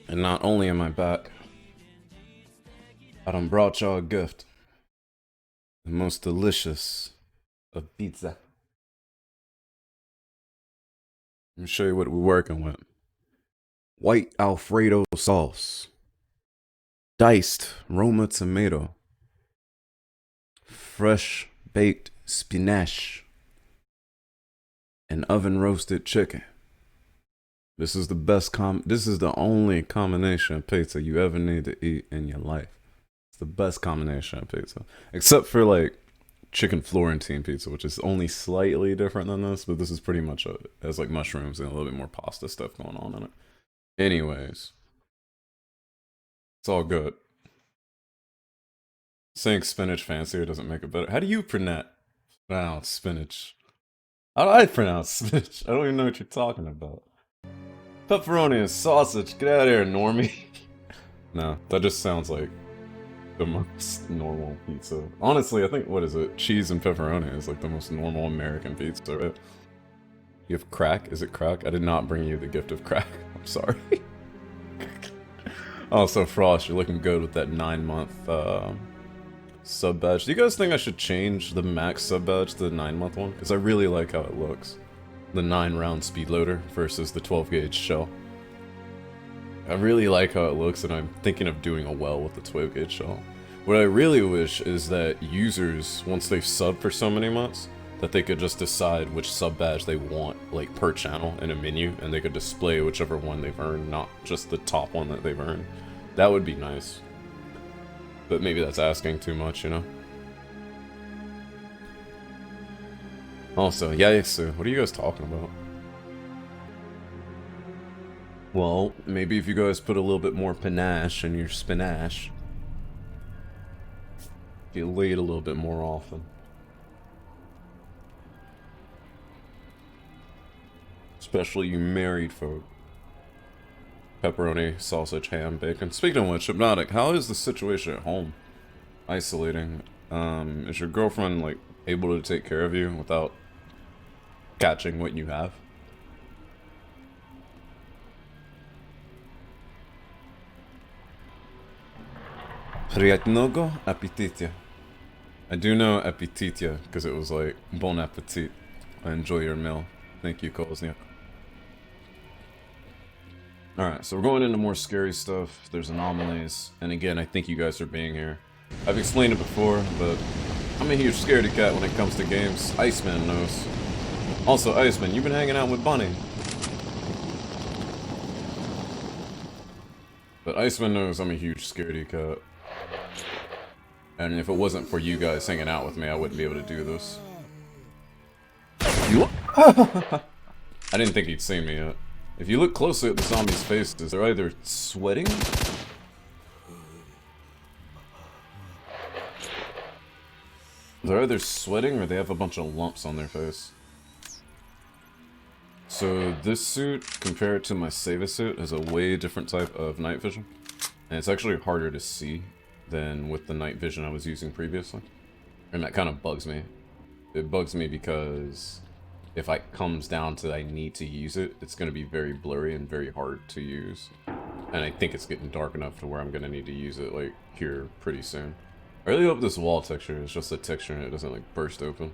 And not only am I back, I done brought y'all a gift. The most delicious of pizza. Let me show you what we're working with. White Alfredo sauce. Diced Roma tomato. Fresh baked spinach. And oven roasted chicken. This is the best this is the only combination of pizza you ever need to eat in your life. It's the best combination of pizza. Except for like chicken Florentine pizza, which is only slightly different than this, but this is pretty much has like mushrooms and a little bit more pasta stuff going on in it. Anyways, it's all good. Saying spinach fancier doesn't make it better. How do you pronounce spinach? How do I pronounce spinach? I don't even know what you're talking about. Pepperoni and sausage. Get out of here, normie. No, that just sounds like the most normal pizza. Honestly, I think, what is it? Cheese and pepperoni is like the most normal American pizza, right? You have crack? Is it crack? I did not bring you the gift of crack. I'm sorry. Also, Frost, you're looking good with that 9-month sub badge. Do you guys think I should change the max sub badge to the 9-month one? Because I really like how it looks. The 9-round speed loader versus the 12-gauge shell. I really like how it looks, and I'm thinking of doing a well with the 12-gauge shell. What I really wish is that users, once they've subbed for so many months, that they could just decide which sub badge they want, like per channel in a menu, and they could display whichever one they've earned, not just the top one that they've earned. That would be nice. But maybe that's asking too much, you know? Also, Yaesu, what are you guys talking about? Well, maybe if you guys put a little bit more panache in your spinach, you lead a little bit more often. Especially you married folk. Pepperoni, sausage, ham, bacon. Speaking of which, Hypnotic, how is the situation at home? Isolating. Is your girlfriend, like, able to take care of you without catching what you have? Priятного аппетита. I do know appetitia, because it was like, bon appetit. I enjoy your meal. Thank you, Kozniak. Alright, so we're going into more scary stuff. There's anomalies. And again, I think you guys are being here. I've explained it before, but I'm a huge scaredy cat when it comes to games. Iceman knows. Also, Iceman, you've been hanging out with Bunny. But Iceman knows I'm a huge scaredy cat. And if it wasn't for you guys hanging out with me, I wouldn't be able to do this. I didn't think he'd seen me yet. If you look closely at the zombies' faces, they're either sweating? They're either sweating or they have a bunch of lumps on their face. So this suit, compared to my Seva suit, has a way different type of night vision. And it's actually harder to see than with the night vision I was using previously. And that kind of bugs me. It bugs me because if it comes down to I need to use it, it's going to be very blurry and very hard to use. And I think it's getting dark enough to where I'm going to need to use it, like, here pretty soon. I really hope this wall texture is just a texture and it doesn't, like, burst open.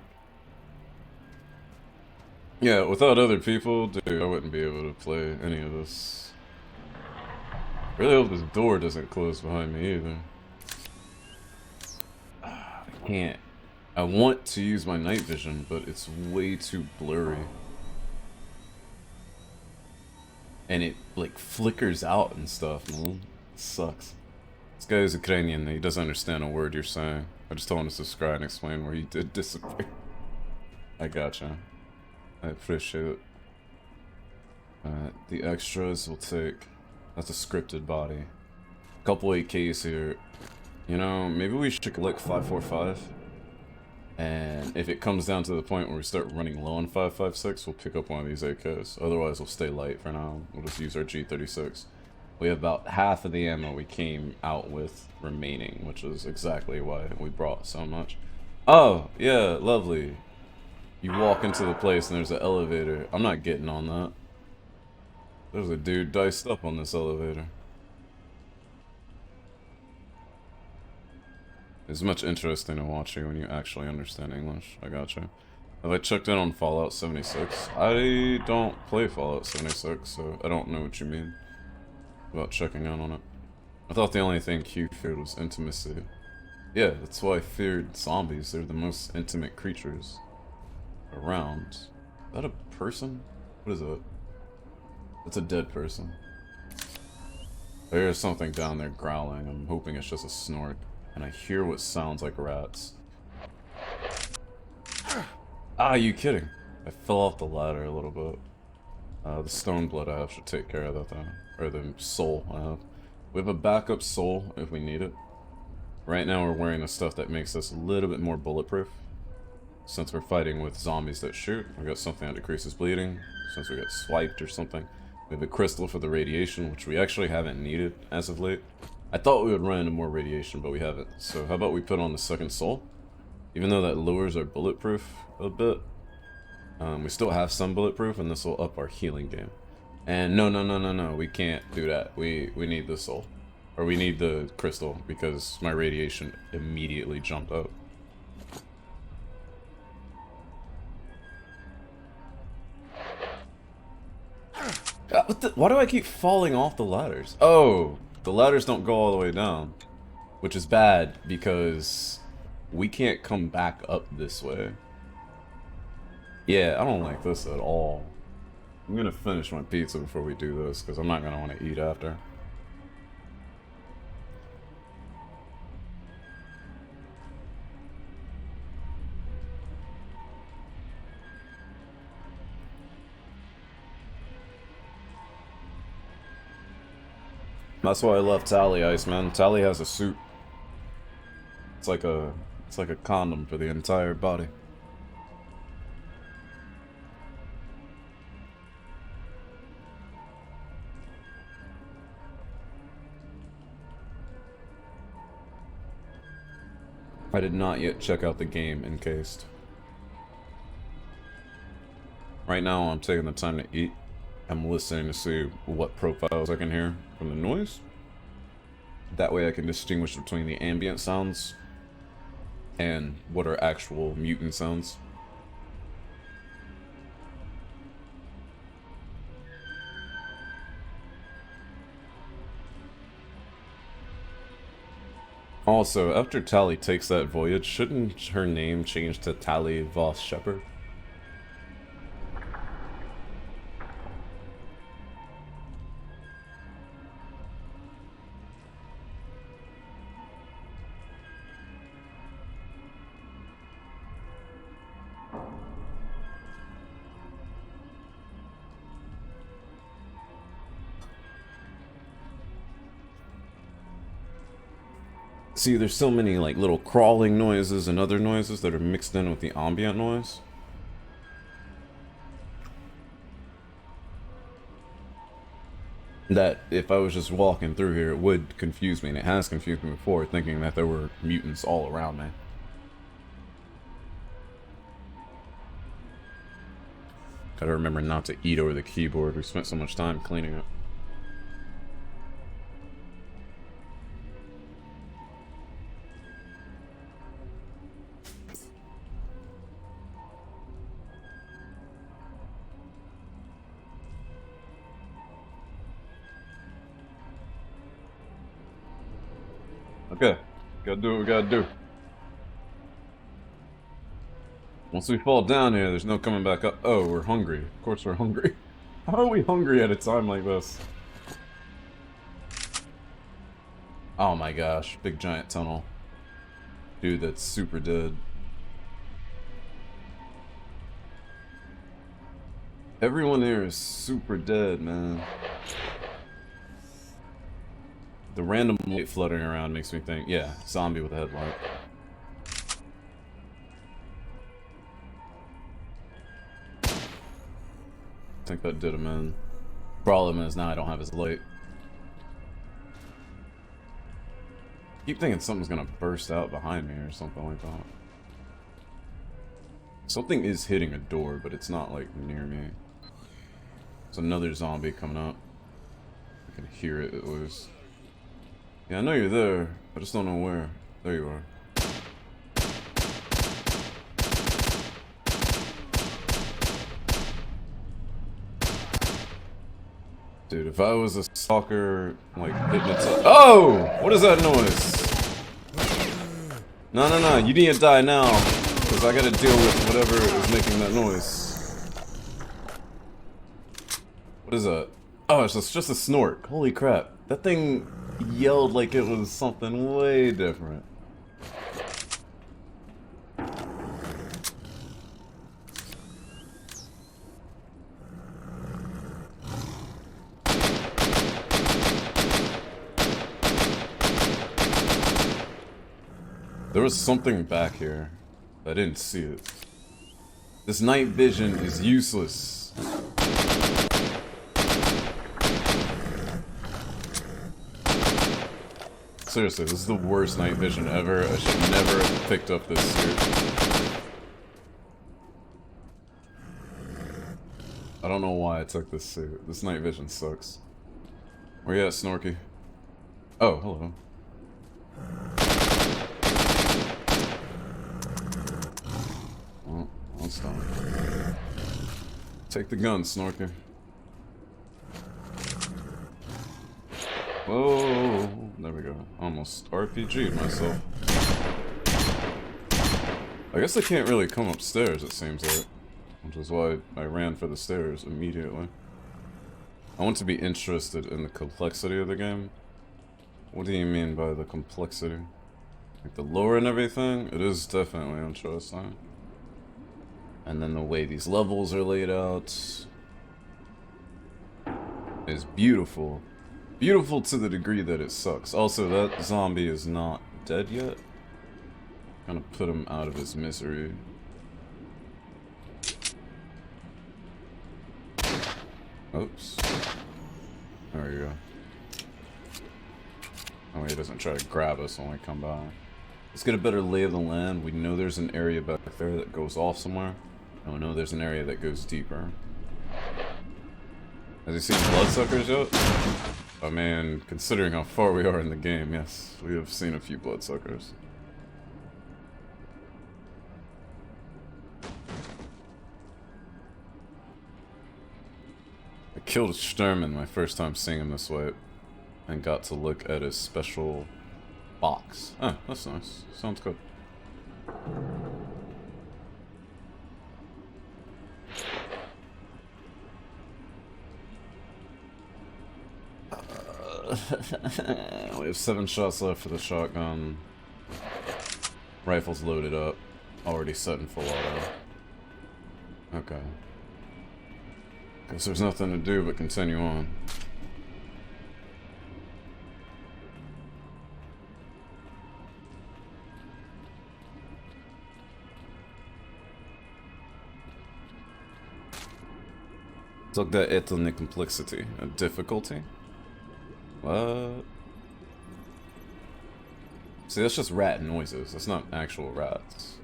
Yeah, without other people, dude, I wouldn't be able to play any of this. I really hope this door doesn't close behind me either. I can't. I want to use my night vision, but it's way too blurry. And it, like, flickers out and stuff, man. It sucks. This guy is Ukrainian, he doesn't understand a word you're saying. I just told him to subscribe and explain where he did disappear. I gotcha. I appreciate it. The extras will take... That's a scripted body. Couple 8Ks here. You know, maybe we should collect 545. And if it comes down to the point where we start running low on 556, we'll pick up one of these AKs. Otherwise, we'll stay light for now. We'll just use our G36. We have about half of the ammo we came out with remaining, which is exactly why we brought so much. Oh, yeah, lovely. You walk into the place and there's an elevator. I'm not getting on that. There's a dude diced up on this elevator. It's much interesting to watch you when you actually understand English. I gotcha. Have I checked in on Fallout 76? I don't play Fallout 76, so I don't know what you mean about checking in on it. I thought the only thing Q feared was intimacy. Yeah, that's why I feared zombies. They're the most intimate creatures around. Is that a person? What is it? It's a dead person. There's something down there growling. I'm hoping it's just a snort. And I hear what sounds like rats. Ah, you kidding? I fell off the ladder a little bit. The stone blood I have should take care of that though. Or the soul I have. We have a backup soul if we need it. Right now we're wearing the stuff that makes us a little bit more bulletproof. Since we're fighting with zombies that shoot, we got something that decreases bleeding. Since we got swiped or something. We have a crystal for the radiation, which we actually haven't needed as of late. I thought we would run into more radiation, but we haven't. So how about we put on the second soul? Even though that lowers our bulletproof a bit, we still have some bulletproof, and this will up our healing game. And no, we can't do that. We need the soul. Or we need the crystal, because my radiation immediately jumped up. Why do I keep falling off the ladders? Oh, the ladders don't go all the way down. Which is bad, because we can't come back up this way. Yeah, I don't like this at all. I'm gonna finish my pizza before we do this, because I'm not gonna want to eat after. That's why I love Tally, Iceman. Tally has a suit. It's like a condom for the entire body. I did not yet check out the game encased. Right now I'm taking the time to eat. I'm listening to see what profiles I can hear from the noise. That way I can distinguish between the ambient sounds and what are actual mutant sounds. Also, after Tally takes that voyage, shouldn't her name change to Tally Voss Shepherd? See, there's so many like little crawling noises and other noises that are mixed in with the ambient noise. That if I was just walking through here, it would confuse me, and it has confused me before, thinking that there were mutants all around me. Gotta remember not to eat over the keyboard. We spent so much time cleaning it. Okay, gotta do what we gotta do. Once we fall down here, there's no coming back up. Oh, we're hungry. Of course we're hungry. How are we hungry at a time like this? Oh my gosh, big giant tunnel. Dude, that's super dead. Everyone here is super dead, man. The random light fluttering around makes me think, yeah, zombie with a headlight. I think that did him in. Problem is now I don't have his light. I keep thinking something's gonna burst out behind me or something like that. Something is hitting a door, but it's not like near me. There's another zombie coming up. I can hear it at least. Yeah, I know you're there. I just don't know where. There you are. Dude, if I was a stalker, like, hypnotized— Oh! What is that noise? No, you need to die now. Because I gotta deal with whatever is making that noise. What is that? Oh, it's just a snort. Holy crap. That thing yelled like it was something way different. There was something back here. I didn't see it. This night vision is useless. Seriously, this is the worst night vision ever. I should never have picked up this suit. I don't know why I took this suit. This night vision sucks. Where you at, Snorky? Oh, hello. Well, I'll stop. Take the gun, Snorky. Whoa, there we go. Almost RPG'd myself. I guess I can't really come upstairs, it seems like. Which is why I ran for the stairs immediately. I want to be interested in the complexity of the game. What do you mean by the complexity? Like the lore and everything? It is definitely interesting. And then the way these levels are laid out is beautiful. Beautiful to the degree that it sucks. Also, that zombie is not dead yet. Gonna put him out of his misery. Oops. There we go. Oh, he doesn't try to grab us when we come by. Let's get a better lay of the land. We know there's an area back there that goes off somewhere. And we know there's an area that goes deeper. Has he seen bloodsuckers yet? I mean, considering how far we are in the game, yes, we have seen a few bloodsuckers. I killed Sturman my first time seeing him this way, and got to look at his special box. Oh, that's nice. Sounds good. We have 7 shots left for the shotgun. Rifle's loaded up. Already set in full auto. Okay. Guess there's nothing to do but continue on. Тогда это не complexity, a difficulty? What? See, that's just rat noises. That's not actual rats.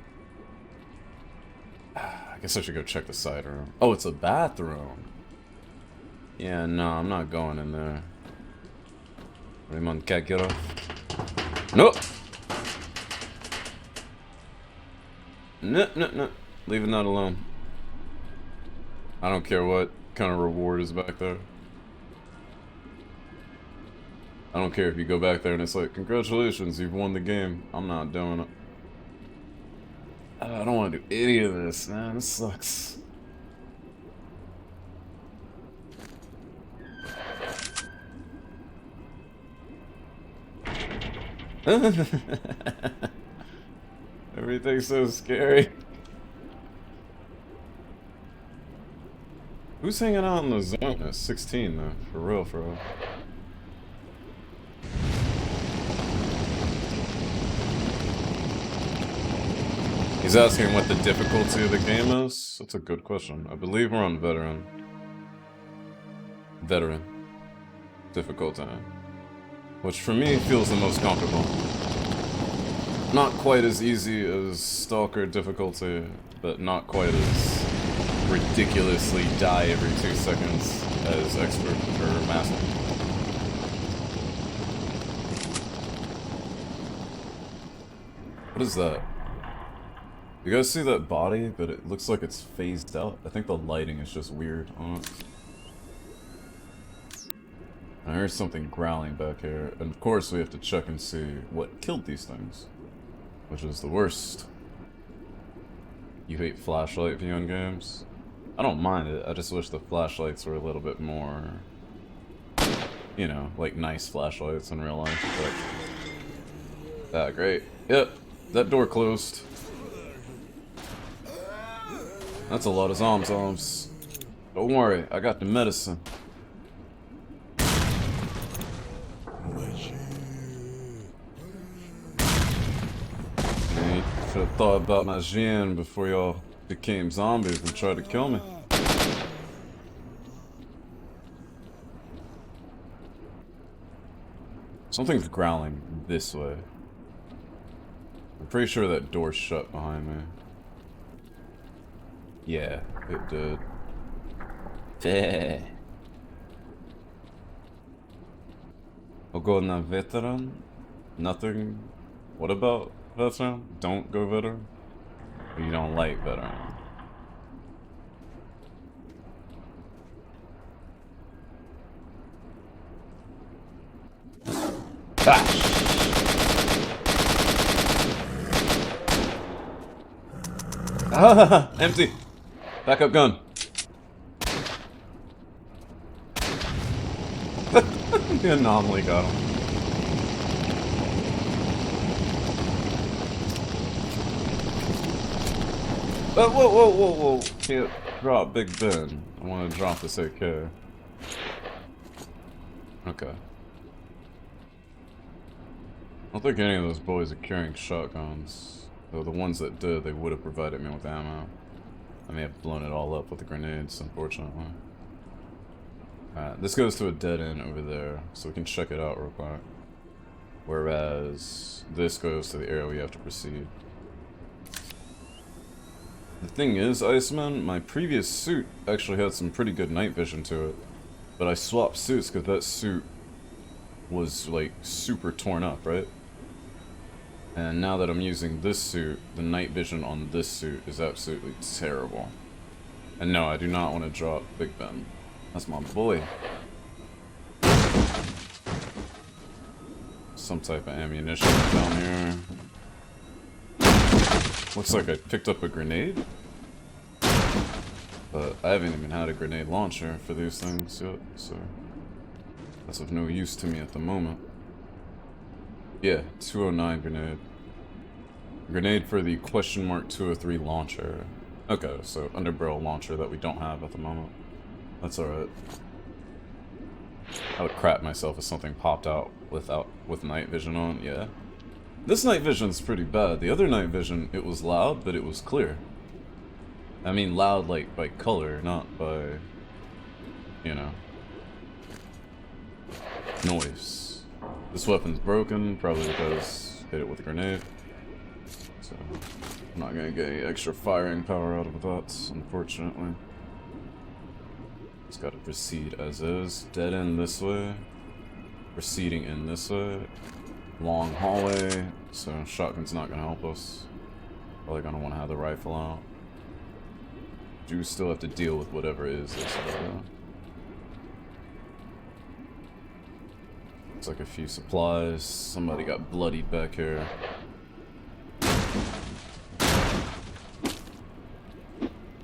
I guess I should go check the side room. Oh, it's a bathroom. Yeah, no, I'm not going in there. Raymond can't get off. Nope. No. Leaving that alone. I don't care what kind of reward is back there. I don't care if you go back there and it's like, congratulations, you've won the game. I'm not doing it. I don't want to do any of this, man. This sucks. Everything's so scary. Who's hanging out in the zone at 16 though? For real, for real. He's asking what the difficulty of the game is? That's a good question. I believe we're on veteran. Veteran. Difficulty. Which for me feels the most comfortable. Not quite as easy as Stalker difficulty, but not quite as ridiculously die every 2 seconds as Expert or Master. What is that? You guys see that body? But it looks like it's phased out. I think the lighting is just weird on it. I heard something growling back here, and of course we have to check and see what killed these things. Which is the worst. You hate flashlight viewing games? I don't mind it, I just wish the flashlights were a little bit more... You know, like nice flashlights in real life, but... Ah, great. Yep, that door closed. That's a lot of zombies. Don't worry, I got the medicine. Should have thought about my gin before y'all became zombies and tried to kill me. Something's growling this way. I'm pretty sure that door's shut behind me. Yeah, it did. Ogo na veteran? Nothing. What about veteran? Don't go veteran? Or you don't like veteran? Ah! Empty! Backup gun. The anomaly got him. Whoa. Can't drop Big Ben. I want to drop this AK. Okay. I don't think any of those boys are carrying shotguns. Though the ones that did, they would have provided me with ammo. I may have blown it all up with the grenades, unfortunately. Alright, this goes to a dead end over there, so we can check it out real quick. Whereas, this goes to the area we have to proceed. The thing is, Iceman, my previous suit actually had some pretty good night vision to it. But I swapped suits because that suit was, like, super torn up, right? And now that I'm using this suit, the night vision on this suit is absolutely terrible. And no, I do not want to drop Big Ben. That's my boy. Some type of ammunition down here. Looks like I picked up a grenade. But I haven't even had a grenade launcher for these things yet, so... that's of no use to me at the moment. Yeah, 209 grenade. Grenade for the question mark 203 launcher. Okay, so underbarrel launcher that we don't have at the moment. That's alright. I would crap myself if something popped out with night vision on, yeah. This night vision's pretty bad. The other night vision, it was loud, but it was clear. I mean loud like by color, not by, you know, noise. This weapon's broken, probably because hit it with a grenade. So, I'm not gonna get any extra firing power out of that, unfortunately. Just gotta proceed as is. Dead end this way. Proceeding in this way. Long hallway, so shotgun's not gonna help us. Probably gonna want to have the rifle out. Do still have to deal with whatever it is this way. Looks like a few supplies. Somebody got bloodied back here.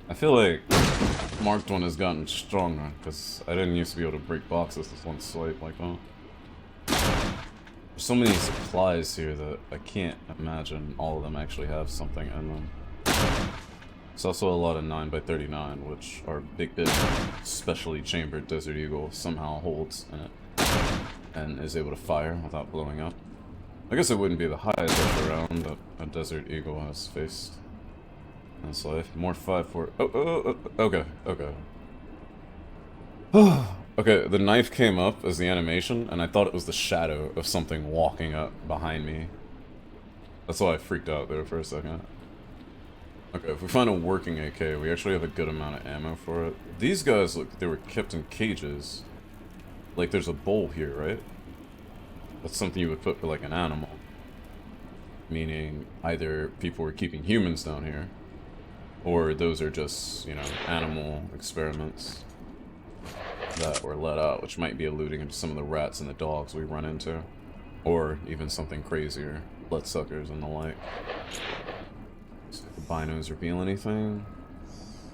I feel like marked one has gotten stronger, because I didn't used to be able to break boxes with one swipe like that. There's so many supplies here that I can't imagine all of them actually have something in them. There's also a lot of 9x39, which our big bit specially chambered Desert Eagle somehow holds in it, and is able to fire without blowing up. I guess it wouldn't be the highest round that a Desert Eagle has faced in its life. More 5-4. Okay. Okay, the knife came up as the animation, and I thought it was the shadow of something walking up behind me. That's why I freaked out there for a second. Okay, if we find a working AK, we actually have a good amount of ammo for it. These guys look, they were kept in cages. Like, there's a bowl here, right? That's something you would put for, like, an animal. Meaning, either people were keeping humans down here, or those are just, you know, animal experiments. that were let out, which might be alluding to some of the rats and the dogs we run into. Or even something crazier, bloodsuckers and the like. See if the binos reveal anything.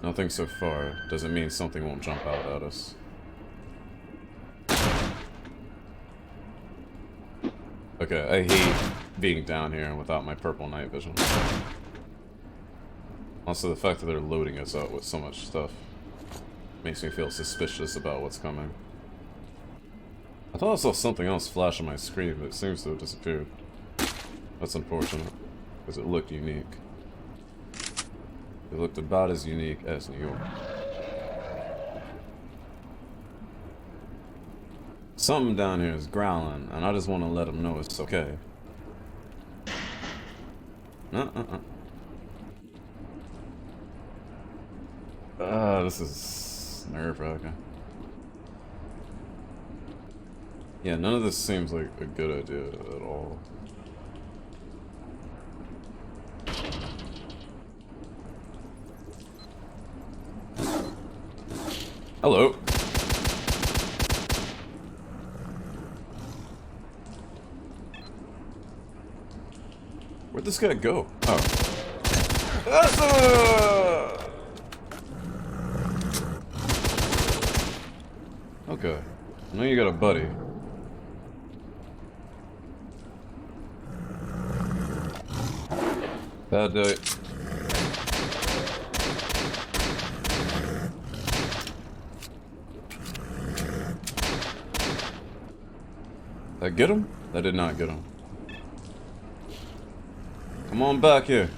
Nothing so far. Doesn't mean something won't jump out at us. Okay, I hate being down here without my purple night vision. Also, the fact that they're loading us up with so much stuff makes me feel suspicious about what's coming. I thought I saw something else flash on my screen, but it seems to have disappeared. That's unfortunate, because it looked unique. It looked about as unique as New York. Something down here is growling, and I just want to let them know it's okay. This is nerve-wracking. Yeah, none of this seems like a good idea at all. Hello. Where'd this guy go? Oh. Okay. I know you got a buddy. Bad day. Did I get him? I did not get him. Come on back here.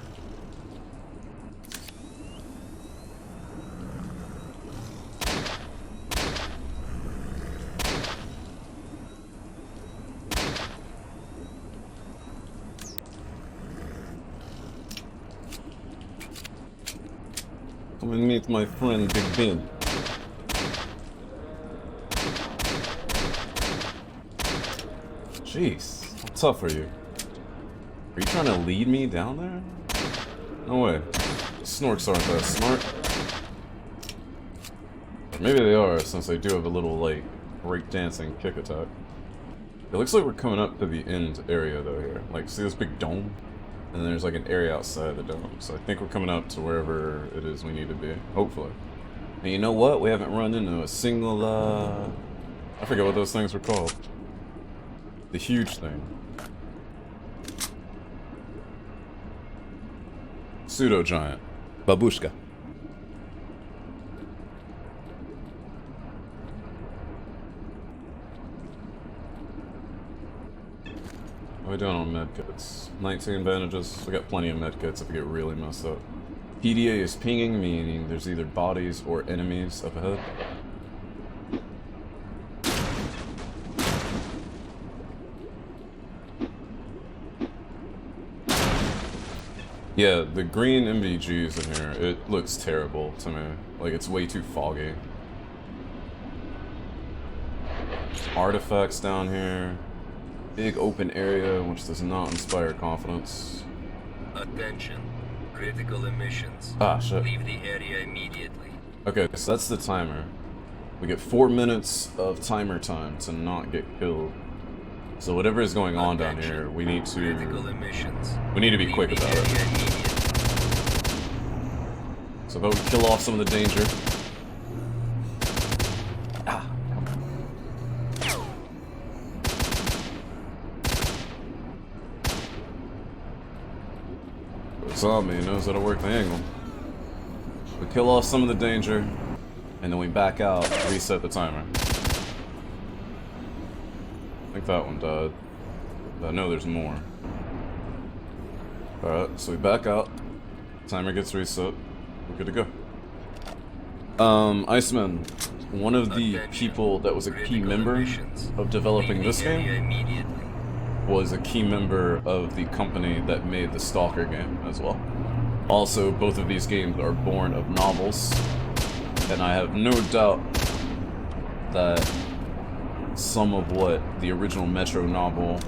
Come and meet my friend Big Ben. Jeez, how tough are you? Are you trying to lead me down there? No way. Snorks aren't that smart. Maybe they are, since they do have a little, like, breakdancing kick attack. It looks like we're coming up to the end area, though, here. Like, see this big dome? And there's, like, an area outside the dome. So I think we're coming up to wherever it is we need to be. Hopefully. And you know what? We haven't run into a single, I forget what those things were called. The huge thing. Pseudo-giant. Babushka. What are we doing on medkits? 19 bandages. We got plenty of medkits if we get really messed up. PDA is pinging, meaning there's either bodies or enemies up ahead. Yeah, the green MVGs in here, it looks terrible to me. Like, it's way too foggy. Artifacts down here. Big open area, which does not inspire confidence. Attention. Critical emissions. Ah, shit. Leave the area immediately. Okay, so that's the timer. We get 4 minutes of timer time to not get killed. So whatever is going on down here, we need to... We need to be quick about it. So if I would kill off some of the danger... Ah, come on. The zombie knows how to work the angle. We kill off some of the danger, and then we back out, reset the timer. I think that one died. But I know there's more. Alright, so we back out. Timer gets reset. We're good to go. Iceman, one of the people that was a key member of developing this game was a key member of the company that made the S.T.A.L.K.E.R game as well. Also, both of these games are born of novels, and I have no doubt that some of what the original Metro novel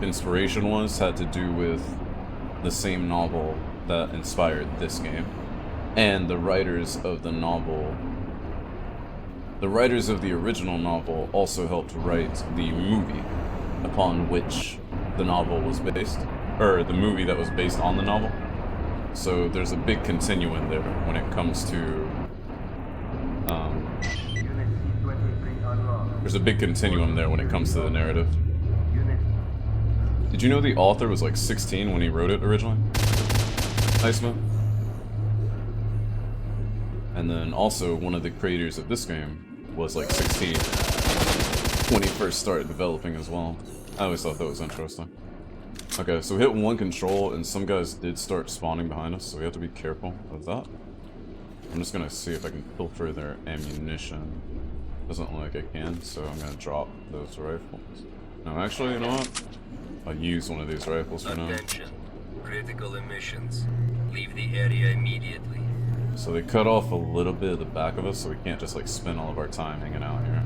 inspiration was had to do with the same novel that inspired this game. And the writers of the novel The writers of the original novel also helped write the movie upon which the novel was based, or the movie that was based on the novel. So there's a big continuum there when it comes to there's a big continuum there when it comes to the narrative. Did you know the author was like 16 when he wrote it originally? Iceman? And then also one of the creators of this game was like 16 when he first started developing as well. I always thought that was interesting. Okay, so we hit one control and some guys did start spawning behind us, so we have to be careful of that. I'm just gonna see if I can pilfer their ammunition. Doesn't look like I can, so I'm gonna drop those rifles. No, actually, you know what? I'll use one of these rifles for now. Attention. Critical emissions. Leave the area immediately. So they cut off a little bit of the back of us, so we can't just like spend all of our time hanging out here.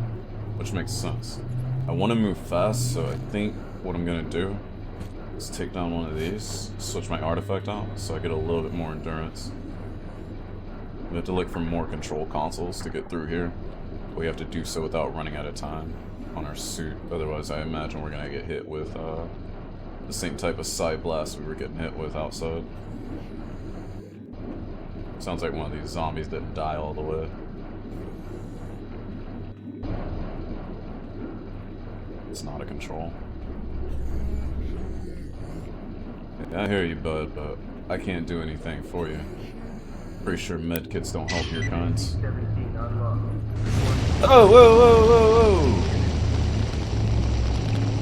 Which makes sense. I want to move fast, so I think what I'm gonna do is take down one of these, switch my artifact out, so I get a little bit more endurance. We have to look for more control consoles to get through here. We have to do so without running out of time on our suit, otherwise I imagine we're gonna get hit with the same type of side blast we were getting hit with outside. Sounds like one of these zombies that die all the way. It's not a control. Yeah, I hear you, bud, but I can't do anything for you. Pretty sure medkits don't help your kinds. Oh, whoa, whoa, whoa,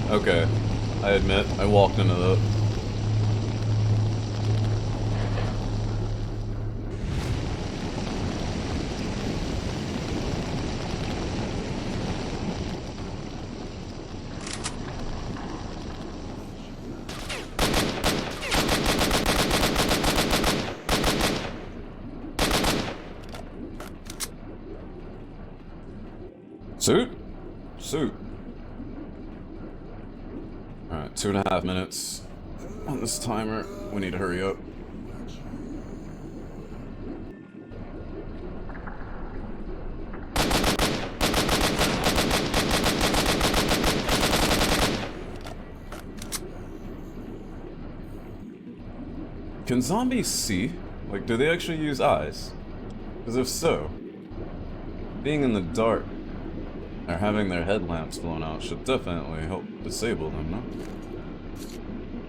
whoa! Okay, I admit, I walked into that. Suit? Suit. Alright, 2.5 minutes on this timer. We need to hurry up. Can zombies see? Like, do they actually use eyes? Because if so, being in the dark or having their headlamps blown out should definitely help disable them, no?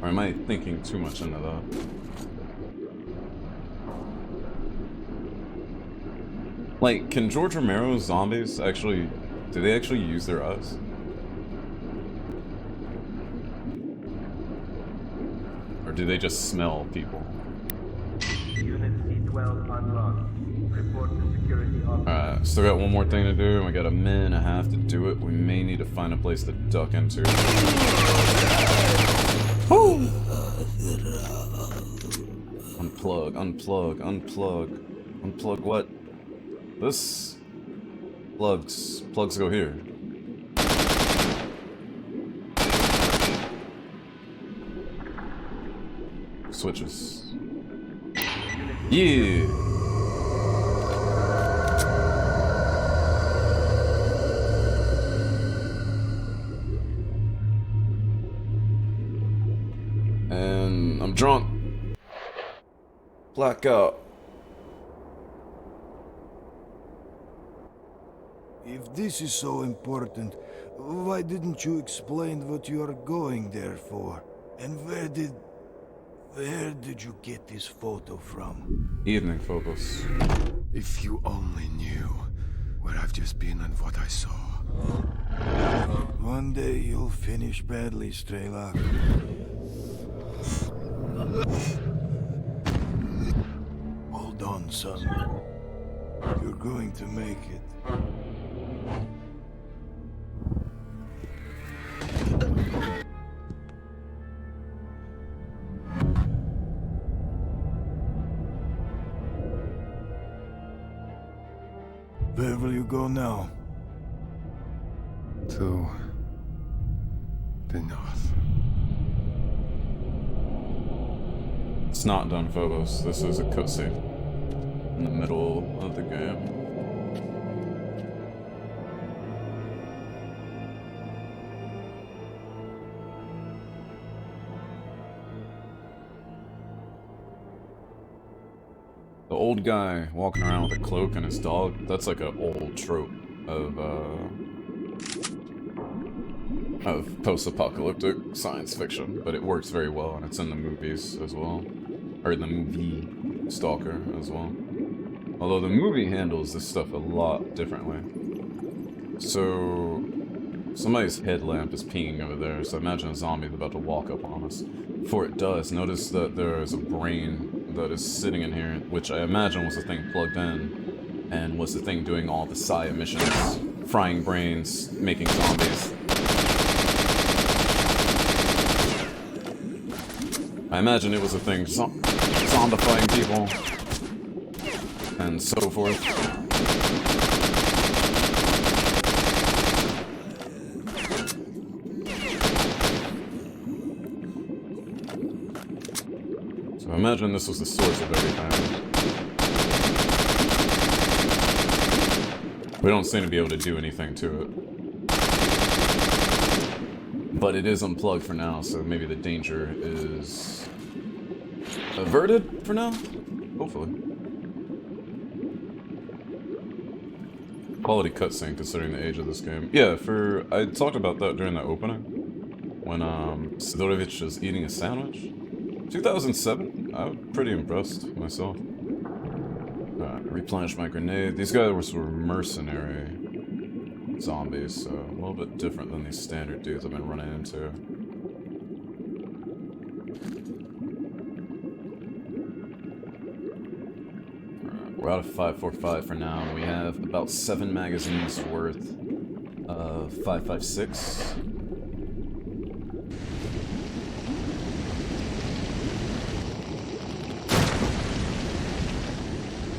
Or am I thinking too much into that? Like, can George Romero's zombies actually... do they actually use their eyes? Or do they just smell people? Unit C-12 unlocked. Report to security officer. Alright, still got one more thing to do, and we got a minute and a half to do it. We may need to find a place to duck into. Woo! Unplug, unplug, unplug. Unplug what? This? Plugs. Plugs go here. Switches. Yeah! And I'm drunk. Blackout. If this is so important, why didn't you explain what you are going there for? And where did you get this photo from? Evening focus. If you only knew where I've just been and what I saw. One day you'll finish badly, S.T.A.L.K.E.R. Hold on, son. You're going to make it. Where will you go now? To the north. It's not done, Phobos. This is a cutscene in the middle of the game. The old guy walking around with a cloak and his dog, that's like an old trope of post-apocalyptic science fiction, but it works very well, and it's in the movies as well. Or in the movie Stalker as well. Although the movie handles this stuff a lot differently. So, somebody's headlamp is pinging over there, so imagine a zombie about to walk up on us. Before it does, notice that there is a brain that is sitting in here, which I imagine was the thing plugged in, and was the thing doing all the psi emissions, frying brains, making zombies. I imagine it was a thing zombifying people, and so forth. So imagine this was the source of everything. We don't seem to be able to do anything to it. But it is unplugged for now, so maybe the danger is averted for now? Hopefully. Quality cutscene considering the age of this game. Yeah, I talked about that during the opening. When Sidorovich was eating a sandwich. 2007? I'm pretty impressed myself. Replenish my grenade. These guys were mercenary zombies, so a little bit different than these standard dudes I've been running into. We're out of 5.45 for now, and we have about 7 magazines worth of 5.56.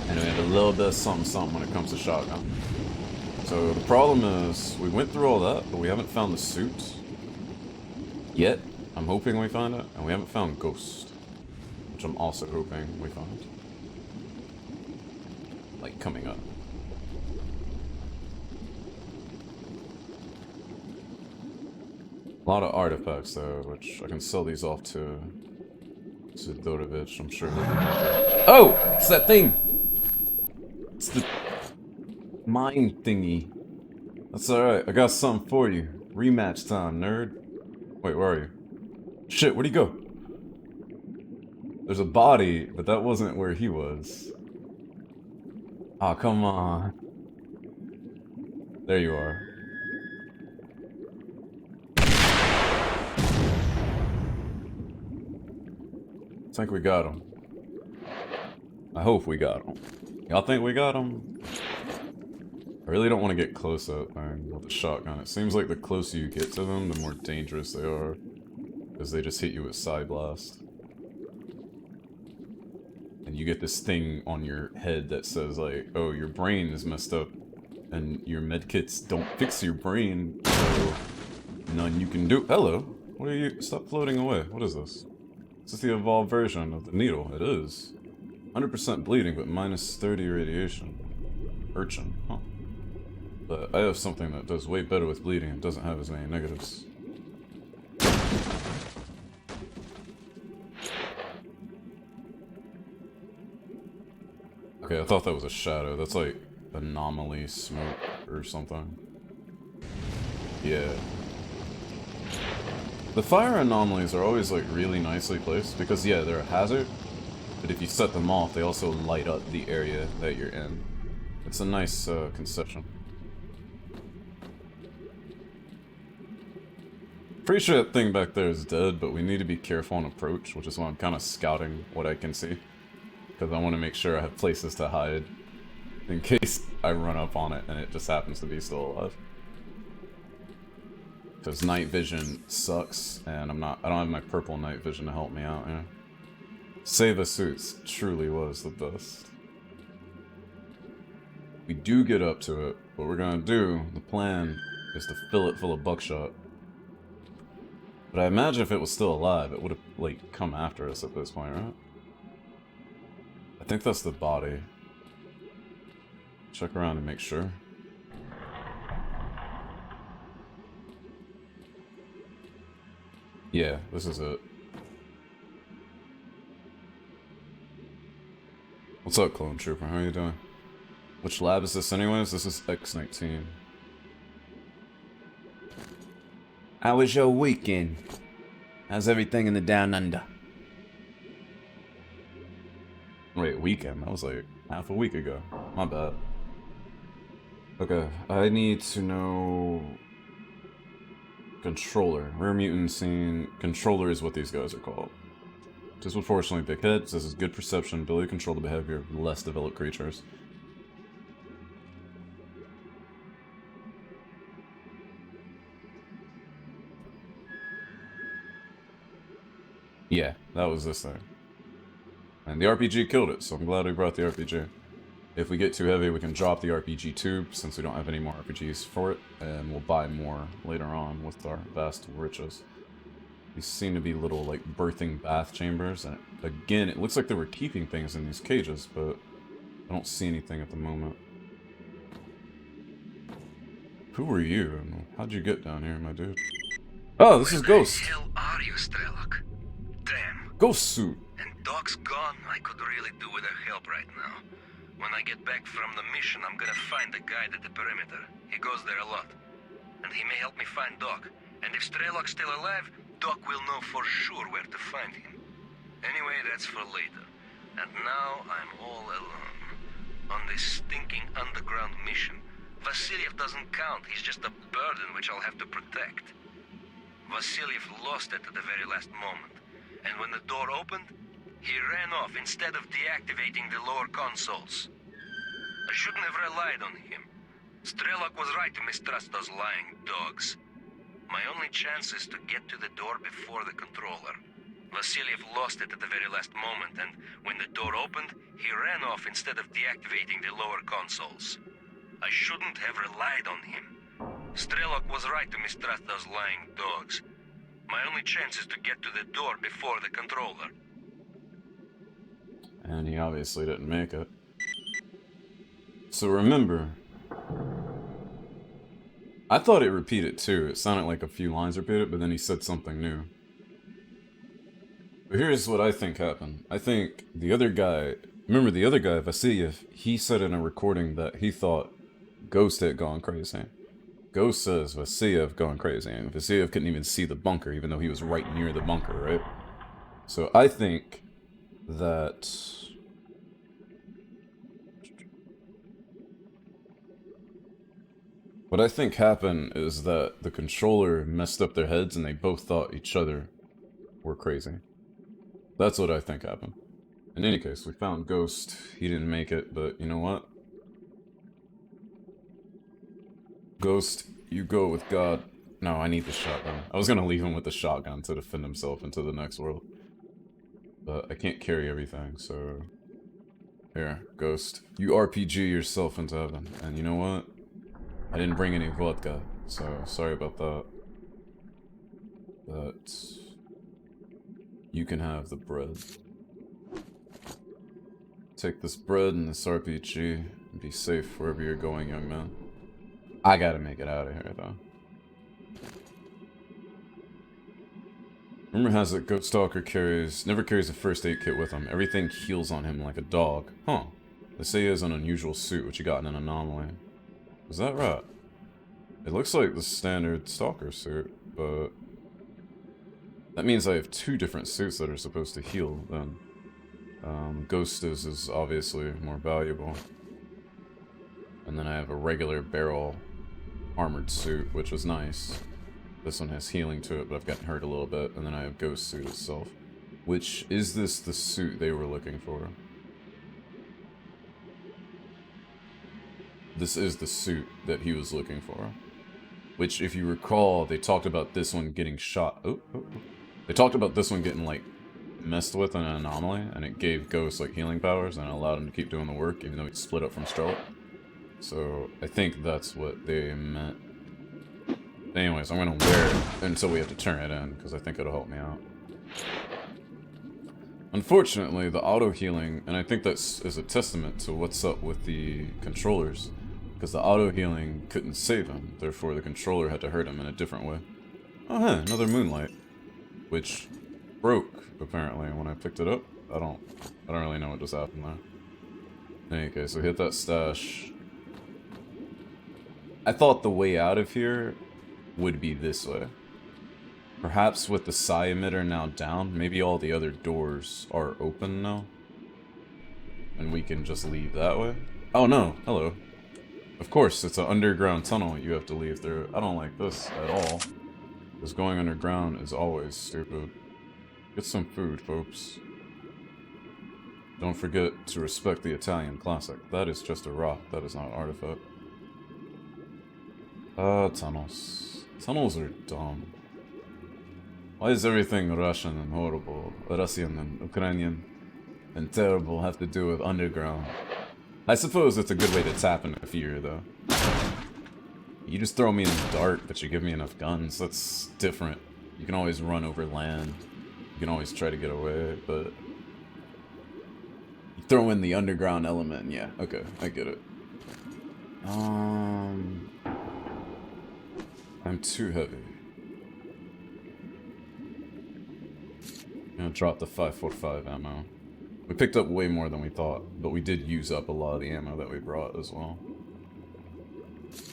And we have a little bit of something when it comes to shotgun. So the problem is, we went through all that, but we haven't found the suit yet. I'm hoping we find it, and we haven't found Ghost, which I'm also hoping we find. Like, coming up. A lot of artifacts, though, which I can sell these off to Sidorovich, I'm sure he'll be happy. Oh! It's that thing! It's the mine thingy. That's alright, I got something for you. Rematch time, nerd. Wait, where are you? Shit, where'd he go? There's a body, but that wasn't where he was. Aw, oh, come on. There you are. I think we got him. I hope we got him. Y'all think we got him? I really don't want to get close to that thing with the shotgun. It seems like the closer you get to them, the more dangerous they are. Because they just hit you with Psy Blast. And you get this thing on your head that says like, oh, your brain is messed up. And your medkits don't fix your brain, so none you can do. Hello? What are you? Stop floating away. What is this? This is the evolved version of the needle. It is. 100% bleeding, but minus 30 radiation. Urchin, huh? But I have something that does way better with bleeding and doesn't have as many negatives. Okay, I thought that was a shadow. That's like anomaly smoke or something. Yeah. The fire anomalies are always like really nicely placed because yeah, they're a hazard, but if you set them off, they also light up the area that you're in. It's a nice conception. Pretty sure that thing back there is dead, but we need to be careful on approach, which is why I'm kind of scouting what I can see. Because I want to make sure I have places to hide, in case I run up on it and it just happens to be still alive. Because night vision sucks, and I don't have my purple night vision to help me out, yeah. Save the Suits truly was the best. We do get up to it. What we're gonna do, the plan, is to fill it full of buckshot. But I imagine if it was still alive, it would have, like, come after us at this point, right? I think that's the body. Check around and make sure. Yeah, this is it. What's up, Clone Trooper? How are you doing? Which lab is this anyways? This is X-19. How was your weekend? How's everything in the Down Under? Wait, weekend? That was like half a week ago. My bad. Okay, I need to know... Controller. Rare mutant scene. Controller is what these guys are called. Disproportionately big heads. This is good perception, ability to control the behavior of less developed creatures. Yeah, that was this thing. And the RPG killed it, so I'm glad we brought the RPG. If we get too heavy, we can drop the RPG tube, since we don't have any more RPGs for it, and we'll buy more later on with our vast riches. These seem to be little, like, birthing bath chambers, and again, it looks like they were keeping things in these cages, but I don't see anything at the moment. Who are you, and how'd you get down here, my dude? Oh, this is Ghost! Where the hell are you, S.T.A.L.K.E.R? Damn. Ghost suit! And Doc's gone. I could really do with her help right now. When I get back from the mission, I'm gonna find the guide at the perimeter. He goes there a lot. And he may help me find Doc. And if S.T.A.L.K.E.R's still alive, Doc will know for sure where to find him. Anyway, that's for later. And now I'm all alone. On this stinking underground mission. Vasiliev doesn't count. He's just a burden which I'll have to protect. Vasiliev lost it at the very last moment. And when the door opened, he ran off instead of deactivating the lower consoles. I shouldn't have relied on him. S.T.A.L.K.E.R was right to mistrust those lying dogs. My only chance is to get to the door before the controller. Vasiliev lost it at the very last moment, and when the door opened, he ran off instead of deactivating the lower consoles. I shouldn't have relied on him. S.T.A.L.K.E.R was right to mistrust those lying dogs. My only chance is to get to the door before the controller. And he obviously didn't make it. So remember... I thought it repeated too. It sounded like a few lines repeated, but then he said something new. But here's what I think happened. I think the other guy... Remember the other guy, Vasiliev, he said in a recording that he thought Ghost had gone crazy. Ghost says Vasiliev going crazy, and Vasiliev couldn't even see the bunker, even though he was right near the bunker, right? So I think that... What I think happened is that the controller messed up their heads and they both thought each other were crazy. That's what I think happened. In any case, we found Ghost. He didn't make it, but you know what? Ghost, you go with God. No, I need the shotgun. I was gonna leave him with the shotgun to defend himself into the next world. But I can't carry everything, so... Here, Ghost. You RPG yourself into heaven. And you know what? I didn't bring any vodka, so sorry about that. But... You can have the bread. Take this bread and this RPG and be safe wherever you're going, young man. I gotta make it out of here, though. Rumor has it Ghost S.T.A.L.K.E.R never carries a first aid kit with him. Everything heals on him like a dog. Huh. They say he has an unusual suit, which he got in an anomaly. Is that right? It looks like the standard Stalker suit, but... That means I have two different suits that are supposed to heal, then. Ghost is obviously more valuable. And then I have a regular barrel armored suit, which was nice. This one has healing to it, but I've gotten hurt a little bit. And then I have Ghost suit itself. Which, is this the suit they were looking for? This is the suit that he was looking for. Which, if you recall, they talked about this one getting shot. They talked about this one getting, like, messed with in an anomaly, and it gave Ghost, like, healing powers, and it allowed him to keep doing the work, even though he split up from S.T.A.L.K.E.R. So, I think that's what they meant. Anyways, I'm gonna wear it until we have to turn it in, because I think it'll help me out. Unfortunately, the auto-healing, and I think that is a testament to what's up with the controllers, because the auto-healing couldn't save him, therefore the controller had to hurt him in a different way. Oh hey, another moonlight. Which broke, apparently, when I picked it up. I don't really know what just happened there. Okay, so hit that stash. I thought the way out of here would be this way. Perhaps with the psi emitter now down, maybe all the other doors are open now. And we can just leave that way. Oh no, hello. Of course, it's an underground tunnel you have to leave through. I don't like this at all. Because going underground is always stupid. Get some food, folks. Don't forget to respect the Italian classic. That is just a rock, that is not an artifact. Tunnels. Tunnels are dumb. Why is everything Russian and horrible, Russian and Ukrainian and terrible have to do with underground? I suppose it's a good way to tap into fear, though. You just throw me in the dark, but you give me enough guns. That's different. You can always run over land. You can always try to get away, but... You throw in the underground element, yeah, okay, I get it. I'm too heavy. I'm gonna drop the 545 ammo. We picked up way more than we thought, but we did use up a lot of the ammo that we brought as well.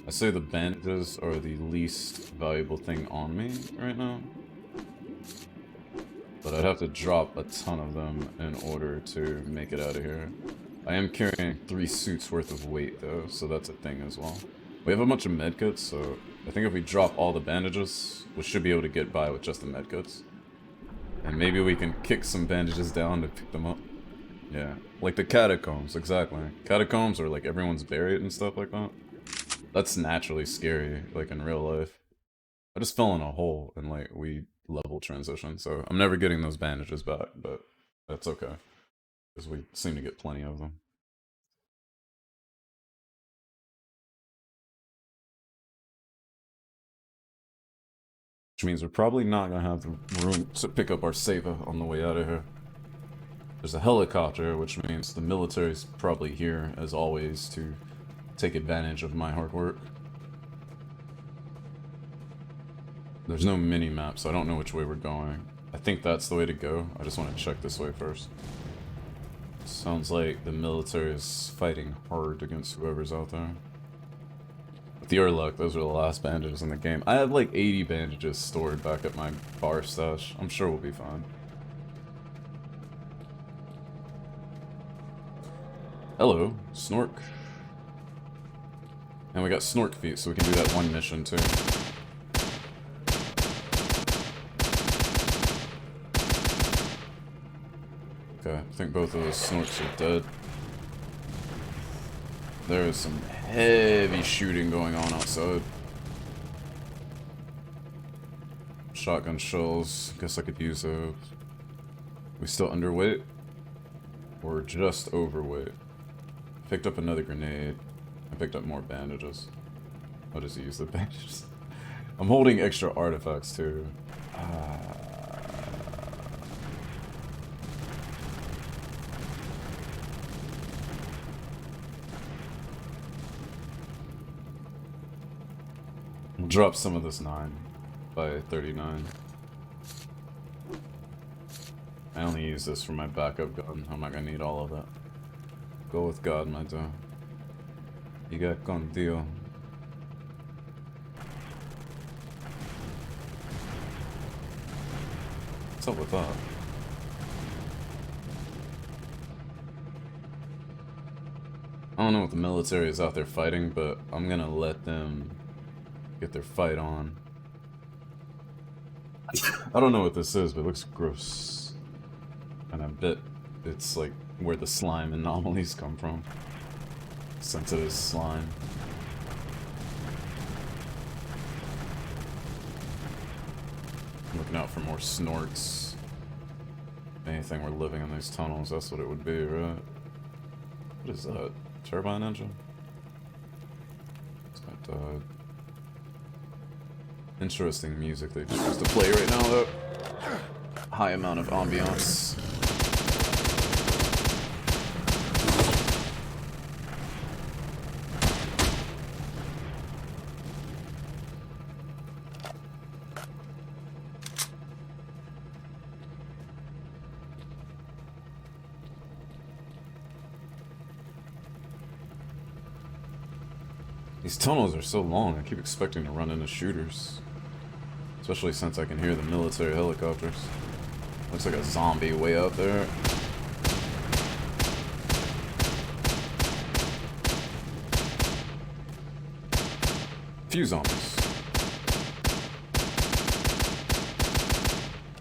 I say the bandages are the least valuable thing on me right now. But I'd have to drop a ton of them in order to make it out of here. I am carrying 3 suits worth of weight though, so that's a thing as well. We have a bunch of medkits, so I think if we drop all the bandages, we should be able to get by with just the medkits. And maybe we can kick some bandages down to pick them up. Yeah, like the catacombs, exactly. Catacombs are like everyone's buried and stuff like that. That's naturally scary, like in real life. I just fell in a hole and like we level transition, so I'm never getting those bandages back, but that's okay. Because we seem to get plenty of them. Which means we're probably not gonna have the room to pick up our Sava on the way out of here. There's a helicopter, which means the military's probably here, as always, to take advantage of my hard work. There's no mini-map, so I don't know which way we're going. I think that's the way to go. I just want to check this way first. Sounds like the military is fighting hard against whoever's out there. With your luck, those are the last bandages in the game. I have like 80 bandages stored back at my bar stash. I'm sure we'll be fine. Hello, Snork. And we got Snork feet, so we can do that one mission too. Okay, I think both of those Snorks are dead. There is some heavy shooting going on outside. Shotgun shells, guess I could use those. We still underweight? Or just overweight? Picked up another grenade. I picked up more bandages. I'll just use the bandages. I'm holding extra artifacts too. We'll drop some of this 9 by 39. I only use this for my backup gun. I'm not gonna need all of that. Go with God, my dude. You got con Dio. What's up with that? I don't know what the military is out there fighting, but I'm gonna let them get their fight on. I don't know what this is, but it looks gross. And I bet it's like where the slime anomalies come from. Sensitive slime. I'm looking out for more snorks. If anything, we're living in these tunnels, that's what it would be, right? What is that? Turbine engine? It's got interesting music they choose to play right now, though. High amount of ambiance. These tunnels are so long, I keep expecting to run into shooters. Especially since I can hear the military helicopters. Looks like a zombie way out there. Few zombies.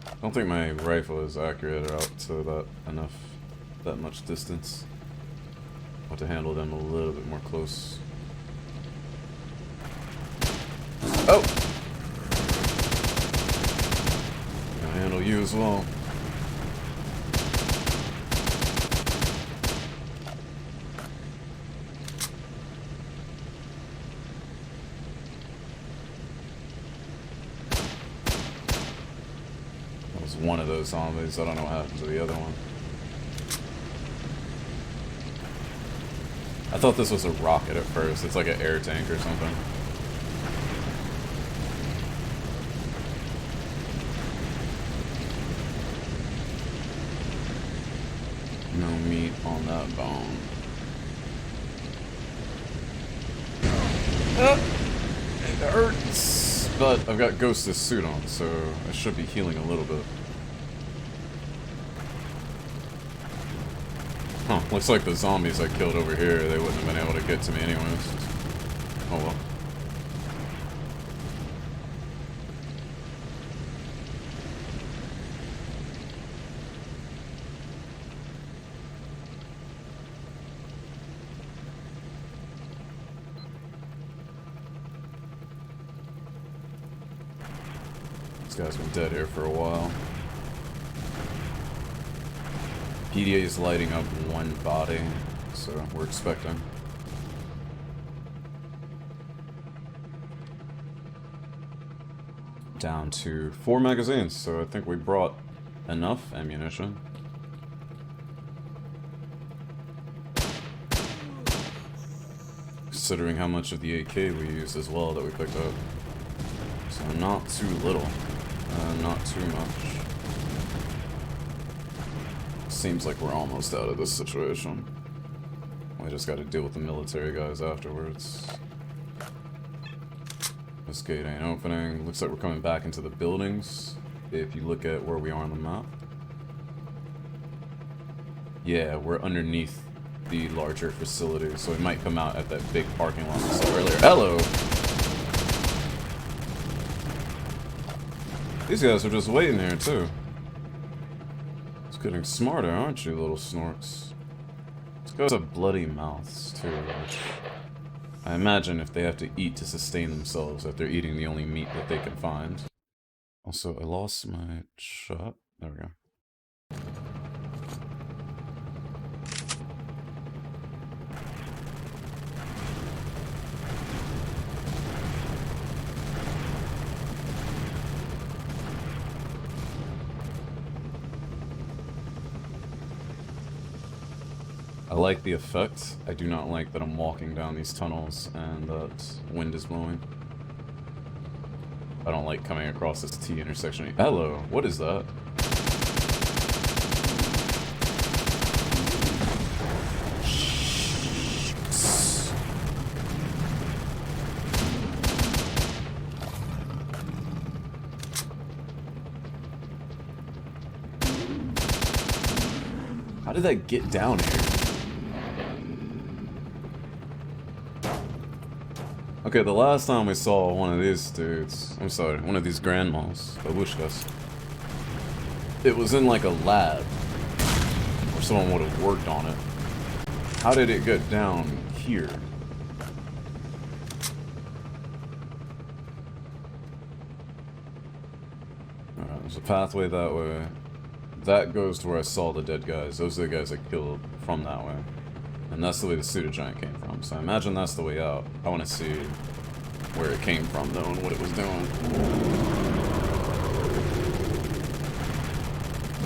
I don't think my rifle is accurate or out to that much distance. I'll have to handle them a little bit more close. Oh! Gonna handle you as well. That was one of those zombies. I don't know what happened to the other one. I thought this was a rocket at first. It's like an air tank or something. No meat on that bone. It hurts! But I've got Ghost's suit on, so I should be healing a little bit. Huh, looks like the zombies I killed over here, they wouldn't have been able to get to me anyways. Oh well. This guy's been dead here for a while. PDA is lighting up one body, so we're expecting. Down to 4 magazines, so I think we brought enough ammunition. Considering how much of the AK we used as well that we picked up. So not too little, not too much. Seems like we're almost out of this situation. We just gotta deal with the military guys afterwards. This gate ain't opening. Looks like we're coming back into the buildings. If you look at where we are on the map. Yeah, we're underneath the larger facility, so it might come out at that big parking lot we saw earlier. Hello! These guys are just waiting here, too. It's getting smarter, aren't you, little snorks? These guys have bloody mouths, too, which I imagine if they have to eat to sustain themselves, that they're eating the only meat that they can find. Also, I lost my shot. There we go. I like the effect. I do not like that I'm walking down these tunnels and that wind is blowing. I don't like coming across this T intersection. Hello, what is that? How did that get down here? Okay, the last time we saw one of these dudes, I'm sorry, one of these grandmas, babushkas, it was in like a lab, or someone would have worked on it. How did it get down here? Alright, there's a pathway that way. That goes to where I saw the dead guys. Those are the guys I killed from that way. And that's the way the pseudo giant came from. So I imagine that's the way out. I want to see where it came from, though, and what it was doing.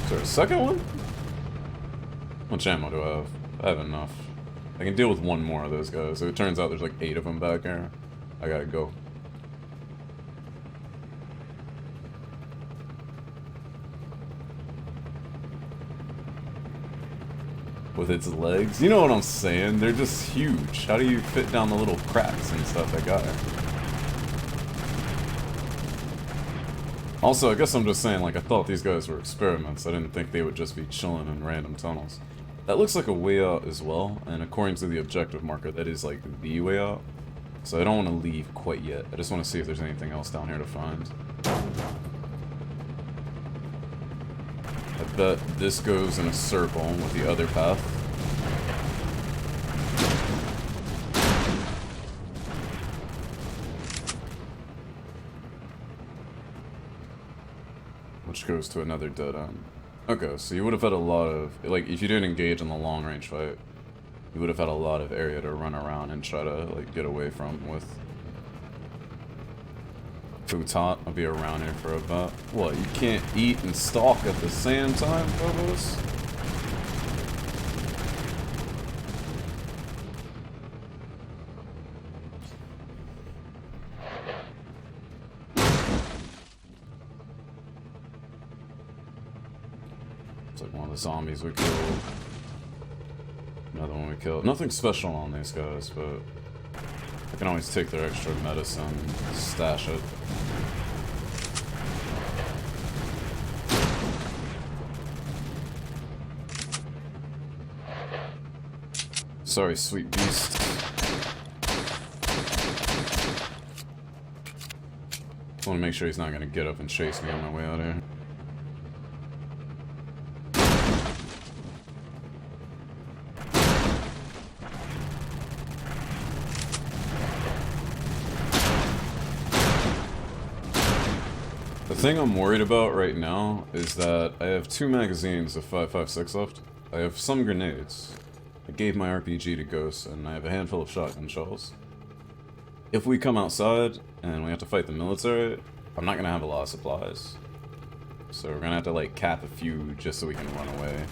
Is there a second one? How much ammo do I have? I have enough. I can deal with one more of those guys. So it turns out there's like 8 of them back here. I gotta go. with its legs. You know what I'm saying? They're just huge. How do you fit down the little cracks and stuff they got here? Also, I guess I'm just saying, like, I thought these guys were experiments. I didn't think they would just be chilling in random tunnels. That looks like a way out as well, and according to the objective marker, that is, like, the way out. So I don't want to leave quite yet. I just want to see if there's anything else down here to find. I bet this goes in a circle with the other path. Which goes to another dead end. Okay, so you would have had a lot of, like, if you didn't engage in the long range fight, you would have had a lot of area to run around and try to, like, get away from with. Futat, I'll be around here for about, what, you can't eat and stalk at the same time, Phobos? It's like one of the zombies we killed. Another one we killed. Nothing special on these guys, but I can always take their extra medicine, stash it. Sorry, sweet beast. I want to make sure he's not going to get up and chase me on my way out here. The thing I'm worried about right now is that I have 2 magazines of 5.56 left. I have some grenades. I gave my RPG to Ghost, and I have a handful of shotgun shells. If we come outside and we have to fight the military, I'm not gonna have a lot of supplies. So we're gonna have to, like, cap a few just so we can run away.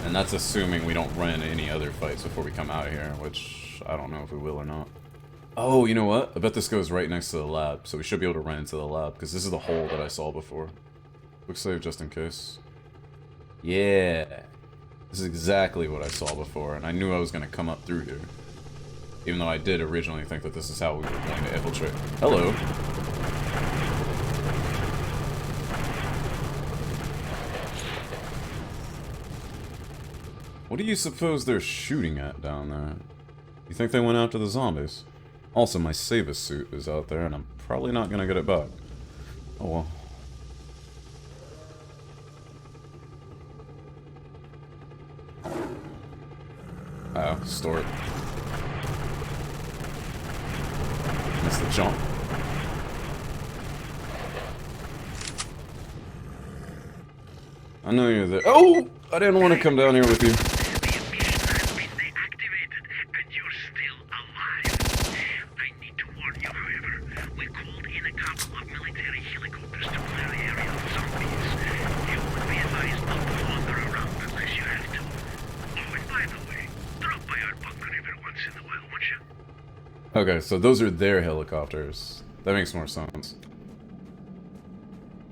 And that's assuming we don't run into any other fights before we come out of here, which I don't know if we will or not. Oh, you know what? I bet this goes right next to the lab, so we should be able to run into the lab, because this is the hole that I saw before. Quick save just in case. Yeah. This is exactly what I saw before, and I knew I was going to come up through here. Even though I did originally think that this is how we were going to infiltrate. Hello. What do you suppose they're shooting at down there? You think they went after the zombies? Also, my Savis suit is out there, and I'm probably not going to get it back. Oh well. Store it. Missed the jump. I know you're there. Oh! I didn't want to come down here with you. Okay, so those are their helicopters. That makes more sense.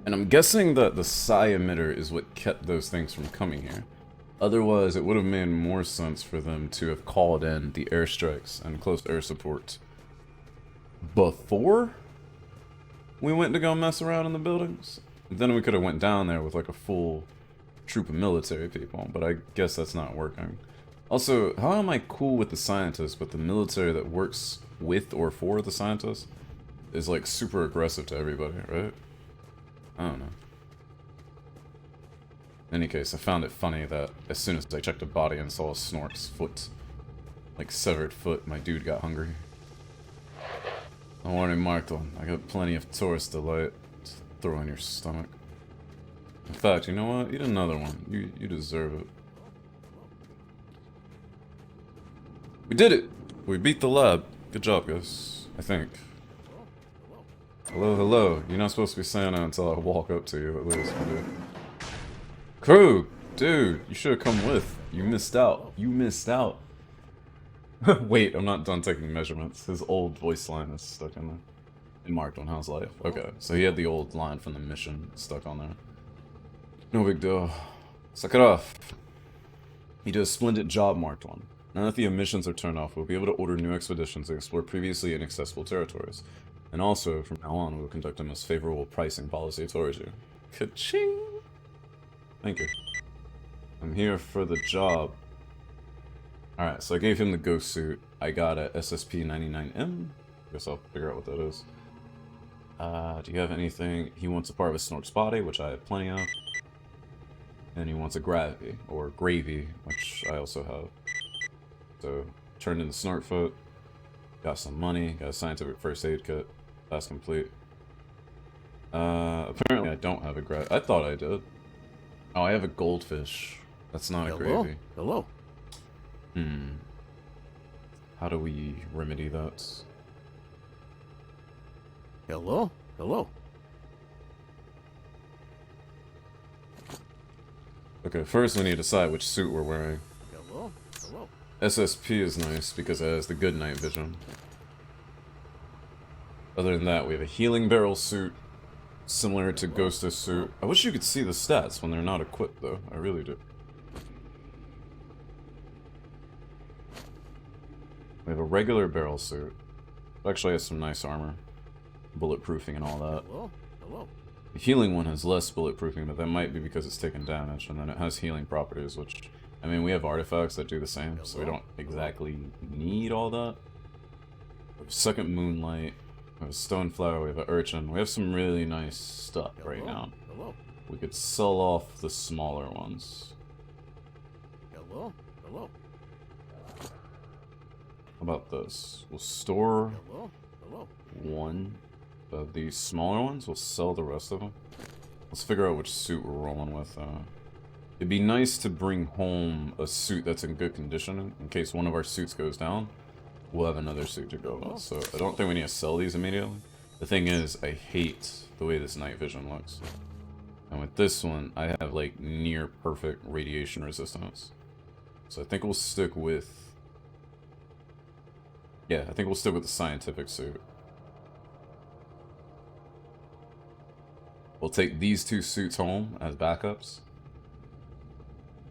And I'm guessing that the psi emitter is what kept those things from coming here. Otherwise, it would have made more sense for them to have called in the airstrikes and close air support before we went to go mess around in the buildings. Then we could have went down there with like a full troop of military people, but I guess that's not working. Also, how am I cool with the scientists, but the military that works with or for the scientists is like super aggressive to everybody, right? I don't know. In any case, I found it funny that as soon as I checked a body and saw a Snork's foot, like severed foot, my dude got hungry. Don't worry, Markton. I got plenty of tourist delight to throw in your stomach. In fact, you know what? Eat another one. You deserve it. We did it! We beat the lab. Good job, guys. I think. Hello, hello. You're not supposed to be saying that until I walk up to you, at least. Krug! Dude, you should have come with. You missed out. You missed out. Wait, I'm not done taking measurements. His old voice line is stuck in there. In Marked on How's Life. Okay, so he had the old line from the mission stuck on there. No big deal. Suck it off. You did a splendid job, Marked One. Now that the emissions are turned off, we'll be able to order new expeditions and explore previously inaccessible territories. And also, from now on, we will conduct a most favorable pricing policy towards you. Ka-ching! Thank you. I'm here for the job. Alright, so I gave him the ghost suit. I got a SSP-99M. Guess I'll figure out what that is. Do you have anything? He wants a part of a Snork's body, which I have plenty of. And he wants a gravy, or gravy, which I also have. So, turned in the Snorkfoot. Got some money, got a scientific first aid kit. That's complete. Apparently I don't have a gravy. I thought I did. Oh, I have a goldfish. That's not a gravy. Hello. How do we remedy that? Hello. Okay, first we need to decide which suit we're wearing. Hello. SSP is nice because it has the good night vision. Other than that, we have a healing barrel suit, similar to Ghost's suit. I wish you could see the stats when they're not equipped, though. I really do. We have a regular barrel suit. It actually has some nice armor. Bulletproofing and all that. Hello. The healing one has less bulletproofing, but that might be because it's taken damage, and then it has healing properties, which, I mean, we have artifacts that do the same, so we don't exactly need all that. We have second moonlight, we have a stoneflower, we have an urchin, we have some really nice stuff right now. We could sell off the smaller ones. Hello. How about this? We'll store one of these smaller ones, we'll sell the rest of them. Let's figure out which suit we're rolling with. It'd be nice to bring home a suit that's in good condition. In case one of our suits goes down, we'll have another suit to go with. So I don't think we need to sell these immediately. The thing is, I hate the way this night vision looks. And with this one, I have like near perfect radiation resistance. So I think we'll stick with... Yeah, I think we'll stick with the scientific suit. We'll take these two suits home as backups,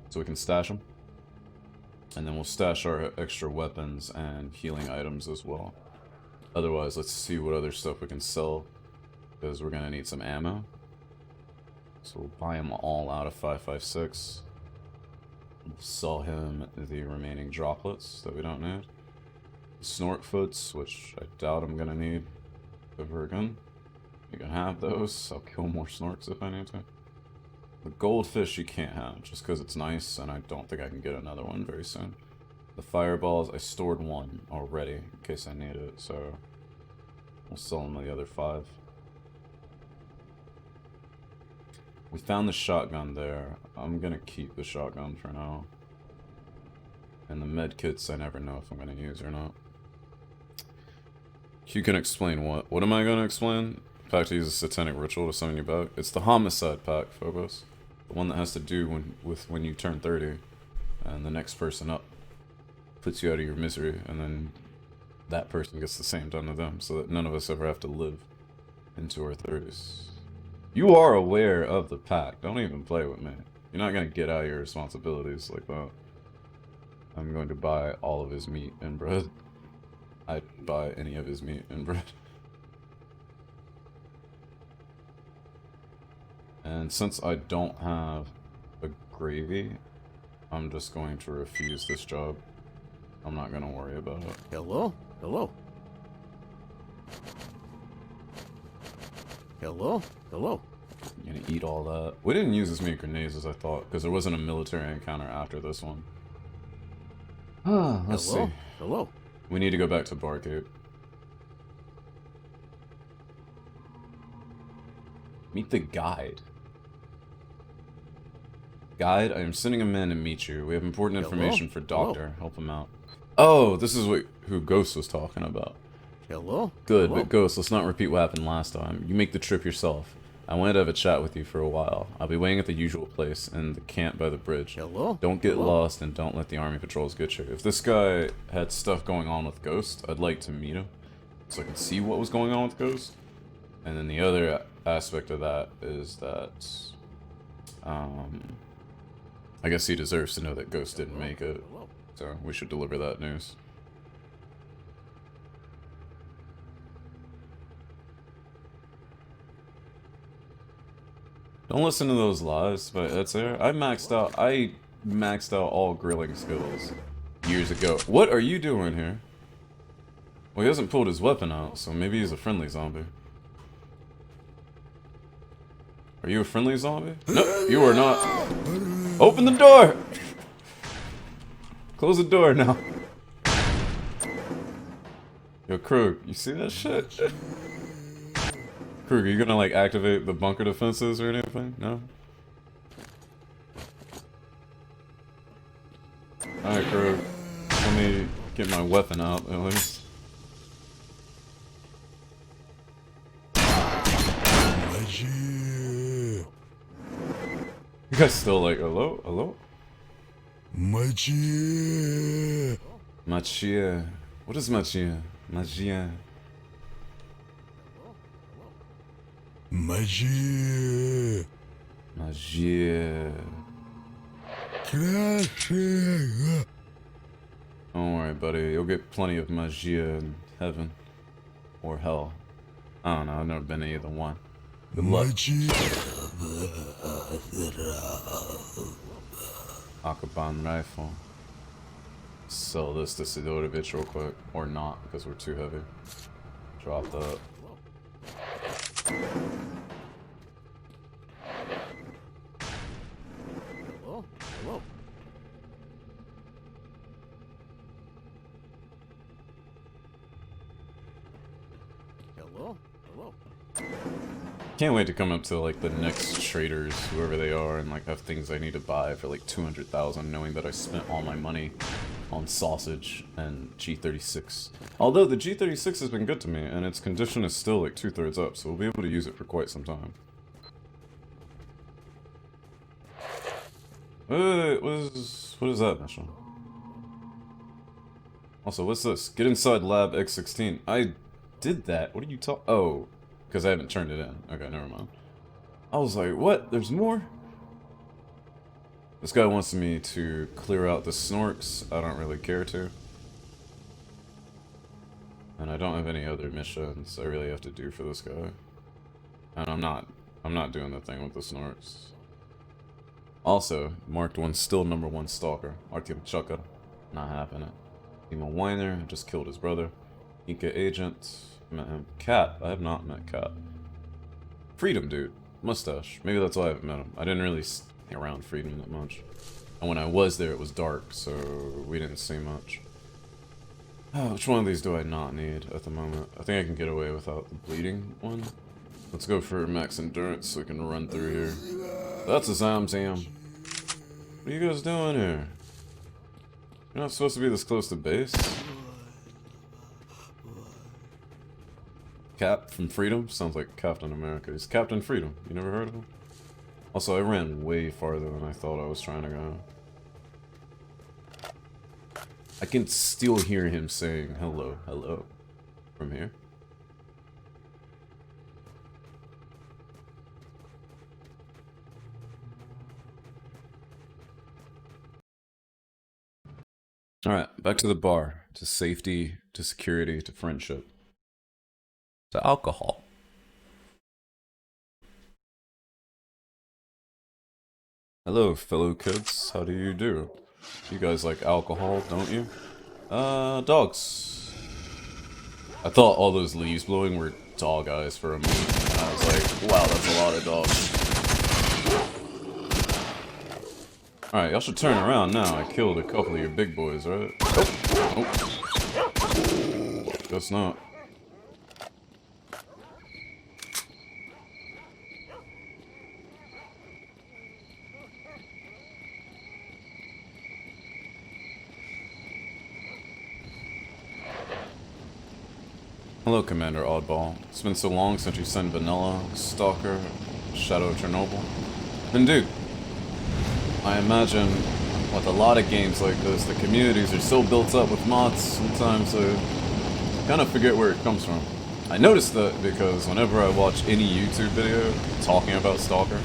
so we can stash them. And then we'll stash our extra weapons and healing items as well. Otherwise, let's see what other stuff we can sell, because we're gonna need some ammo. So we'll buy them all out of 5.56. We'll sell him the remaining droplets that we don't need. Snorkfoots, which I doubt I'm gonna need ever again. You can have those. I'll kill more snorks if I need to. The goldfish you can't have, just because it's nice, and I don't think I can get another one very soon. The fireballs, I stored one already, in case I need it, so... we'll sell them the other 5. We found the shotgun there. I'm gonna keep the shotgun for now. And the medkits, I never know if I'm gonna use or not. You can explain what? What am I gonna explain? Pack to use a satanic ritual to summon you back. It's the homicide pack, Phobos. The one that has to do with when you turn 30, and the next person up puts you out of your misery, and then that person gets the same done to them, so that none of us ever have to live into our 30s. You are aware of the pack. Don't even play with me. You're not gonna get out of your responsibilities like that. I'm going to buy all of his meat and bread. I'd buy any of his meat and bread. And since I don't have a gravy, I'm just going to refuse this job. I'm not gonna worry about it. Hello. I'm gonna eat all that. We didn't use as many grenades as I thought, because there wasn't a military encounter after this one. Let's see. Hello. We need to go back to Bargate. Meet the guide. Guide, I am sending a man to meet you. We have important information for Doctor. Help him out. Oh, this is who Ghost was talking about. Hello. Good, but Ghost, let's not repeat what happened last time. You make the trip yourself. I wanted to have a chat with you for a while. I'll be waiting at the usual place, in the camp by the bridge. Hello. Don't get lost, and don't let the army patrols get you. If this guy had stuff going on with Ghost, I'd like to meet him, so I can see what was going on with Ghost. And then the other aspect of that is that I guess he deserves to know that Ghost didn't make it. So we should deliver that news. Don't listen to those lies by S.T.A.L.K.E.R. I maxed out all grilling skills years ago. What are you doing here? Well, he hasn't pulled his weapon out, so maybe he's a friendly zombie. Are you a friendly zombie? No, you are not. Open the door! Close the door now. Yo, Krug, you see that shit? Krug, are you gonna like activate the bunker defenses or anything? No? Alright, Krug. Let me get my weapon out at least. You guys still like, hello? Hello? Magia. Magia. What is magia? Magia. Magia. Magia. Don't worry, buddy. You'll get plenty of magia in heaven. Or hell. I don't know. I've never been to either one. Good luck. Akaban rifle. Sell this to Sidorovich real quick. Or not, because we're too heavy. Drop that. Hello? Hello? Hello? Hello? Can't wait to come up to like the next traders, whoever they are, and like have things I need to buy for like 200,000, knowing that I spent all my money on sausage and G36. Although the G36 has been good to me, and its condition is still like 2/3 up, so we'll be able to use it for quite some time. What is that mission? Also, what's this? Get inside lab X16. I did that. What are you talking? Oh, because I haven't turned it in. Okay, never mind. I was like, what? There's more? This guy wants me to clear out the snorks. I don't really care to. And I don't have any other missions I really have to do for this guy. And I'm not doing the thing with the snorks. Also, marked one still #1 stalker, Artyom Chukka. Not happening. Timo Weiner just killed his brother. Inca agent, met him. Cat, I have not met Cat. Freedom dude, mustache. Maybe that's why I haven't met him. I didn't really hang around Freedom that much. And when I was there, it was dark, so we didn't see much. Oh, which one of these do I not need at the moment? I think I can get away without the bleeding one. Let's go for max endurance so we can run through here. That's a Zamzam. What are you guys doing here? You're not supposed to be this close to base? Cap from Freedom? Sounds like Captain America. He's Captain Freedom. You never heard of him? Also, I ran way farther than I thought I was trying to go. I can still hear him saying hello, hello from here. Alright, back to the bar. To safety, to security, to friendship. To alcohol. Hello, fellow kids. How do you do? You guys like alcohol, don't you? Dogs. I thought all those leaves blowing were dog eyes for a moment. And I was like, wow, that's a lot of dogs. Alright, y'all should turn around now. I killed a couple of your big boys, right? Oh. Guess not. Hello, Commander Oddball. It's been so long since you sent Vanilla, S.T.A.L.K.E.R, Shadow of Chernobyl. And dude, I imagine with a lot of games like this, the communities are so built up with mods, sometimes I kind of forget where it comes from. I noticed that because whenever I watch any YouTube video talking about S.T.A.L.K.E.R,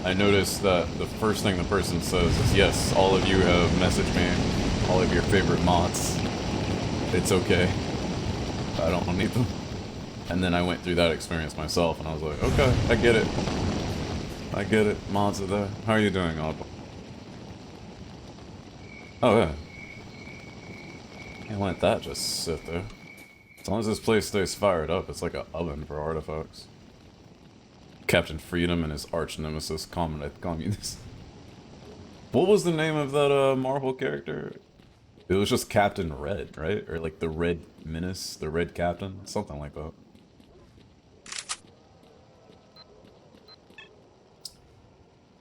I noticed that the first thing the person says is, yes, all of you have messaged me, all of your favorite mods. It's okay. I don't need them. And then I went through that experience myself, and I was like, okay, I get it. I get it. Mods are there. How are you doing, Oddball? Oh, yeah. Can't let that just sit there. As long as this place stays fired up, it's like an oven for artifacts. Captain Freedom and his arch nemesis, Communist. What was the name of that Marvel character? It was just Captain Red, right? Or like the Red Menace, the Red Captain, something like that.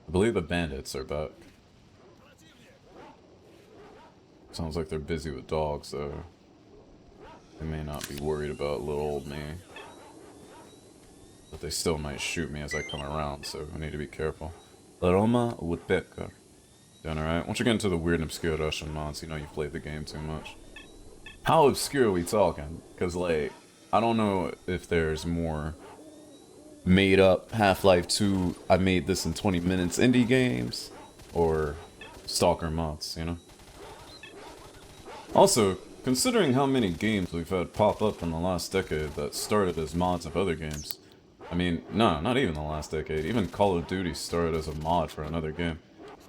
I believe the bandits are back. Sounds like they're busy with dogs, though. They may not be worried about little old me. But they still might shoot me as I come around, so I need to be careful. Roma Woodpecker. Doing alright? Once you get into the weird and obscure Russian mods, you know you've played the game too much. How obscure are we talking? Because, like, I don't know if there's more made up Half-Life 2, I made this in 20 minutes indie games, or Stalker mods, you know? Also, considering how many games we've had pop up in the last decade that started as mods of other games. I mean, no, not even the last decade. Even Call of Duty started as a mod for another game.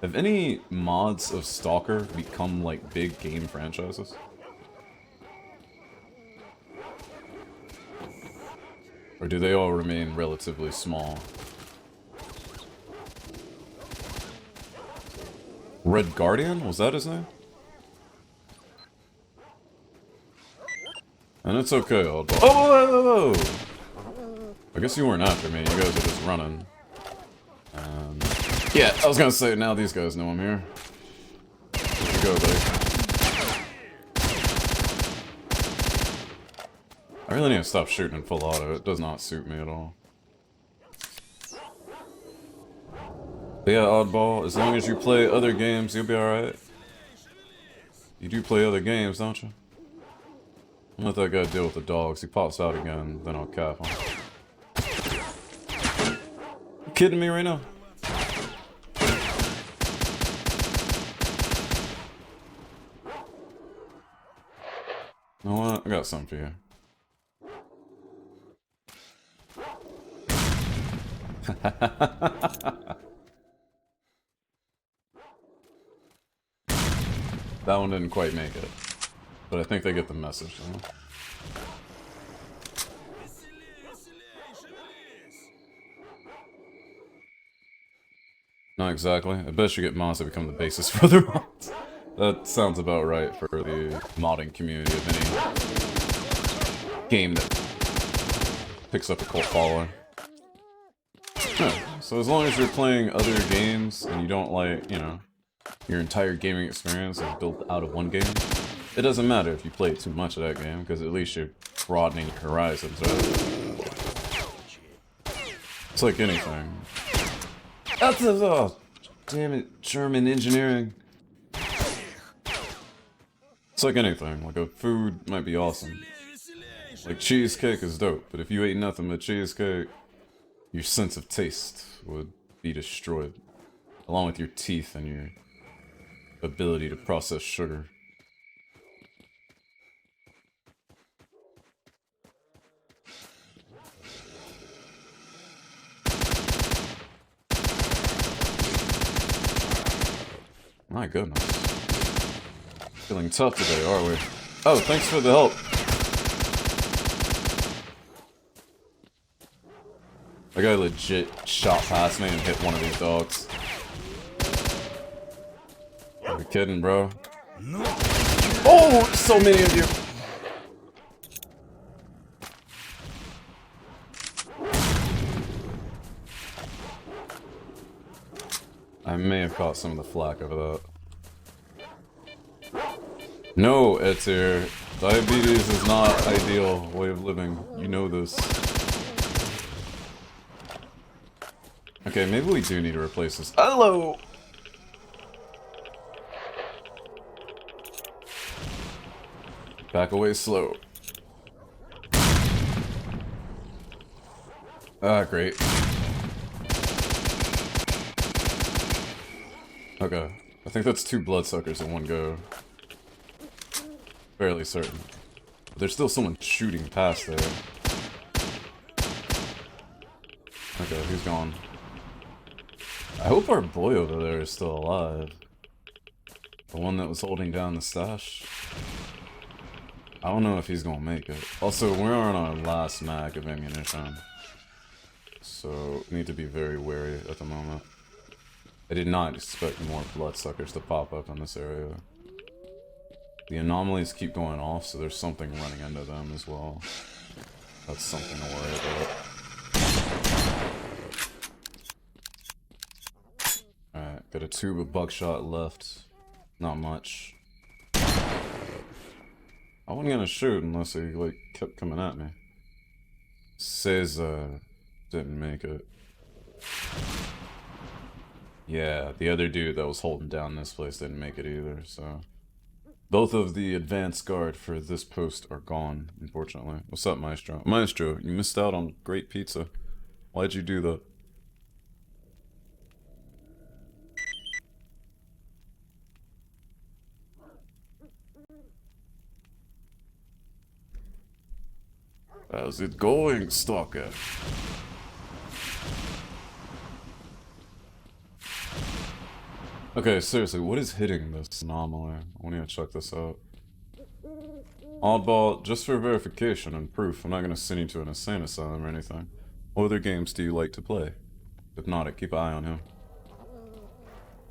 Have any mods of Stalker become like big game franchises? Or do they all remain relatively small? Red Guardian? Was that his name? And it's okay, oddball. Oh, whoa, whoa, whoa. I guess you weren't after me. You guys are just running. Yeah, I was gonna say, now these guys know I'm here. Where'd you go, buddy? I really need to stop shooting in full auto. It does not suit me at all. But yeah, oddball, as long as you play other games, you'll be alright. You do play other games, don't you? I'll let that guy deal with the dogs. He pops out again, then I'll cap him. You kidding me right now? You know what? I got something for you. That one didn't quite make it. But I think they get the message, you know? Not exactly. I bet you get mods that become the basis for other mods. That sounds about right for the modding community of any game that picks up a cult following. Yeah, so as long as you're playing other games and you don't like, you know, your entire gaming experience is built out of one game, it doesn't matter if you play too much of that game, because at least you're broadening your horizons, right? It's like anything. That's a, oh, damn it, German engineering. It's like anything, like a food might be awesome. Like cheesecake is dope, but if you ate nothing but cheesecake, your sense of taste would be destroyed. Along with your teeth and your ability to process sugar. My goodness. Feeling tough today, are we? Oh, thanks for the help. That guy legit shot past me and hit one of these dogs. Are you kidding, bro? No. Oh, so many of you. I may have caught some of the flack over that. No, S.T.A.L.K.E.R. Diabetes is not ideal way of living. You know this. Okay, maybe we do need to replace this. Hello! Back away slow. Ah, great. Okay. I think that's 2 bloodsuckers in one go. Fairly certain. But there's still someone shooting past there. Okay, he's gone. I hope our boy over there is still alive. The one that was holding down the stash. I don't know if he's gonna make it. Also, we're on our last mag of ammunition. So, need to be very wary at the moment. I did not expect more bloodsuckers to pop up in this area. The anomalies keep going off, so there's something running into them as well. That's something to worry about. Alright, got a tube of buckshot left. Not much. I wasn't gonna shoot unless he, like, kept coming at me. Says, didn't make it. Yeah, the other dude that was holding down this place didn't make it either, so... Both of the advanced guard for this post are gone, unfortunately. What's up, Maestro? Maestro, you missed out on great pizza. Why'd you do that? How's it going, S.T.A.L.K.E.R? Okay, seriously, what is hitting this anomaly? I need to check this out. Oddball, just for verification and proof, I'm not gonna send you to an insane asylum or anything. What other games do you like to play? Hypnotic, keep an eye on him.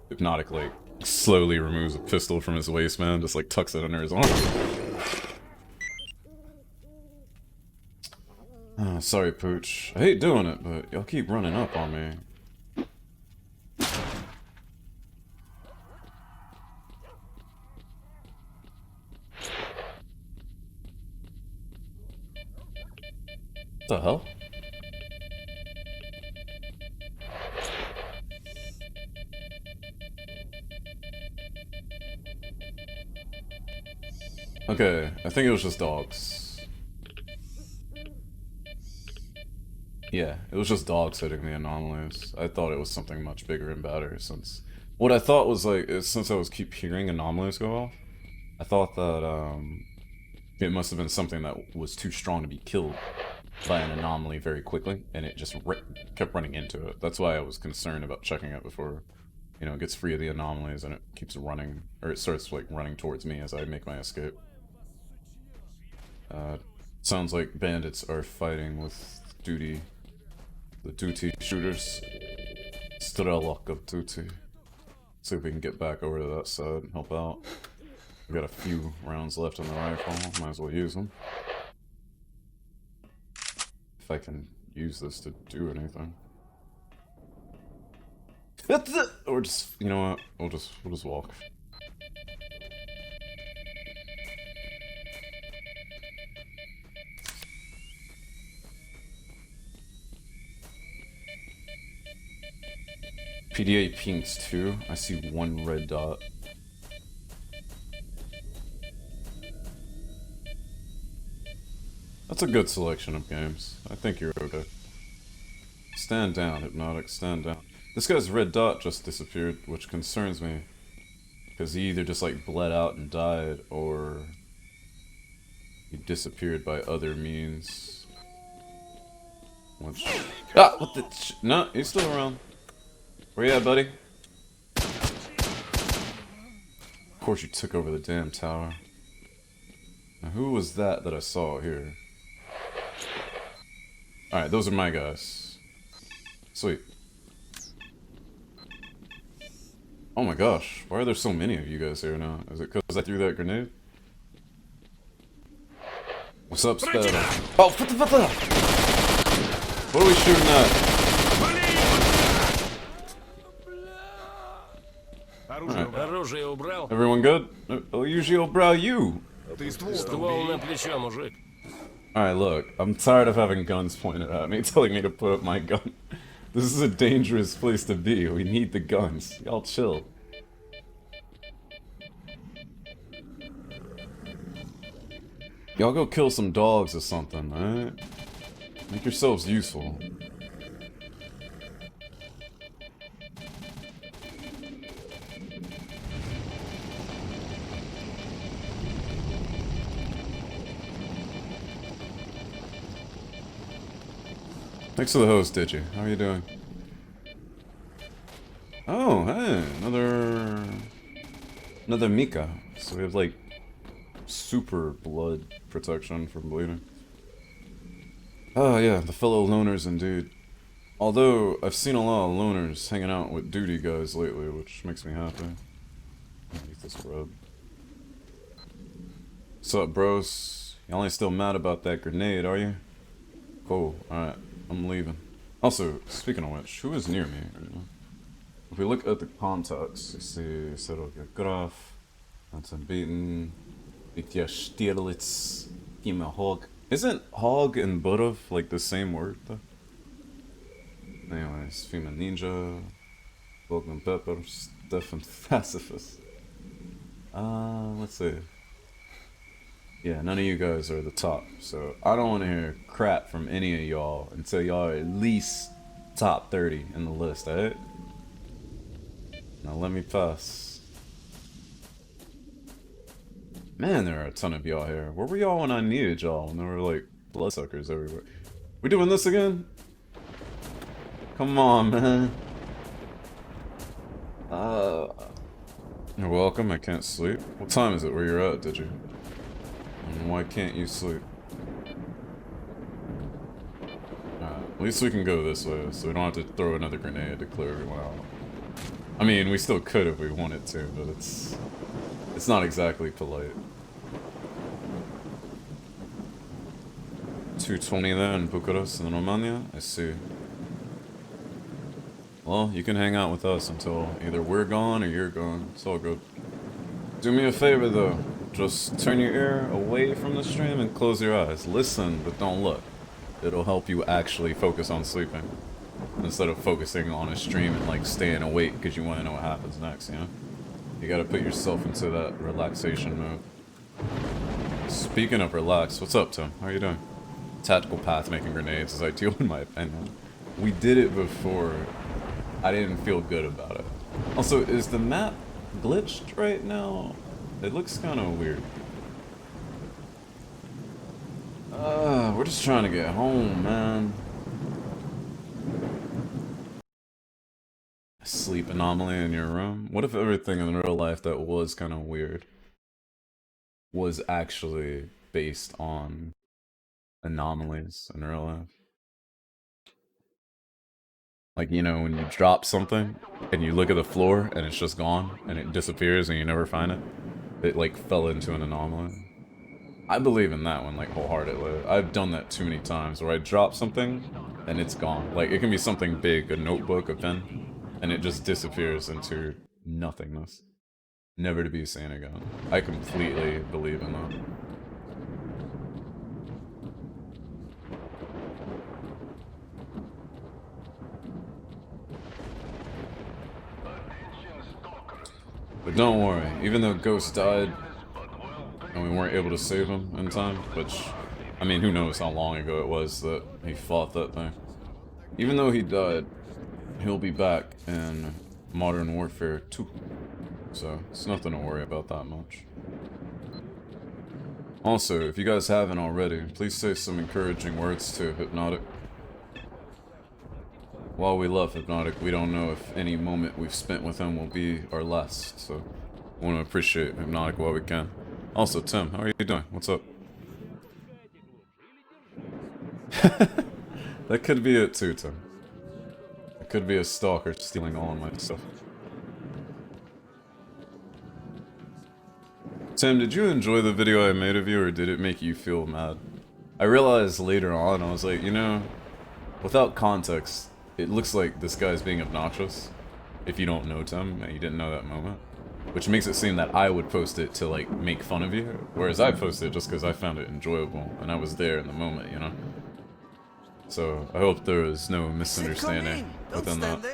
Hypnotic, like, slowly removes a pistol from his waistband, just like tucks it under his arm. Sorry, Pooch. I hate doing it, but y'all keep running up on me. What the hell? Okay, I think it was just dogs. Yeah, it was just dogs hitting the anomalies. I thought it was something much bigger and badder since... What I thought was like, since I was keep hearing anomalies go off, I thought that, it must have been something that was too strong to be killed by an anomaly very quickly, and it just kept running into it. That's why I was concerned about checking it before, you know, it gets free of the anomalies and it keeps running, or it starts like running towards me as I make my escape. Sounds like bandits are fighting with the duty shooters. S.T.A.L.K.E.R of duty. See if we can get back over to that side and help out. We got a few rounds left in the rifle, might as well use them. If I can use this to do anything. Or just, you know what? We'll just walk. PDA pinks too. I see one red dot. That's a good selection of games. I think you're okay. Stand down, Hypnotic, stand down. This guy's red dot just disappeared, which concerns me. Because he either just like bled out and died, or he disappeared by other means. Which... Ah! What the no, he's still around. Where you at, buddy? Of course you took over the damn tower. Now who was that I saw here? Alright, those are my guys. Sweet. Oh my gosh, why are there so many of you guys here now? Is it because I threw that grenade? What's up, S.T.A.L.K.E.R? Oh, what the? What are we shooting at? Оружие убрал? Everyone good? Usually убрал you. Ствол на плечо, мужик. Alright, look, I'm tired of having guns pointed at me, telling me to put up my gun. This is a dangerous place to be. We need the guns. Y'all chill. Y'all go kill some dogs or something, alright? Make yourselves useful. Thanks for the host, Digi. How are you doing? Oh, hey, another Mika. So we have like super blood protection from bleeding. Oh yeah, the fellow loners indeed. Although I've seen a lot of loners hanging out with duty guys lately, which makes me happy. Eat this bread. What's up, bros? Y'all ain't still mad about that grenade, are you? Cool. Alright, I'm leaving. Also, speaking of which, who is near me right now? If we look at the contacts, you see S.T.A.L.K.E.R, that's unbeaten. S.T.A.L.K.E.R, give me a hog. Isn't hog and Budov like the same word though? Anyways, Female Ninja, Golden Pepper, Stefan Pacifist. Let's see. Yeah, none of you guys are the top, so I don't want to hear crap from any of y'all until y'all are at least top 30 in the list, alright? Now let me pass. Man, there are a ton of y'all here. Where were y'all when I needed y'all? When there were like bloodsuckers everywhere. We doing this again? Come on, man. You're welcome, I can't sleep. What time is it where you're at, did you? And why can't you sleep? At least we can go this way, so we don't have to throw another grenade to clear everyone out. I mean, we still could if we wanted to, but it's not exactly polite. 220 there in Bucharest and Romania? I see. Well, you can hang out with us until either we're gone or you're gone. It's all good. Do me a favor though. Just turn your ear away from the stream and close your eyes. Listen, but don't look. It'll help you actually focus on sleeping. Instead of focusing on a stream and like staying awake because you want to know what happens next, you know? You gotta put yourself into that relaxation mode. Speaking of relax, what's up, Tim? How are you doing? Tactical path making grenades is ideal in my opinion. We did it before. I didn't feel good about it. Also, is the map glitched right now? It looks kind of weird. We're just trying to get home, man. Sleep anomaly in your room? What if everything in real life that was kind of weird was actually based on anomalies in real life? Like, you know, when you drop something and you look at the floor and it's just gone and it disappears and you never find it. It like fell into an anomaly. I believe in that one like wholeheartedly. I've done that too many times where I drop something and it's gone. Like it can be something big, a notebook, a pen, and it just disappears into nothingness. Never to be seen again. I completely believe in that. But don't worry, even though Ghost died, and we weren't able to save him in time, which, I mean, who knows how long ago it was that he fought that thing. Even though he died, he'll be back in Modern Warfare 2. So, it's nothing to worry about that much. Also, if you guys haven't already, please say some encouraging words to Hypnotic. While we love Hypnotic, we don't know if any moment we've spent with him will be our last, so I want to appreciate Hypnotic while we can. Also, Tim, how are you doing? What's up? That could be it too, Tim. It could be a stalker stealing all of my stuff. Tim, did you enjoy the video I made of you, or did it make you feel mad? I realized later on, I was like, you know, without context, it looks like this guy's being obnoxious. If you don't know Tim, and you didn't know that moment. Which makes it seem that I would post it to, like, make fun of you, whereas I posted it just because I found it enjoyable, and I was there in the moment, you know? So, I hope there was no misunderstanding within that.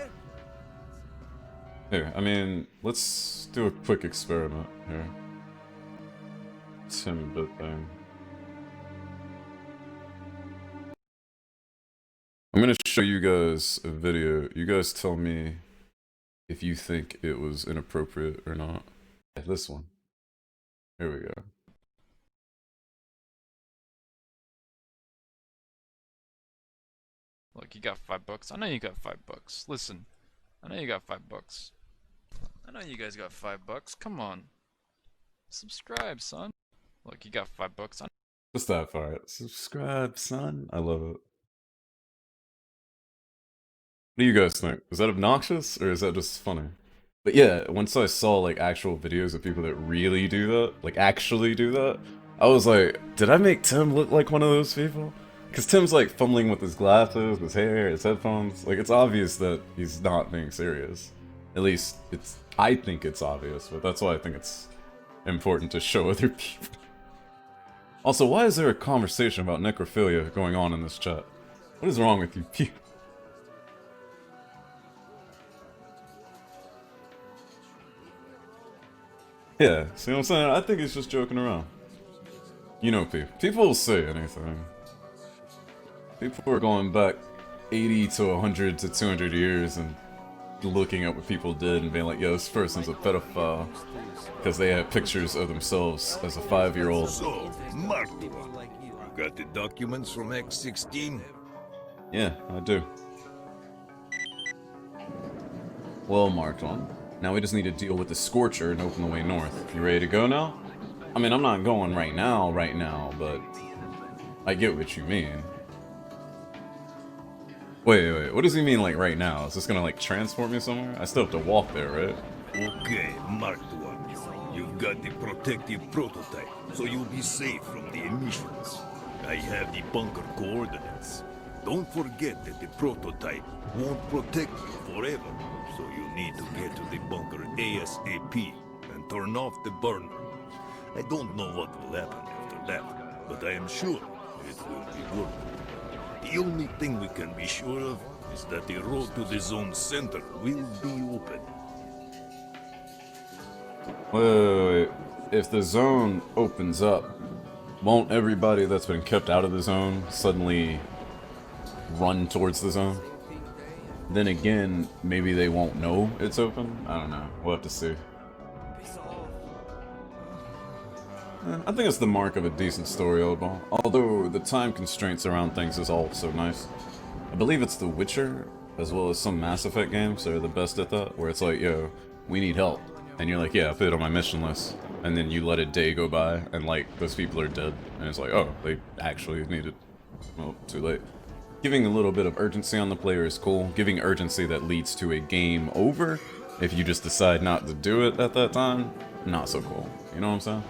Here, I mean, let's do a quick experiment here. Timbit thing. I'm gonna show you guys a video. You guys tell me if you think it was inappropriate or not. This one. Here we go. Look, you got $5. I know you got $5. Listen, I know you got $5. I know you guys got $5. Come on. Subscribe, son. Look, you got $5. Just that part. Subscribe, son. I love it. What do you guys think? Is that obnoxious or is that just funny? But yeah, once I saw like actual videos of people that really do that, like actually do that, I was like, did I make Tim look like one of those people? Because Tim's like fumbling with his glasses, his hair, his headphones. Like it's obvious that he's not being serious. At least I think it's obvious, but that's why I think it's important to show other people. Also, why is there a conversation about necrophilia going on in this chat? What is wrong with you people? Yeah, see what I'm saying? I think he's just joking around. You know people will say anything. People are going back 80 to 100 to 200 years and looking at what people did and being like, yo, this person's a pedophile. Because they had pictures of themselves as a 5-year-old. So, Mark, you got the documents from X-16? Yeah, I do. Well, Marked One. Now we just need to deal with the Scorcher and open the way north. You ready to go now? I mean, I'm not going right now, but I get what you mean. Wait, what does he mean like right now? Is this gonna like transport me somewhere? I still have to walk there, right? Okay, Mark 1. You've got the protective prototype, so you'll be safe from the emissions. I have the bunker coordinates. Don't forget that the prototype won't protect you forever, so you need to get to the bunker ASAP and turn off the burner. I don't know what will happen after that, but I am sure it will be good. The only thing we can be sure of is that the road to the zone center will be open. Wait. If the zone opens up, won't everybody that's been kept out of the zone suddenly run towards the zone? Then again, maybe they won't know it's open? I don't know. We'll have to see. I think it's the mark of a decent story, Oddball. Although the time constraints around things is also nice. I believe it's The Witcher, as well as some Mass Effect games that are the best at that, where it's like, yo, we need help. And you're like, yeah, I put it on my mission list. And then you let a day go by, and like, those people are dead. And it's like, oh, they actually need it. Well, too late. Giving a little bit of urgency on the player is cool. Giving urgency that leads to a game over, if you just decide not to do it at that time, not so cool. You know what I'm saying?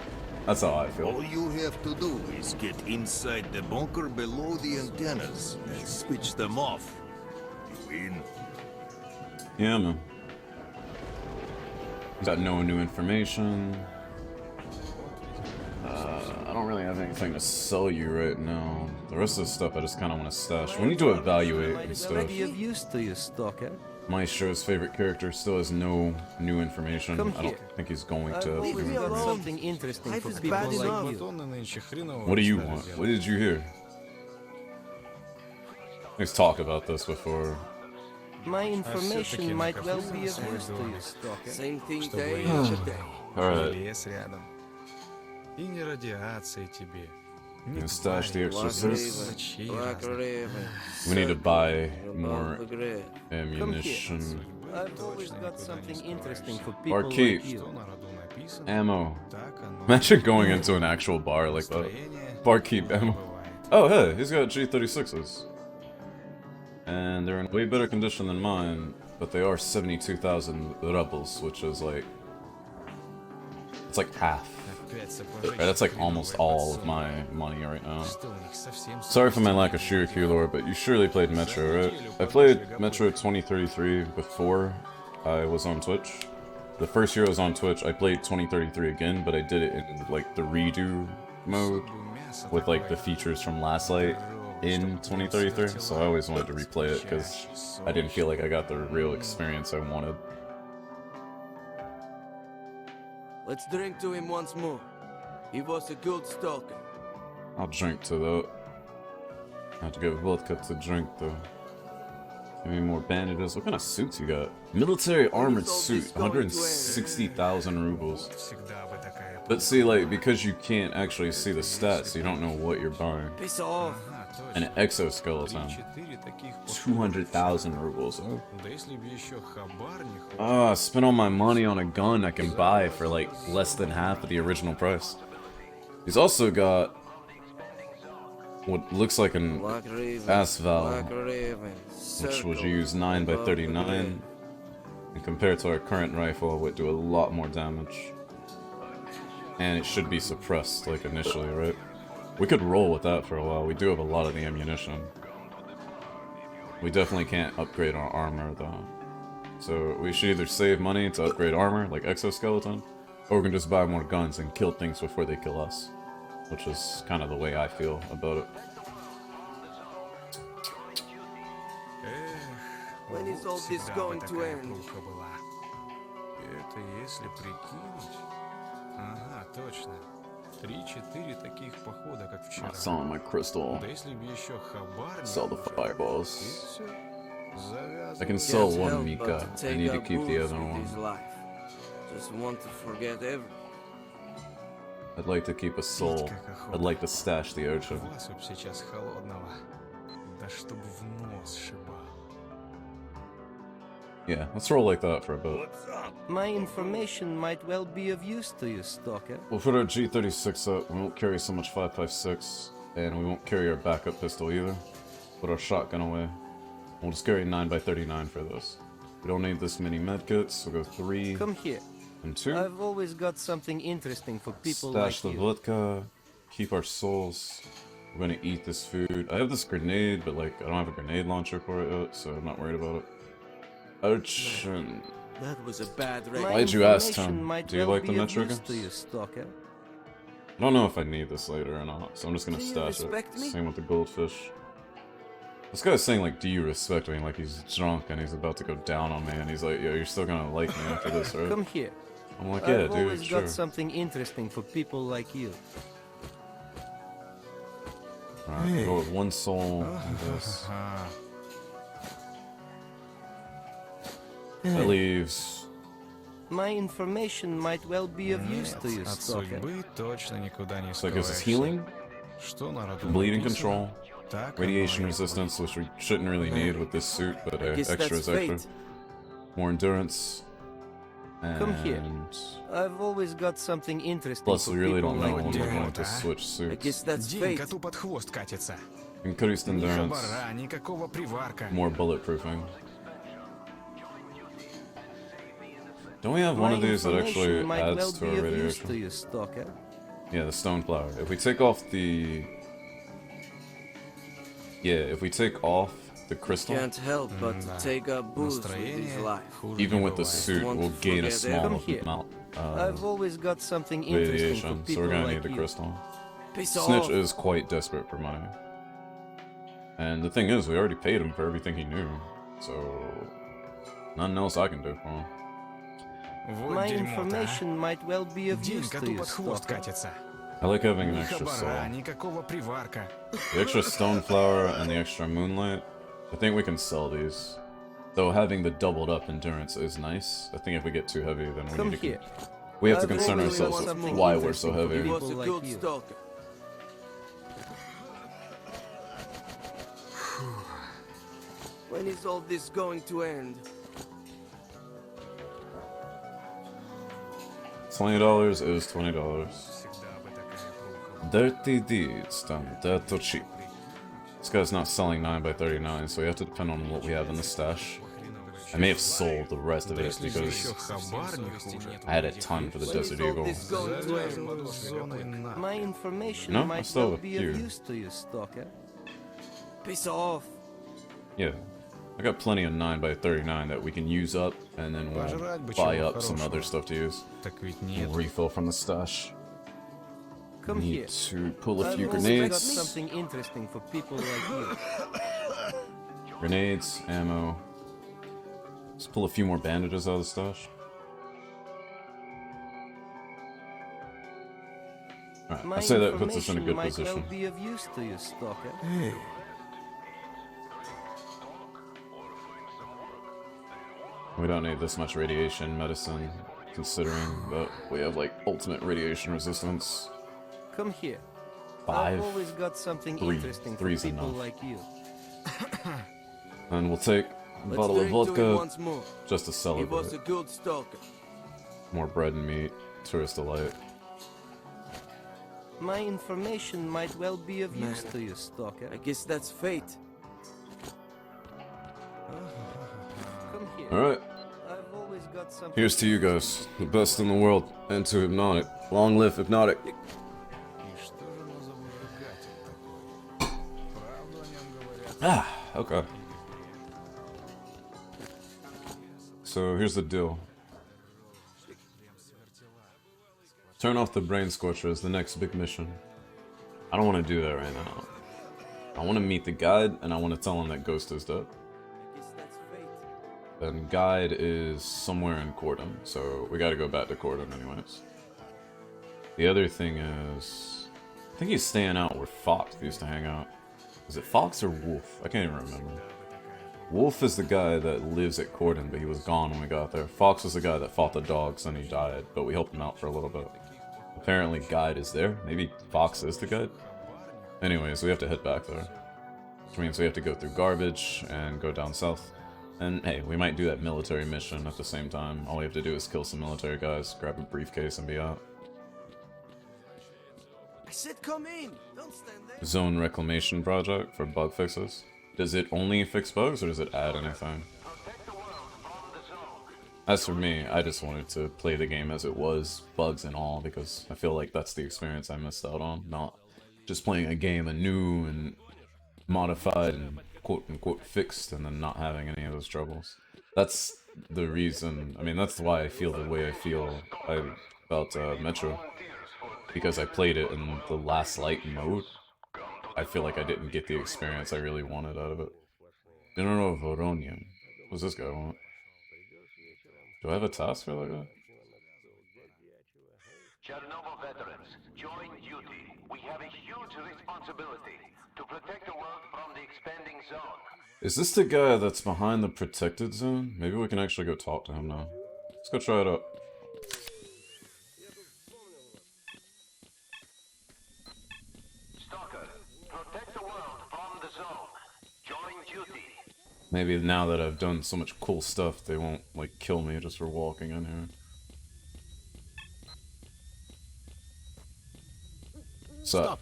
That's how I feel. All you have to do is get inside the bunker below the antennas and switch them off. You in? Yeah, man. Got no new information. I don't really have anything to sell you right now. The rest of the stuff I just kind of want to stash. We need to evaluate and stuff. Already of use to you, Stalker. Maestro's favorite character still has no new information. I don't think he's going to have new We've got information. something interesting for people like you. What do you want? What did you hear? Let's talk about this before. My information might well be of use to you, Stalker. Same thing day after day. Alright. Лес рядом. И не радиации тебе. Gonna stash the exorcist. Black River. We need to buy Above more the grid. ammunition. I've always got something interesting for people Barkeep. like you. Ammo. Imagine going into an actual bar like that. Barkeep ammo. Oh hey, he's got G36s. And they're in way better condition than mine, but they are 72,000 rubles, which is like... it's like half. Right, that's like almost all of my money right now. Sorry for my lack of Chernobyl lore, but you surely played Metro, right? I played Metro 2033 before I was on Twitch. The first year I was on Twitch, I played 2033 again, but I did it in like the redo mode with like the features from Last Light in 2033. So I always wanted to replay it because I didn't feel like I got the real experience I wanted. Let's drink to him once more. He was a good stalker. I'll drink to that. I have to get vodka to drink though. Give me more bandages. What kind of suits you got? Military armored suit, 160,000 rubles. But see, like, because you can't actually see the stats, you don't know what you're buying. Piss off. And an exoskeleton. 200,000 rubles. I spent all my money on a gun I can buy for like less than half of the original price. He's also got what looks like an S.T.A.L.K.E.R, which was used 9x39, and compared to our current rifle, it would do a lot more damage. And it should be suppressed, like initially, right? We could roll with that for a while. We do have a lot of the ammunition. We definitely can't upgrade our armor, though. So we should either save money to upgrade armor, like exoskeleton, or we can just buy more guns and kill things before they kill us. Which is kind of the way I feel about it. When is all this going to end? Это если прикинуть. Ага, точно. 3-4 таких похода, как вчера. Selling my crystal. Да если бы еще хабар. Sell the fireballs. I can sell one Mika. I need to keep the other one. Just want to forget everything. I'd like to keep a soul. I'd like to stash the urchin. Сейчас холодного. Да чтоб в нос шибал. Yeah, let's roll like that for a bit. My information might well be of use to you, S.T.A.L.K.E.R. We'll put our G36 up. We won't carry so much 5.56, and we won't carry our backup pistol either. Put our shotgun away. We'll just carry 9x39 for this. We don't need this many medkits. We'll go 3 Come here. and 2. I've always got something interesting for people Stash like the you. vodka. Keep our souls. We're gonna eat this food. I have this grenade, but like I don't have a grenade launcher for it yet, so I'm not worried about it. Urchin. That was a bad raid. Why'd you ask, Tom? Do you like the Metro games? I don't know if I need this later or not, so I'm just gonna stash it. Me? Same with the goldfish. This guy's saying like, do you respect me? Like he's drunk and he's about to go down on me, and he's like, yo, you're still gonna like me after this, right? Come here. I'm like, yeah, I've dude, always sure. got something interesting for people like you. Alright, go with one soul and this. That leaves. My information might well be of use to you, От S.T.A.L.K.E.R. судьбы точно никуда не So it gives us скроешься. healing, Что народу bleeding написано, control, так radiation оно и resistance, which we shouldn't really need with this suit, but I guess extra that's is extra. fate. More endurance, Come here. and I've always got something interesting plus for we really people don't know like when you. we're going to Ah. switch I guess suits. that's День fate. коту под хвост катится. Increased Ни endurance, хабара, никакого приварка. more bulletproofing. Don't we have one My of these that actually information might well adds to be our of use to radiation? you, S.T.A.L.K.E.R. Yeah, the stone flower. If we take off the... Yeah, if we take off the crystal, Can't help but to take up booze with his Настроение life. хуже even не with the бывает. suit, Want we'll to gain a forget small Come here. amount I've always got something interesting for radiation, so people we're gonna like need the you. crystal. Piss Snitch off. is quite desperate for money. And the thing is, we already paid him for everything he knew, so nothing else I can do for him. Вот My дерьмо-то, а. information might well be of День use to коту you, под хвост S.T.A.L.K.E.R. катится. I like having an Ни extra soul. хабара, никакого приварка. The extra stone flower and the extra moonlight, I think we can sell these. Though having the doubled up endurance is nice. I think if we get too heavy, then we Come need to... here. We have to I've concern always got ourselves with something why we're so interesting for heavy. He was people a like good you. stalker. When is all this going to end? $20 is $20. Всегда бы такая пруха. Dirty deeds done dirt or cheap. This guy's not selling 9x39, so we have to depend on what we have in the stash. I may have sold the rest of Да it если же еще because хабар не хуже. I had a ton for the When Desert is all Eagle. this going to end? Завязываю с зоной на. My information No, I might still well have a be of few. use to you, S.T.A.L.K.E.R. Piss off. Yeah. I got plenty of 9x39 that we can use up, and then we'll Пожрать бы buy чего up some other хорошего. stuff to use. Так ведь нет. And refill from the stash. Come here. Need to pull a I've few always got grenades. something interesting for people like you. Grenades, ammo. Let's pull a few more bandages out of the stash. Alright, My I'd say that puts us in a information good might well position. be of use to you, S.T.A.L.K.E.R. We don't need this much radiation medicine, considering that we have like ultimate radiation resistance. Come here. 5. I've always got something interesting for Three's people enough. like you. And we'll take a Let's bottle of drink to him vodka once more. just to He celebrate. was a good stalker. More bread and meat, tourist delight. My information might well be of use to you, Stalker. I guess that's fate. Come here. Alright, I've always got something. here's to you guys, the best in the world, and to Hypnotic. Long live Hypnotic. И что же он за выжигатель такой? Правду о нем говорят. Ah, okay. So here's the deal. Turn off the brain scorcher is the next big mission. I don't want to do that right now. I want to meet the guide, and I want to tell him that Ghost is dead. I guess that's fate. And guide is somewhere in Corden, so we gotta go back to Corden anyways. The other thing is, I think he's staying out where Fox used to hang out. Is it Fox or Wolf? I can't even remember. Wolf is the guy that lives at Corden, but he was gone when we got there. Fox was the guy that fought the dogs and he died, but we helped him out for a little bit. Apparently Guide is there. Maybe Fox is the guide? Anyways, we have to head back there. Which means we have to go through garbage and go down south. And hey, we might do that military mission at the same time. All we have to do is kill some military guys, grab a briefcase and be out. I said come in. Don't stand there. Zone Reclamation Project for bug fixes. Does it only fix bugs or does it add anything? As for me, I just wanted to play the game as it was, bugs and all, because I feel like that's the experience I missed out on, not just playing a game anew and modified and quote-unquote fixed and then not having any of those troubles. That's the reason, I mean, that's why I feel the way I feel about Metro. Because I played it in the last light mode, I feel like I didn't get the experience I really wanted out of it. General Voronian. What's this guy want? Do I have a task for that guy? Chernobyl veterans, join duty. We have a huge responsibility to protect the world from the expanding zone. Is this the guy that's behind the protected zone? Maybe we can actually go talk to him now. Let's go try it out. Stalker, protect the world from the zone. Join duty. Maybe now that I've done so much cool stuff, they won't, like, kill me just for walking in here. So,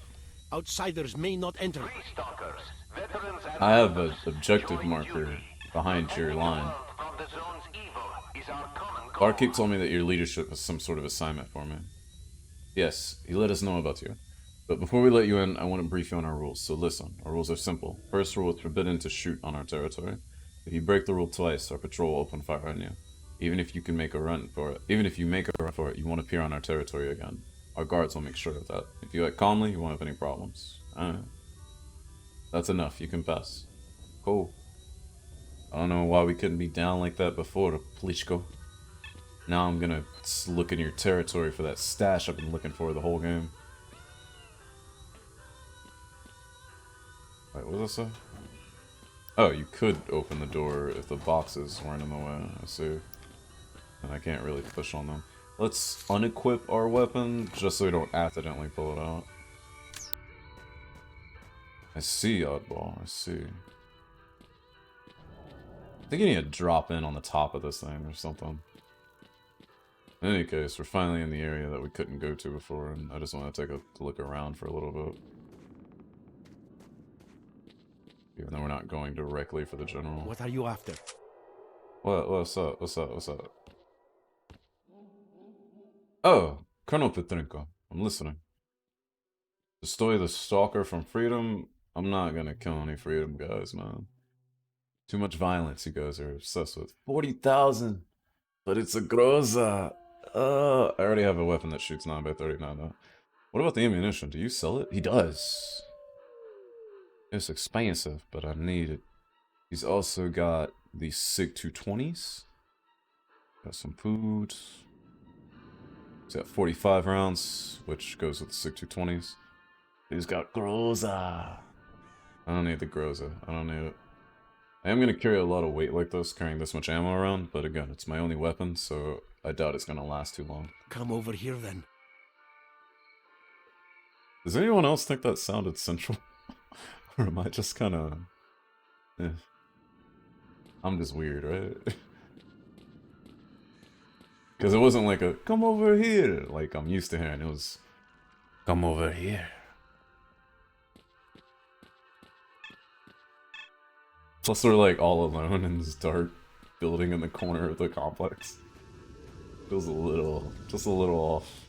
Outsiders may not enter. Stalkers, veterans and I have an objective marker behind your line. from the zone's evil is our common goal. Barkeep told me that your leadership has some sort of assignment for me. Yes, he let us know about you. But before we let you in, I want to brief you on our rules. So listen, our rules are simple. First rule, it's forbidden to shoot on our territory. If you break the rule twice, our patrol will open fire on you. Even if you make a run for it, you won't appear on our territory again. Our guards will make sure of that. If you act calmly, you won't have any problems. Alright. That's enough, you can pass. Cool. I don't know why we couldn't be down like that before, Plichko. Now I'm gonna look in your territory for that stash I've been looking for the whole game. Wait, what does that say? Oh, you could open the door if the boxes weren't in the way, I see. And I can't really push on them. Let's unequip our weapon, just so we don't accidentally pull it out. I see, Oddball, I see. I think you need to drop in on the top of this thing or something. In any case, we're finally in the area that we couldn't go to before, and I just want to take a look around for a little bit. Even though we're not going directly for the general. What are you after? What's up? What's up? What's up? Oh, Colonel Petrenko. I'm listening. Destroy the stalker from freedom? I'm not gonna kill any freedom guys, man. Too much violence you guys are obsessed with. 40,000! But it's a Groza! I already have a weapon that shoots 9x39 though. What about the ammunition? Do you sell it? He does. It's expensive, but I need it. He's also got the SIG 220s. Got some food. He's got 45 rounds, which goes with the SIG 220s. He's got Groza. I don't need the Groza. I don't need it. I am going to carry a lot of weight like this, carrying this much ammo around, but again, it's my only weapon, so I doubt it's going to last too long. Come over here then. Does anyone else think that sounded central? Or am I just kind of... I'm just weird, right? Because it wasn't like a, come over here, like I'm used to hearing. It was, come over here. Plus we're like all alone in this dark building in the corner of the complex. Feels a little, just a little off.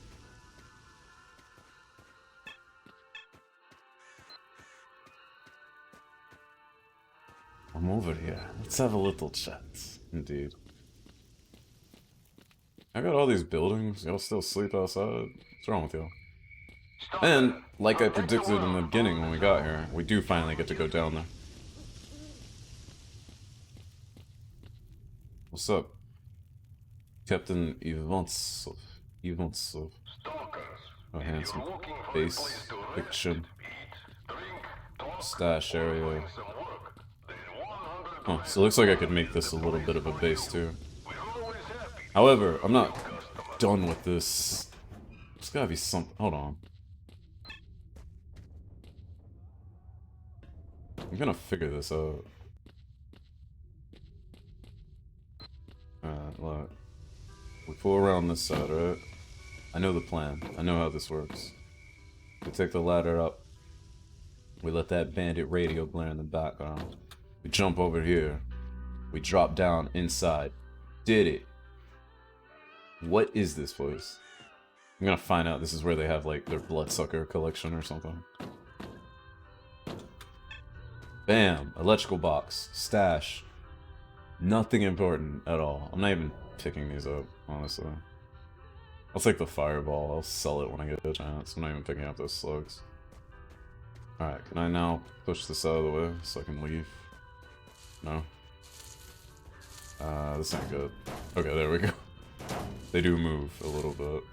I'm over here. Let's have a little chat. Indeed. I got all these buildings. Y'all still sleep outside? What's wrong with y'all? And, like I predicted in the beginning when we got here, we do finally get to go down there. What's up? Captain Ivansov. Oh, handsome. Base. Big chin. Stash area. Oh, so it looks like I could make this a little bit of a base too. However, I'm not done with this. There's gotta be something. Hold on. I'm gonna figure this out. Alright, look. We pull around this side, right? I know the plan. I know how this works. We take the ladder up. We let that bandit radio blare in the background. We jump over here. We drop down inside. Did it. What is this place? I'm gonna find out. This is where they have like their bloodsucker collection or something. Bam! Electrical box. Stash. Nothing important at all. I'm not even picking these up, honestly. I'll take the fireball. I'll sell it when I get a chance. I'm not even picking up those slugs. Alright, can I now push this out of the way so I can leave? No? This ain't good. Okay, there we go. They do move a little bit.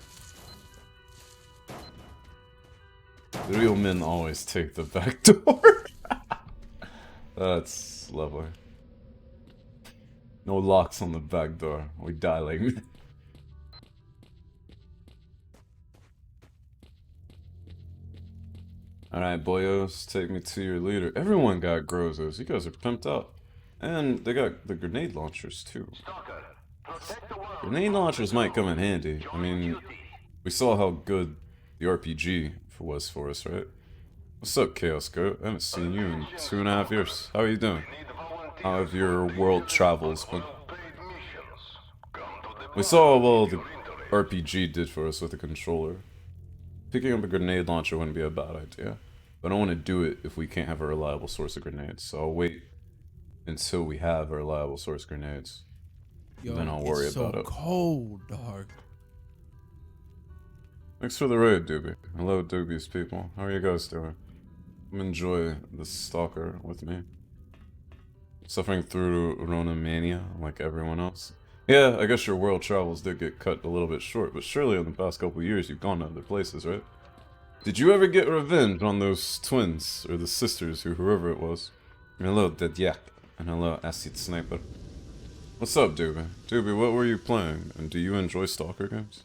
The real men always take the back door. That's lovely. No locks on the back door. We die like men. Alright, boyos, take me to your leader. Everyone got Grozos. You guys are pimped up. And they got the grenade launchers, too. Grenade launchers might come in handy. I mean, we saw how good the RPG was for us, right? What's up, Chaos Goat? I haven't seen you in 2.5 years. How are you doing? How have your world travels been? We saw how well the RPG did for us with the controller. Picking up a grenade launcher wouldn't be a bad idea. But I don't want to do it if we can't have a reliable source of grenades. So I'll wait until we have a reliable source of grenades. Yo, then I'll worry about it. It's so cold, dog. Thanks for the raid, Doobie. Hello, Doobie's people. How are you guys doing? Enjoy the stalker with me. Suffering through Rona Mania like everyone else. Yeah, I guess your world travels did get cut a little bit short, but surely in the past couple years you've gone to other places, right? Did you ever get revenge on those twins, or the sisters, or whoever it was? Hello, Dedyak, and hello, Acid Sniper. What's up, Doobie? Doobie, what were you playing, and do you enjoy Stalker games?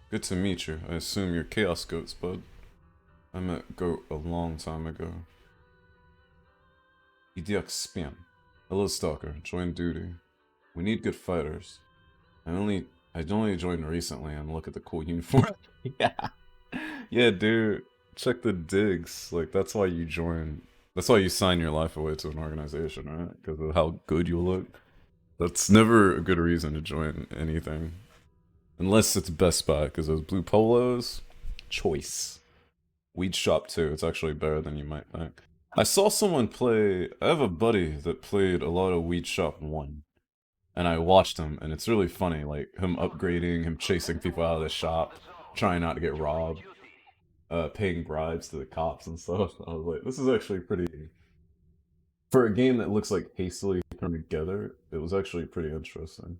Good to meet you. I assume you're Chaos Goats, bud. I met Goat a long time ago. Idyak Spam. Hello, Stalker. Join duty. We need good fighters. I only joined recently and look at the cool uniform. Yeah. Yeah, dude. Check the digs. Like, that's why you join. That's why you sign your life away to an organization, right? Because of how good you look. That's never a good reason to join anything. Unless it's Best Buy, because those blue polos, choice. Weed Shop too, it's actually better than you might think. I saw someone play, I have a buddy that played a lot of Weed Shop 1. And I watched him, and it's really funny, like, him upgrading, him chasing people out of the shop, trying not to get robbed, paying bribes to the cops and stuff. I was like, this is actually pretty... For a game that looks like hastily thrown together, it was actually pretty interesting.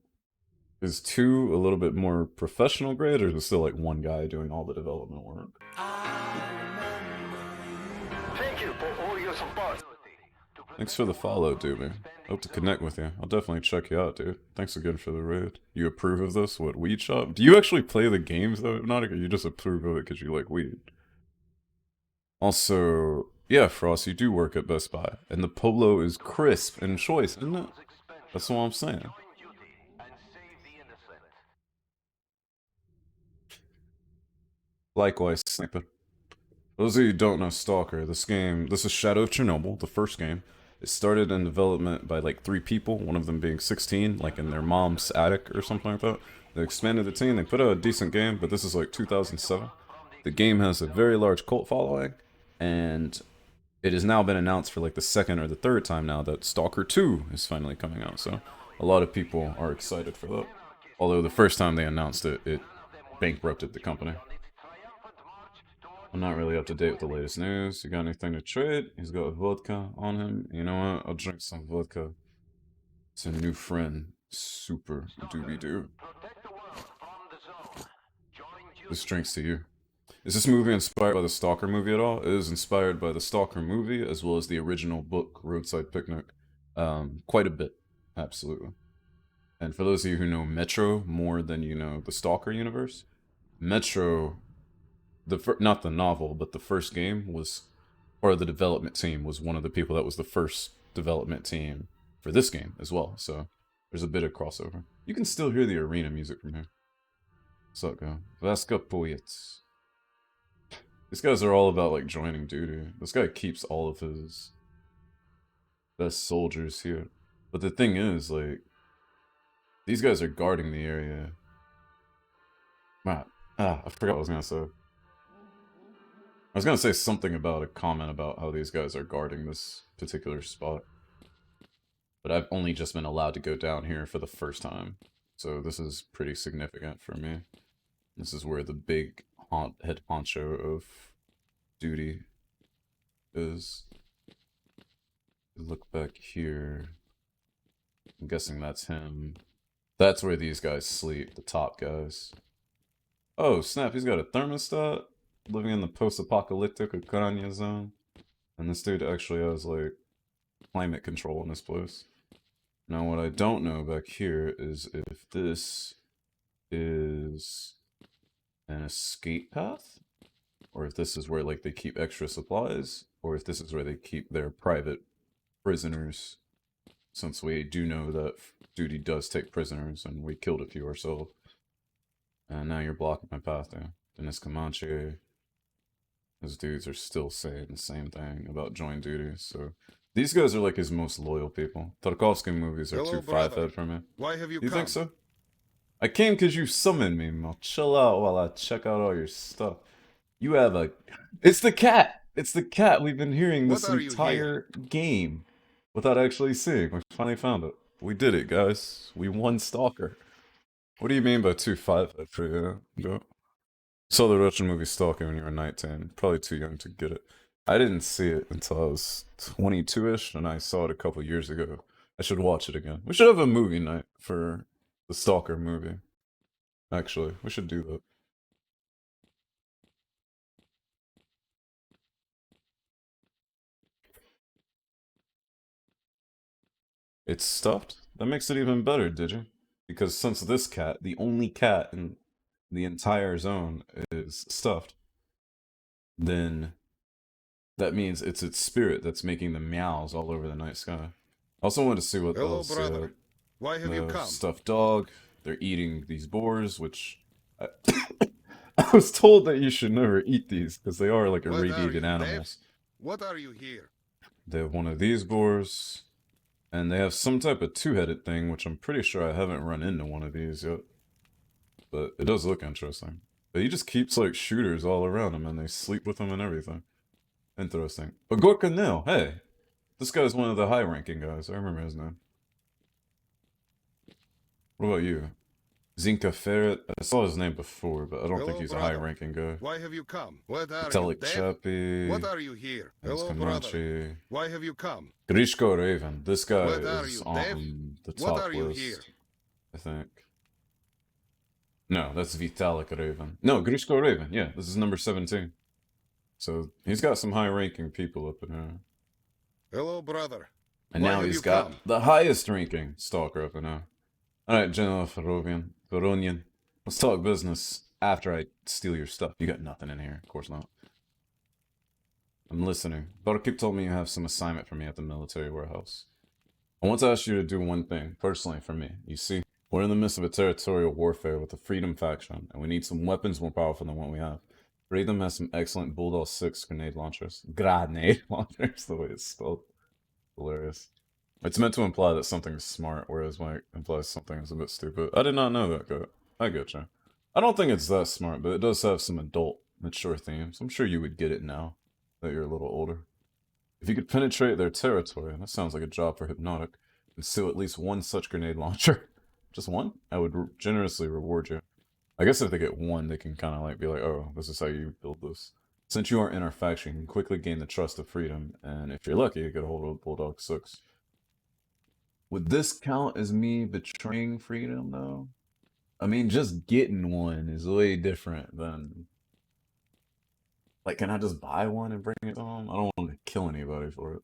Is 2 a little bit more professional grade, or is it still like one guy doing all the development work? Thank you for all your support. Thanks for the follow, Doobie. Hope to connect with you. I'll definitely check you out, dude. Thanks again for the raid. You approve of this? What, Weed Shop? Do you actually play the games, though, Hypnotic, or you just approve of it because you like weed? Also, yeah, Frost, you do work at Best Buy, and the polo is crisp and choice, isn't it? That's what I'm saying. Likewise, Sniper. Those of you who don't know S.T.A.L.K.E.R, this is Shadow of Chernobyl, the first game. It started in development by like 3 people, one of them being 16, like in their mom's attic or something like that. They expanded the team, they put out a decent game, but this is like 2007. The game has a very large cult following, and it has now been announced for like the second or the third time now that S.T.A.L.K.E.R 2 is finally coming out, so a lot of people are excited for that. Although the first time they announced it, it bankrupted the company. I'm not really up to date with the latest news. You got anything to trade? He's got vodka on him. You know what? I'll drink some vodka. It's a new friend. Super doobie-doo. This drink's to you. Is this movie inspired by the S.T.A.L.K.E.R movie at all? It is inspired by the S.T.A.L.K.E.R movie as well as the original book, Roadside Picnic. Quite a bit. Absolutely. And for those of you who know Metro more than you know the S.T.A.L.K.E.R universe, Metro, not the novel, but the first game was, or the development team was one of the people that was the first development team for this game as well. So there's a bit of crossover. You can still hear the arena music from here. What's up, go? Vaska Poets. These guys are all about like joining duty. This guy keeps all of his best soldiers here. But the thing is, like, these guys are guarding the area. Wow. I forgot what I was gonna say. I was gonna say something about a comment about how these guys are guarding this particular spot. But I've only just been allowed to go down here for the first time. So this is pretty significant for me. This is where the big head honcho of duty is. Look back here. I'm guessing that's him. That's where these guys sleep, the top guys. Oh, snap, he's got a thermostat? Living in the post-apocalyptic Ukraine zone. And this dude actually has, like, climate control in this place. Now, what I don't know back here is if this is an escape path, or if this is where, like, they keep extra supplies, or if this is where they keep their private prisoners, since we do know that duty does take prisoners, and we killed a few ourselves. And now you're blocking my path there. Dennis Comanche. Those dudes are still saying the same thing about join duty, so... These guys are like his most loyal people. Tarkovsky movies are too five-head for me. Why have you You come? think so? I came because you summoned me, Mal. Chill out while I check out all your stuff. You have a... It's the cat! It's the cat we've been hearing this entire game without actually seeing. We finally found it. We did it, guys. We won S.T.A.L.K.E.R. What do you mean by too five-head for you? Go. Saw the Russian movie S.T.A.L.K.E.R when you were 19. Probably too young to get it. I didn't see it until I was 22-ish, and I saw it a couple years ago. I should watch it again. We should have a movie night for the S.T.A.L.K.E.R movie. Actually, we should do that. It's stuffed? That makes it even better, did you? Because since this cat, the only cat in the entire zone, is stuffed, then that means it's its spirit that's making the meows all over the night sky. I also wanted to see what else. Brother. Why have you come? Stuffed dog. They're eating these boars, which I was told that you should never eat these because they are like irradiated animals. What are you here? They have one of these boars, and they have some type of two-headed thing, which I'm pretty sure I haven't run into one of these yet. But it does look interesting. But he just keeps like shooters all around him, and they sleep with him and everything. Interesting. But Gorka Nil, hey, this guy's one of the high-ranking guys. I remember his name. What about you? Zinka Ferret? I saw his name before, but I don't think he's a high-ranking guy. Why have you come? What are S.T.A.L.K.E.R. What are you here? Hello, brother. Why have you come? Grishko Raven. This guy is you, on the top list, I think. No, that's Vitalik Raven. No, Grishko Raven. Yeah, this is number 17. So he's got some high-ranking people up in here. Hello, brother. And now he's got the highest ranking stalker up in here. Alright, General Feronian. Let's talk business after I steal your stuff. You got nothing in here. Of course not. I'm listening. Barkip told me you have some assignment for me at the military warehouse. I want to ask you to do one thing, personally for me. You see, we're in the midst of a territorial warfare with the Freedom faction, and we need some weapons more powerful than what we have. Freedom has some excellent Bulldog 6 grenade launchers. Grenade launchers, the way it's spelled. Hilarious. It's meant to imply that something is smart, whereas Mike implies something is a bit stupid. I did not know that, guy. I get you. I don't think it's that smart, but it does have some adult, mature themes. I'm sure you would get it now that you're a little older. If you could penetrate their territory, that sounds like a job for Hypnotic, and steal at least one such grenade launcher. Just one? I would generously reward you. I guess if they get one, they can kind of like be like, oh, this is how you build this. Since you are in our faction, you can quickly gain the trust of Freedom, and if you're lucky, you get a hold of Bulldog 6. Would this count as me betraying Freedom, though? I mean, just getting one is way different than... Like, can I just buy one and bring it home? I don't want to kill anybody for it.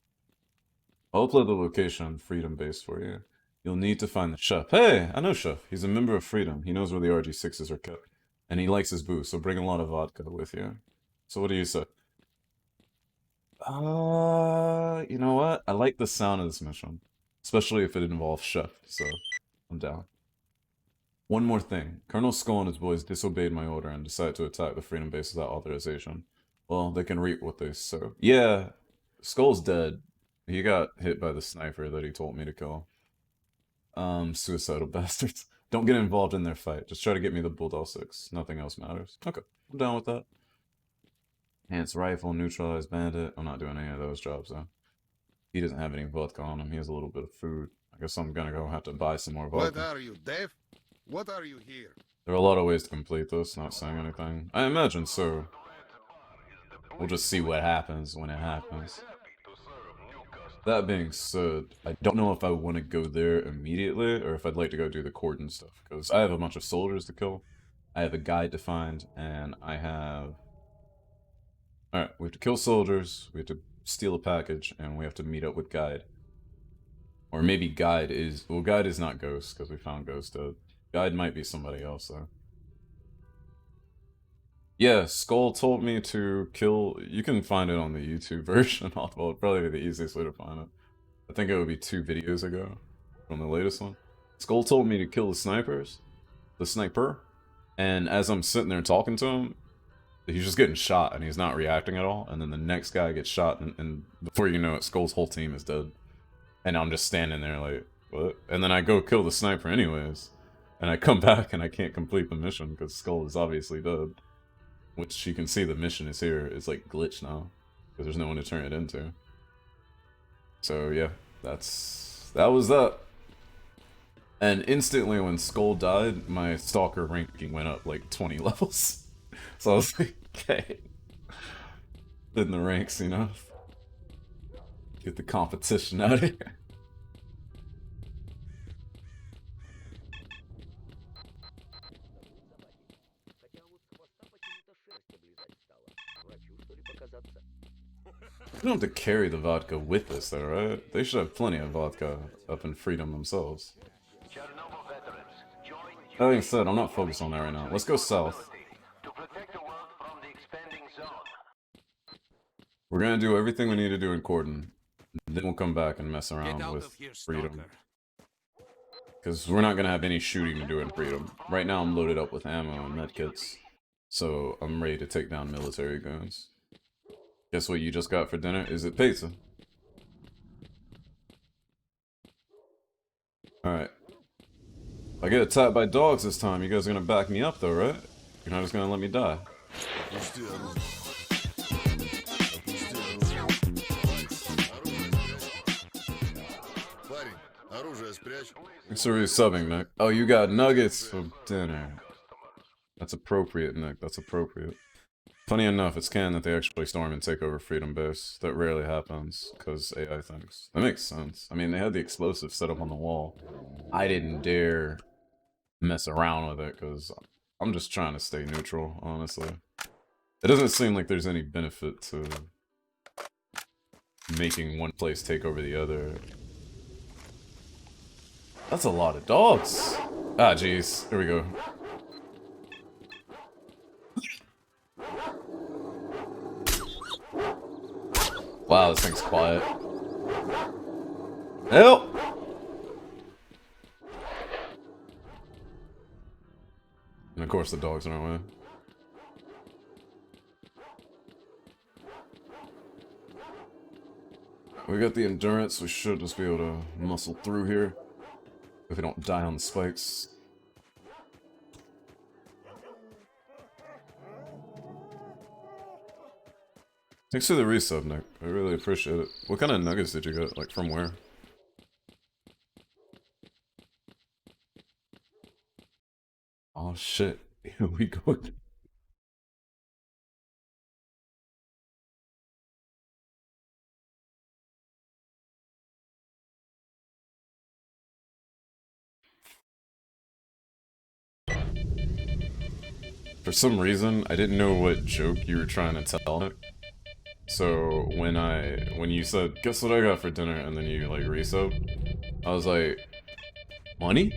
I'll upload the location on Freedom base for you. You'll need to find the chef. Hey, I know Chef. He's a member of Freedom. He knows where the RG6s are kept. And he likes his booze, so bring a lot of vodka with you. So what do you say? You know what? I like the sound of this mission. Especially if it involves Chef, so I'm down. One more thing. Colonel Skull and his boys disobeyed my order and decided to attack the Freedom base without authorization. Well, they can reap what they sow. Yeah, Skull's dead. He got hit by the sniper that he told me to kill. Suicidal bastards. Don't get involved in their fight. Just try to get me the Bulldog 6. Nothing else matters. Okay, I'm down with that. Enhanced rifle, neutralized bandit. I'm not doing any of those jobs, though. He doesn't have any vodka on him. He has a little bit of food. I guess I'm gonna go have to buy some more vodka. What are you, deaf? What are you here? There are a lot of ways to complete this, not saying anything. I imagine so. We'll just see what happens when it happens. That being said, I don't know if I want to go there immediately, or if I'd like to go do the cordon stuff, because I have a bunch of soldiers to kill, I have a guide to find, and I have... Alright, we have to kill soldiers, we have to steal a package, and we have to meet up with Guide. Or maybe Guide is... Well, Guide is not Ghost, because we found Ghost dead. Guide might be somebody else, though. Yeah, Skull told me to kill... You can find it on the YouTube version. Well, it'd probably be the easiest way to find it. I think it would be 2 videos ago from the latest one. Skull told me to kill the snipers. The sniper. And as I'm sitting there talking to him, he's just getting shot and he's not reacting at all. And then the next guy gets shot and before you know it, Skull's whole team is dead. And I'm just standing there like, what? And then I go kill the sniper anyways. And I come back and I can't complete the mission because Skull is obviously dead. Which you can see the mission is here. It's like glitched now. Because there's no one to turn it into. So yeah, that was that. And instantly when Skull died, my Stalker ranking went up like 20 levels. So I was like, okay. In the ranks, you know? Get the competition out of here. We don't have to carry the vodka with us though, right? They should have plenty of vodka up in Freedom themselves. That being said, I'm not focused on that right now. Let's go south. We're gonna do everything we need to do in Cordon. Then we'll come back and mess around with Freedom. Because we're not gonna have any shooting to do in Freedom. Right now I'm loaded up with ammo and medkits. So I'm ready to take down military guns. Guess what you just got for dinner? Is it pizza? Alright. If I get attacked by dogs this time, you guys are gonna back me up though, right? You're not just gonna let me die. Thanks for resubbing, Nick. Oh, you got nuggets for dinner. That's appropriate, Nick. That's appropriate. Funny enough, it's canon that they actually storm and take over Freedom Base. That rarely happens, because AI thinks. That makes sense. I mean, they had the explosives set up on the wall. I didn't dare mess around with it, because I'm just trying to stay neutral, honestly. It doesn't seem like there's any benefit to making one place take over the other. That's a lot of dogs! Ah, jeez. Here we go. Quiet. Help! And of course the dogs are in our way. We got the endurance, we should just be able to muscle through here. If we don't die on the spikes. Thanks for the resub, Nick. I really appreciate it. What kind of nuggets did you get? Like, from where? Oh shit. Here we go. For some reason, I didn't know what joke you were trying to tell me. So when you said, guess what I got for dinner, and then you like resubbed, I was like, money?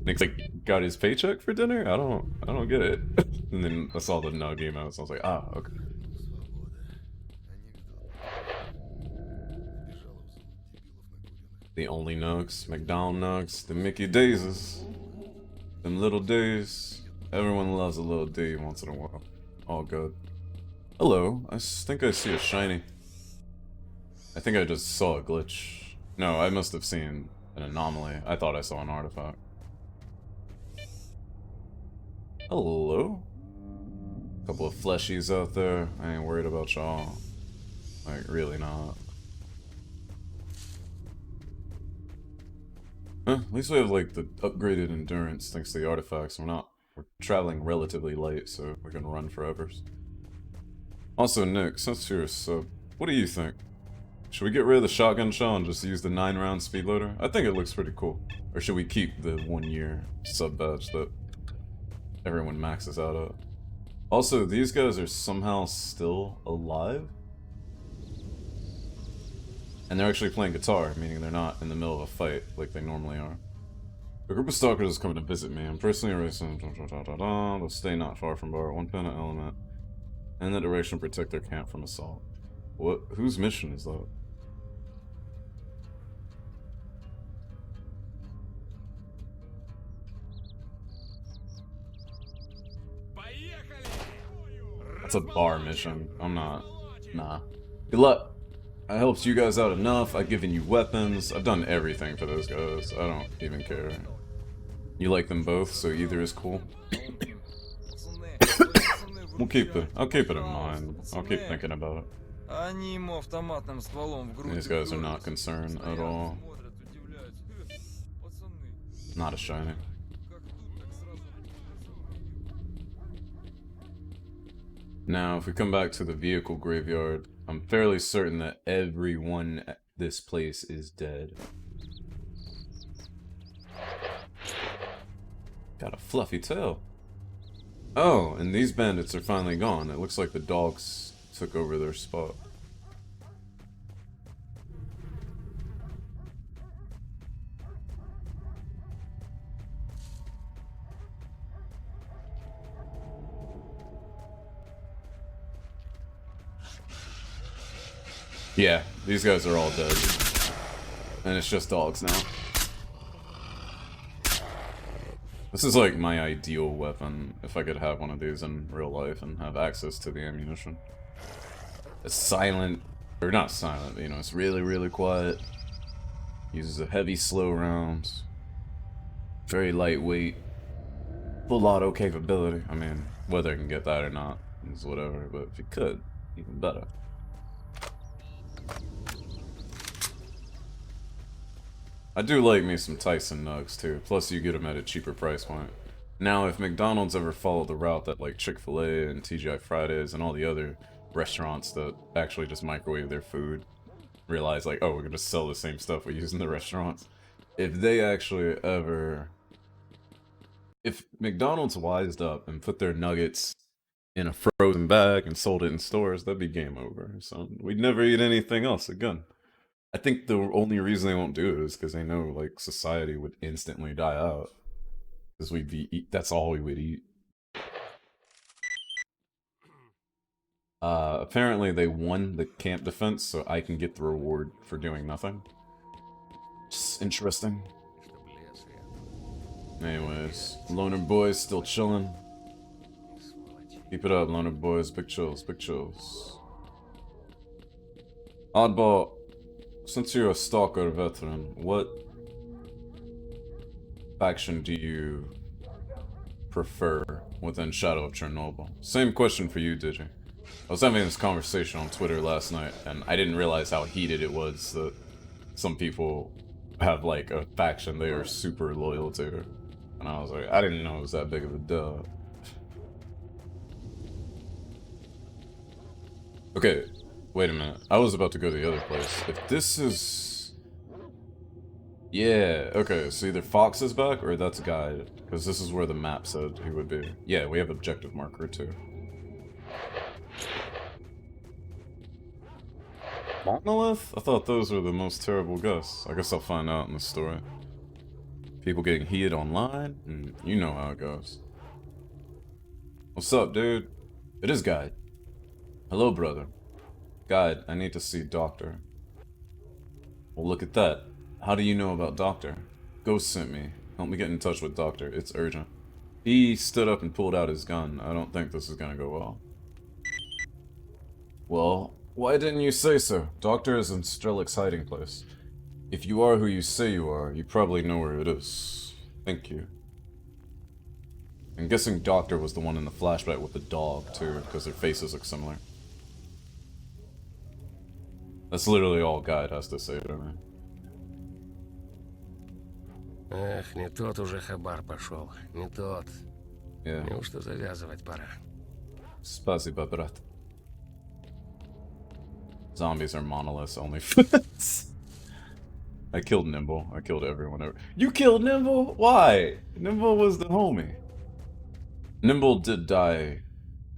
Nick's like, got his paycheck for dinner? I don't get it. And then I saw the nug emotes, I was like, ah, okay. The only nugs, McDonald nugs, the Mickey Daises. Them little days. Everyone loves a little D once in a while. All good. Hello, I think I see a shiny. I think I just saw a glitch. No, I must have seen an anomaly. I thought I saw an artifact. Hello? Couple of fleshies out there. I ain't worried about y'all. Like, really not. At least we have, like, the upgraded endurance thanks to the artifacts. We're traveling relatively light, so we can run forever. Also, Nick, since you're a sub, what do you think? Should we get rid of the shotgun shell and just use the 9-round speed loader? I think it looks pretty cool. Or should we keep the 1-year sub badge that everyone maxes out at? Also, these guys are somehow still alive? And they're actually playing guitar, meaning they're not in the middle of a fight like they normally are. A group of stalkers is coming to visit me. I'm personally racing. They'll stay not far from bar. 1 pin element. In that direction, protect their camp from assault. What? Whose mission is that? That's a bar mission. I'm not. Nah. Good luck. I helped you guys out enough. I've given you weapons. I've done everything for those guys. I don't even care. You like them both, so either is cool. I'll keep it in mind. I'll keep thinking about it. These guys are not concerned at all. Not a shiny. Now, if we come back to the vehicle graveyard, I'm fairly certain that everyone at this place is dead. Got a fluffy tail. Oh, and these bandits are finally gone. It looks like the dogs took over their spot. Yeah, these guys are all dead. And it's just dogs now. This is like my ideal weapon, if I could have one of these in real life and have access to the ammunition. It's silent, or not silent, you know, it's really, really quiet. Uses a heavy, slow rounds. Very lightweight. Full auto capability. I mean, whether I can get that or not is whatever, but if you could, even better. I do like me some Tyson nugs too, plus you get them at a cheaper price point. Now, if McDonald's ever followed the route that like Chick-fil-A and TGI Fridays and all the other restaurants that actually just microwave their food, realize like, oh, we're gonna sell the same stuff we use in the restaurants. If they actually ever... If McDonald's wised up and put their nuggets in a frozen bag and sold it in stores, that'd be game over. So we'd never eat anything else again. I think the only reason they won't do it is because they know, like, society would instantly die out. Because that's all we would eat. Apparently they won the camp defense, so I can get the reward for doing nothing. Just interesting. Anyways, Loner Boys still chilling. Keep it up, Loner Boys. Big chills, big chills. Oddball, since you're a S.T.A.L.K.E.R veteran, what faction do you prefer within Shadow of Chernobyl? Same question for you, Digi. I was having this conversation on Twitter last night, and I didn't realize how heated it was that some people have, like, a faction they are super loyal to. And I was like, I didn't know it was that big of a deal. Okay, wait a minute. I was about to go to the other place. If this is... Yeah, okay, so either Fox is back or that's Guide, because this is where the map said he would be. Yeah, we have objective marker too. Monolith? I thought those were the most terrible gusts. I guess I'll find out in the story. People getting heated online? You know how it goes. What's up, dude? It is Guide. Hello, brother. Guide, I need to see Doctor. Well, look at that. How do you know about Doctor? Ghost sent me. Help me get in touch with Doctor. It's urgent. He stood up and pulled out his gun. I don't think this is gonna go well. Well, why didn't you say so? Doctor is in S.T.A.L.K.E.R's hiding place. If you are who you say you are, you probably know where it is. Thank you. I'm guessing Doctor was the one in the flashback with the dog, too, because their faces look similar. That's literally all Guide has to say to me. Эх, не тот уже хабар пошел. Не тот. Yeah. Неужто завязывать пора? Спасибо, брат. Zombies are monoliths only. I killed Nimble. I killed everyone ever. You killed Nimble? Why? Nimble was the homie. Nimble did die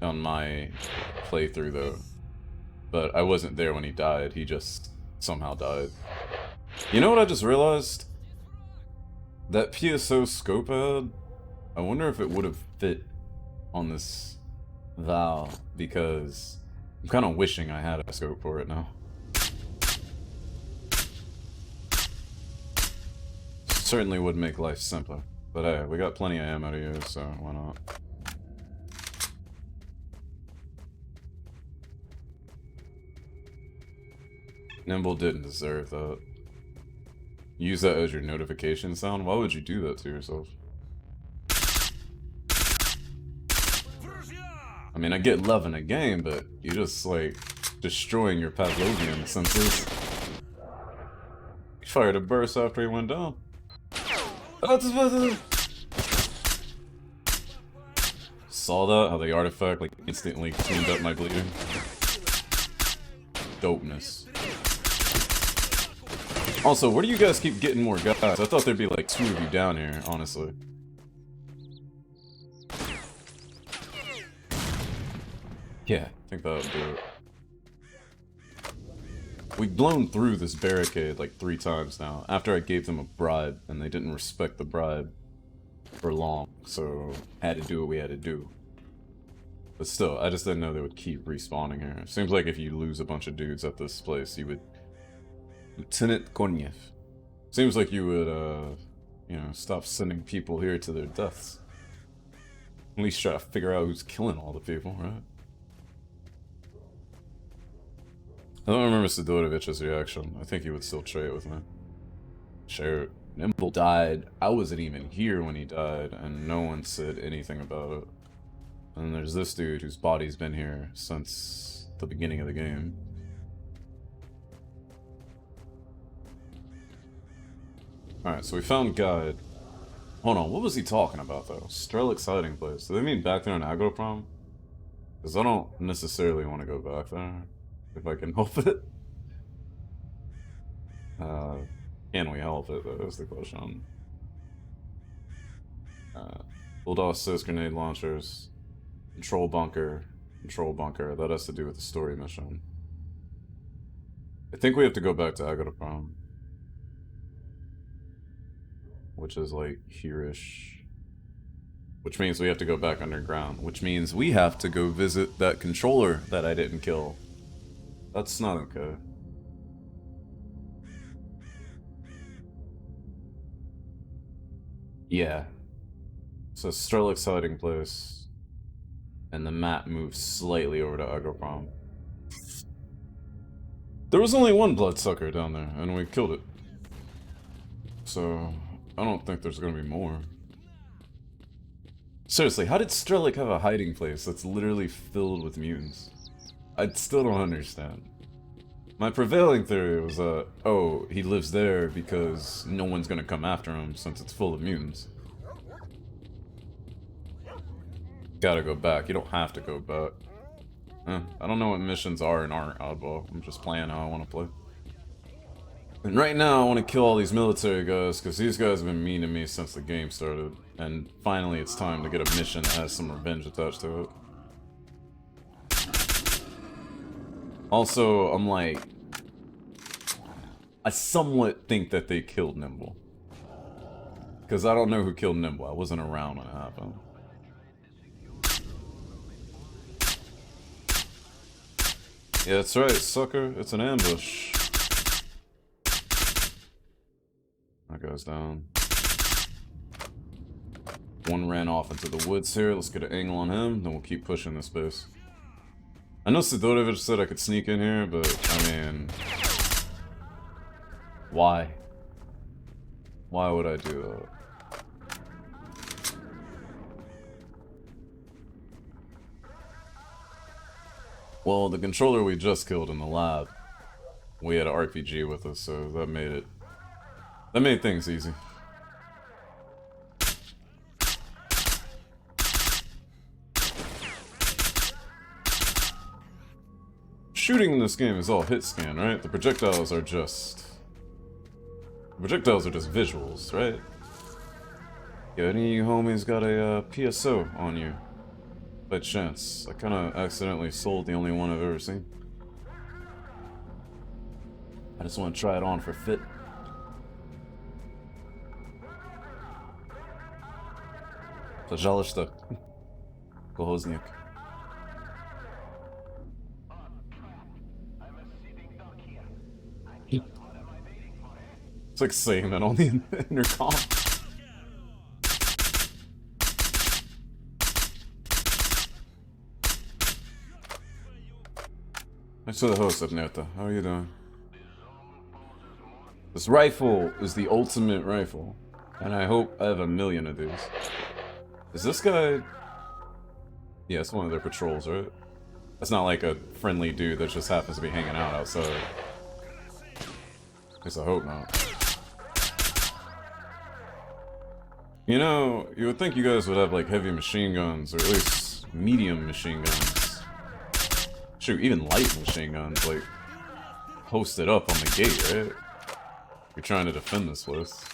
on my playthrough though. But I wasn't there when he died. He just somehow died. You know what I just realized? That PSO scope I had, I wonder if it would have fit on this Val, because I'm kind of wishing I had a scope for it now. Certainly would make life simpler. But hey, we got plenty of ammo to use, so why not? Nimble didn't deserve that. Use that as your notification sound? Why would you do that to yourself? I mean, I get love in a game, but you're just, like, destroying your Pavlovian senses. He fired a burst after he went down. Saw that? How the artifact, like, instantly cleaned up my bleeding? Dopeness. Also, where do you guys keep getting more guys? I thought there'd be like 2 of you down here, honestly. Yeah, I think that would do it. We've blown through this barricade like 3 times now, after I gave them a bribe, and they didn't respect the bribe for long, so had to do what we had to do. But still, I just didn't know they would keep respawning here. It seems like if you lose a bunch of dudes at this place, you would... Lieutenant Konyev. Seems like you would, you know, stop sending people here to their deaths. At least try to figure out who's killing all the people, right? I don't remember Sidorovich's reaction. I think he would still trade with me. Sure, Nimble died. I wasn't even here when he died, and no one said anything about it. And there's this dude whose body's been here since the beginning of the game. Alright, so we found Guide. Hold on, what was he talking about though? S.T.A.L.K.E.R's hiding place. Do they mean back there in Agroprom? Because I don't necessarily want to go back there, if I can help it. Can we help it though, is the question. Bulldog says grenade launchers. Control bunker. Control bunker. That has to do with the story mission. I think we have to go back to Agroprom. Which is like here-ish. Which means we have to go back underground. Which means we have to go visit that controller that I didn't kill. That's not okay. Yeah. So S.T.A.L.K.E.R's hiding place. And the map moves slightly over to Agroprom. There was only one bloodsucker down there, and we killed it. So, I don't think there's gonna be more. Seriously, how did S.T.A.L.K.E.R have a hiding place that's literally filled with mutants? I still don't understand. My prevailing theory was oh, he lives there because no one's gonna come after him since it's full of mutants. Gotta go back. You don't have to go back. I don't know what missions are and aren't, oddball. I'm just playing how I want to play. And right now, I want to kill all these military guys, because these guys have been mean to me since the game started. And finally, it's time to get a mission that has some revenge attached to it. Also, I'm like... I somewhat think that they killed Nimble. Because I don't know who killed Nimble. I wasn't around when it happened. Yeah, that's right, sucker. It's an ambush. That guy's down. One ran off into the woods here. Let's get an angle on him, then we'll keep pushing this base. I know Sidorevich said I could sneak in here, but, I mean... Why? Why would I do that? Well, the controller we just killed in the lab, we had an RPG with us, so that made things easy. Shooting in this game is all hit scan, right? The projectiles are just visuals, right? Yo, any of you homies got a PSO on you? By chance. I kinda accidentally sold the only one I've ever seen. I just want to try it on for fit. Пожалуйста. Колхозник. It's like saying that on the intercom. Thanks for the host, Abneta. How are you doing? This rifle is the ultimate rifle, and I hope I have a million of these. Is this guy... Yeah, it's one of their patrols, right? That's not like a friendly dude that just happens to be hanging out outside. At least I hope not. You know, you would think you guys would have like heavy machine guns, or at least medium machine guns. Shoot, even light machine guns, like, posted up on the gate, right? You're trying to defend this place.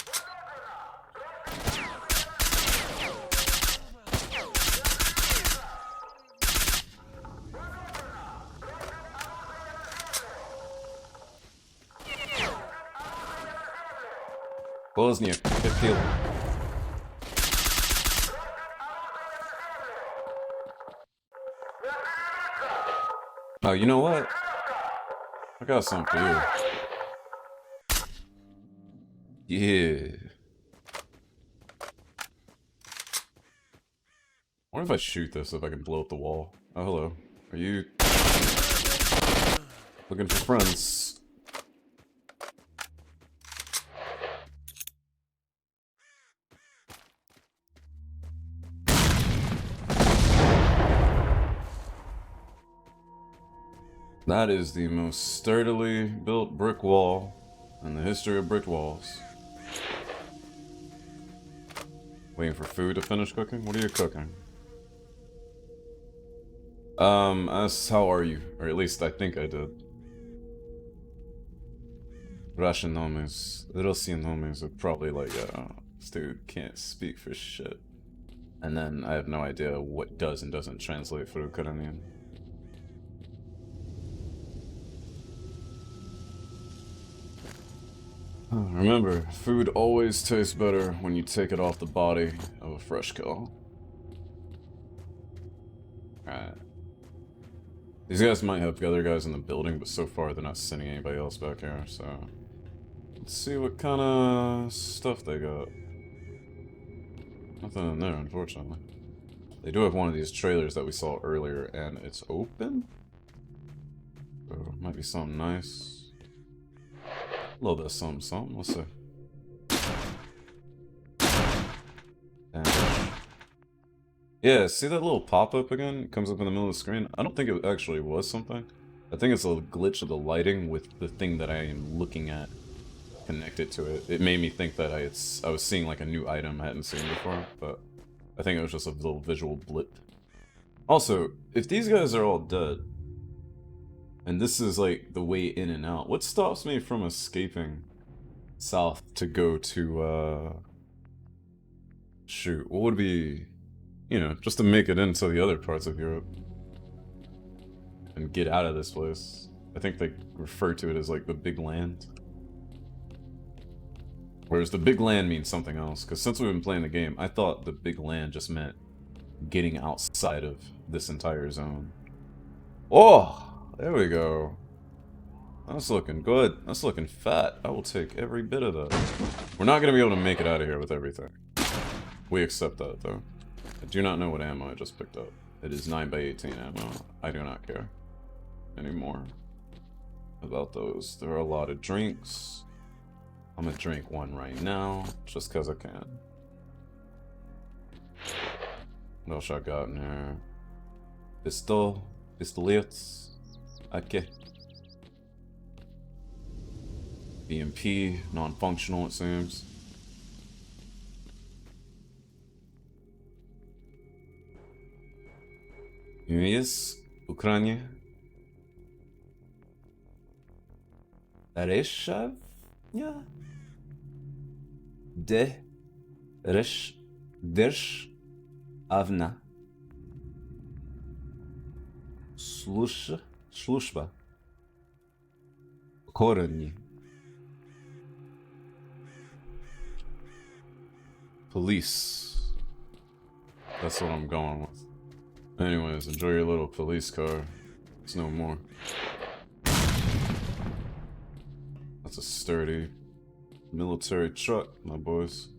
Bosnia, get killed. Oh, you know what? I got something for you. Yeah. I wonder if I shoot this, if I can blow up the wall. Oh, hello. Are you looking for friends? That is the most sturdily built brick wall in the history of brick walls. Waiting for food to finish cooking? What are you cooking? Ask how are you? Or at least I think I did. Russian homies, Russian homies are probably like, this dude can't speak for shit. And then I have no idea what does and doesn't translate for Ukrainian. Remember, food always tastes better when you take it off the body of a fresh kill. Alright. These guys might have other guys in the building, but so far they're not sending anybody else back here, so... Let's see what kind of stuff they got. Nothing in there, unfortunately. They do have one of these trailers that we saw earlier, and it's open? So, might be something nice. A little bit of something, let's see. Yeah, see that little pop-up again? It comes up in the middle of the screen. I don't think it actually was something. I think it's a glitch of the lighting with the thing that I am looking at connected to it. It made me think that I was seeing like a new item I hadn't seen before, but I think it was just a little visual blip. Also, if these guys are all dead, and this is like the way in and out, what stops me from escaping south to go to, shoot, what would be... You know, just to make it into the other parts of Europe. And get out of this place. I think they refer to it as like the big land. Whereas the big land means something else. Because since we've been playing the game, I thought the big land just meant getting outside of this entire zone. Oh! There we go. That's looking good. That's looking fat. I will take every bit of that. We're not going to be able to make it out of here with everything. We accept that though. I do not know what ammo I just picked up. It is 9x18 ammo. I do not care anymore about those. There are a lot of drinks. I'm gonna drink one right now, just because I can. What else I got in here? Pistolets. Okay. BMP, non-functional it seems. Yes, Ukraine. Reshav? Yeah. Dersh Avna. Slushba. Koreni. Police. That's what I'm going with. Anyways, enjoy your little police car. It's no more. That's a sturdy military truck, my boys.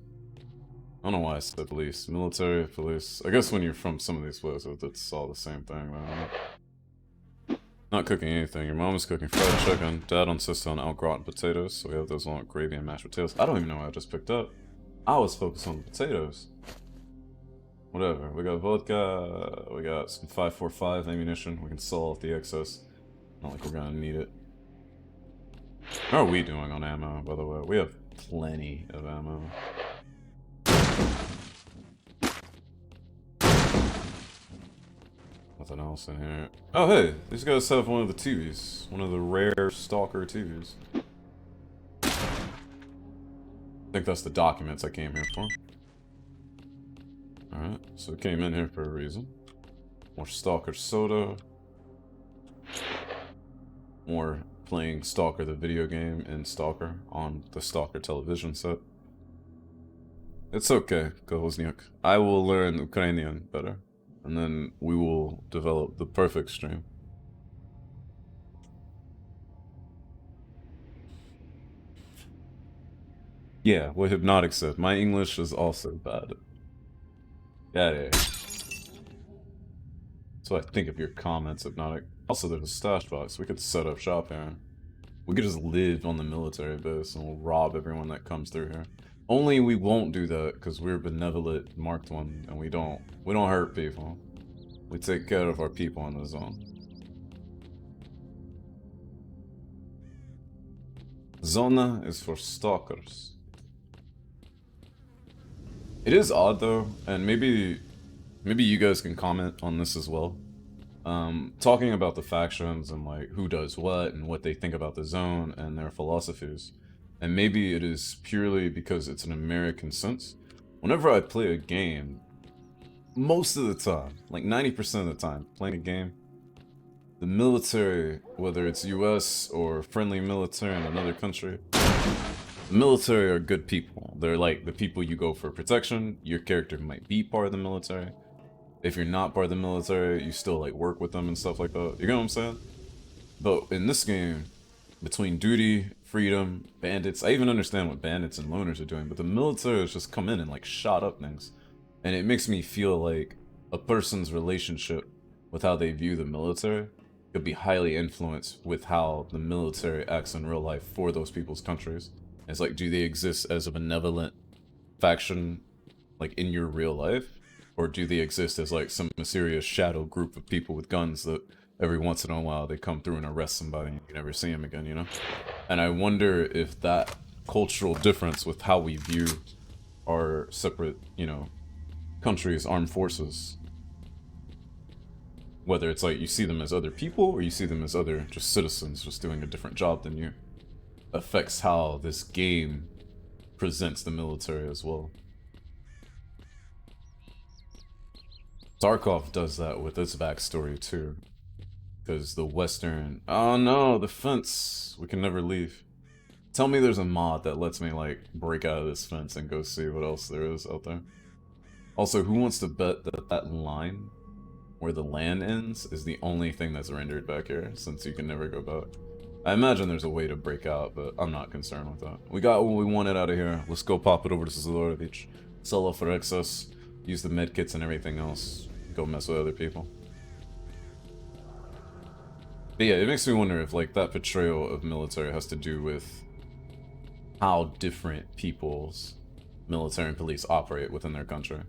I don't know why I said police. Military, police. I guess when you're from some of these places, it's all the same thing, man. Not cooking anything. Your mom is cooking fried chicken. Dad insists on au gratin potatoes, so we have those along with gravy and mashed potatoes. I don't even know what I just picked up. I was focused on the potatoes. Whatever, we got vodka, we got some 5.45 ammunition, we can sell off the excess. Not like we're gonna need it. How are we doing on ammo, by the way? We have plenty of ammo. Nothing else in here. Oh hey, these guys have one of the TVs. One of the rare S.T.A.L.K.E.R TVs. I think that's the documents I came here for. Alright, so we came in here for a reason. More S.T.A.L.K.E.R soda. More playing S.T.A.L.K.E.R the video game and S.T.A.L.K.E.R on the S.T.A.L.K.E.R television set. It's okay, Kozniak. I will learn Ukrainian better. And then we will develop the perfect stream. Yeah, what Hypnotic said. My English is also bad. Yeah. So I think of your comments, Hypnotic. Also, there's a stash box. We could set up shop here. We could just live on the military base and we'll rob everyone that comes through here. Only we won't do that because we're benevolent marked one and we don't hurt people. We take care of our people in the zone. Zona is for stalkers. It is odd though, and maybe you guys can comment on this as well. Talking about the factions and like who does what and what they think about the zone and their philosophies. And maybe it is purely because it's an American sense. Whenever I play a game, most of the time, like 90% of the time, playing a game, the military, whether it's US or friendly military in another country, the military are good people. They're like the people you go for protection. Your character might be part of the military. if you're not part of the military, you still like work with them and stuff like that. You know what I'm saying? But in this game, between duty, freedom, bandits, I even understand what bandits and loners are doing, but the military has just come in and like shot up things. And it makes me feel like a person's relationship with how they view the military could be highly influenced with how the military acts in real life for those people's countries. It's like, do they exist as a benevolent faction, like in your real life? Or do they exist as like some mysterious shadow group of people with guns that every once in a while they come through and arrest somebody and you never see them again, you know? And I wonder if that cultural difference with how we view our separate, you know, countries' armed forces, whether it's like you see them as other people or you see them as other just citizens just doing a different job than you, affects how this game presents the military as well. Tarkov does that with its backstory too. Because the Western... Oh no, the fence! We can never leave. Tell me there's a mod that lets me, like, break out of this fence and go see what else there is out there. Also, who wants to bet that that line, where the land ends, is the only thing that's rendered back here, since you can never go back? I imagine there's a way to break out, but I'm not concerned with that. We got what we wanted out of here. Let's go pop it over to Zolorovich. Sell off for excess. Use the medkits and everything else. Go mess with other people. But yeah, it makes me wonder if, like, that portrayal of military has to do with how different people's military and police operate within their country.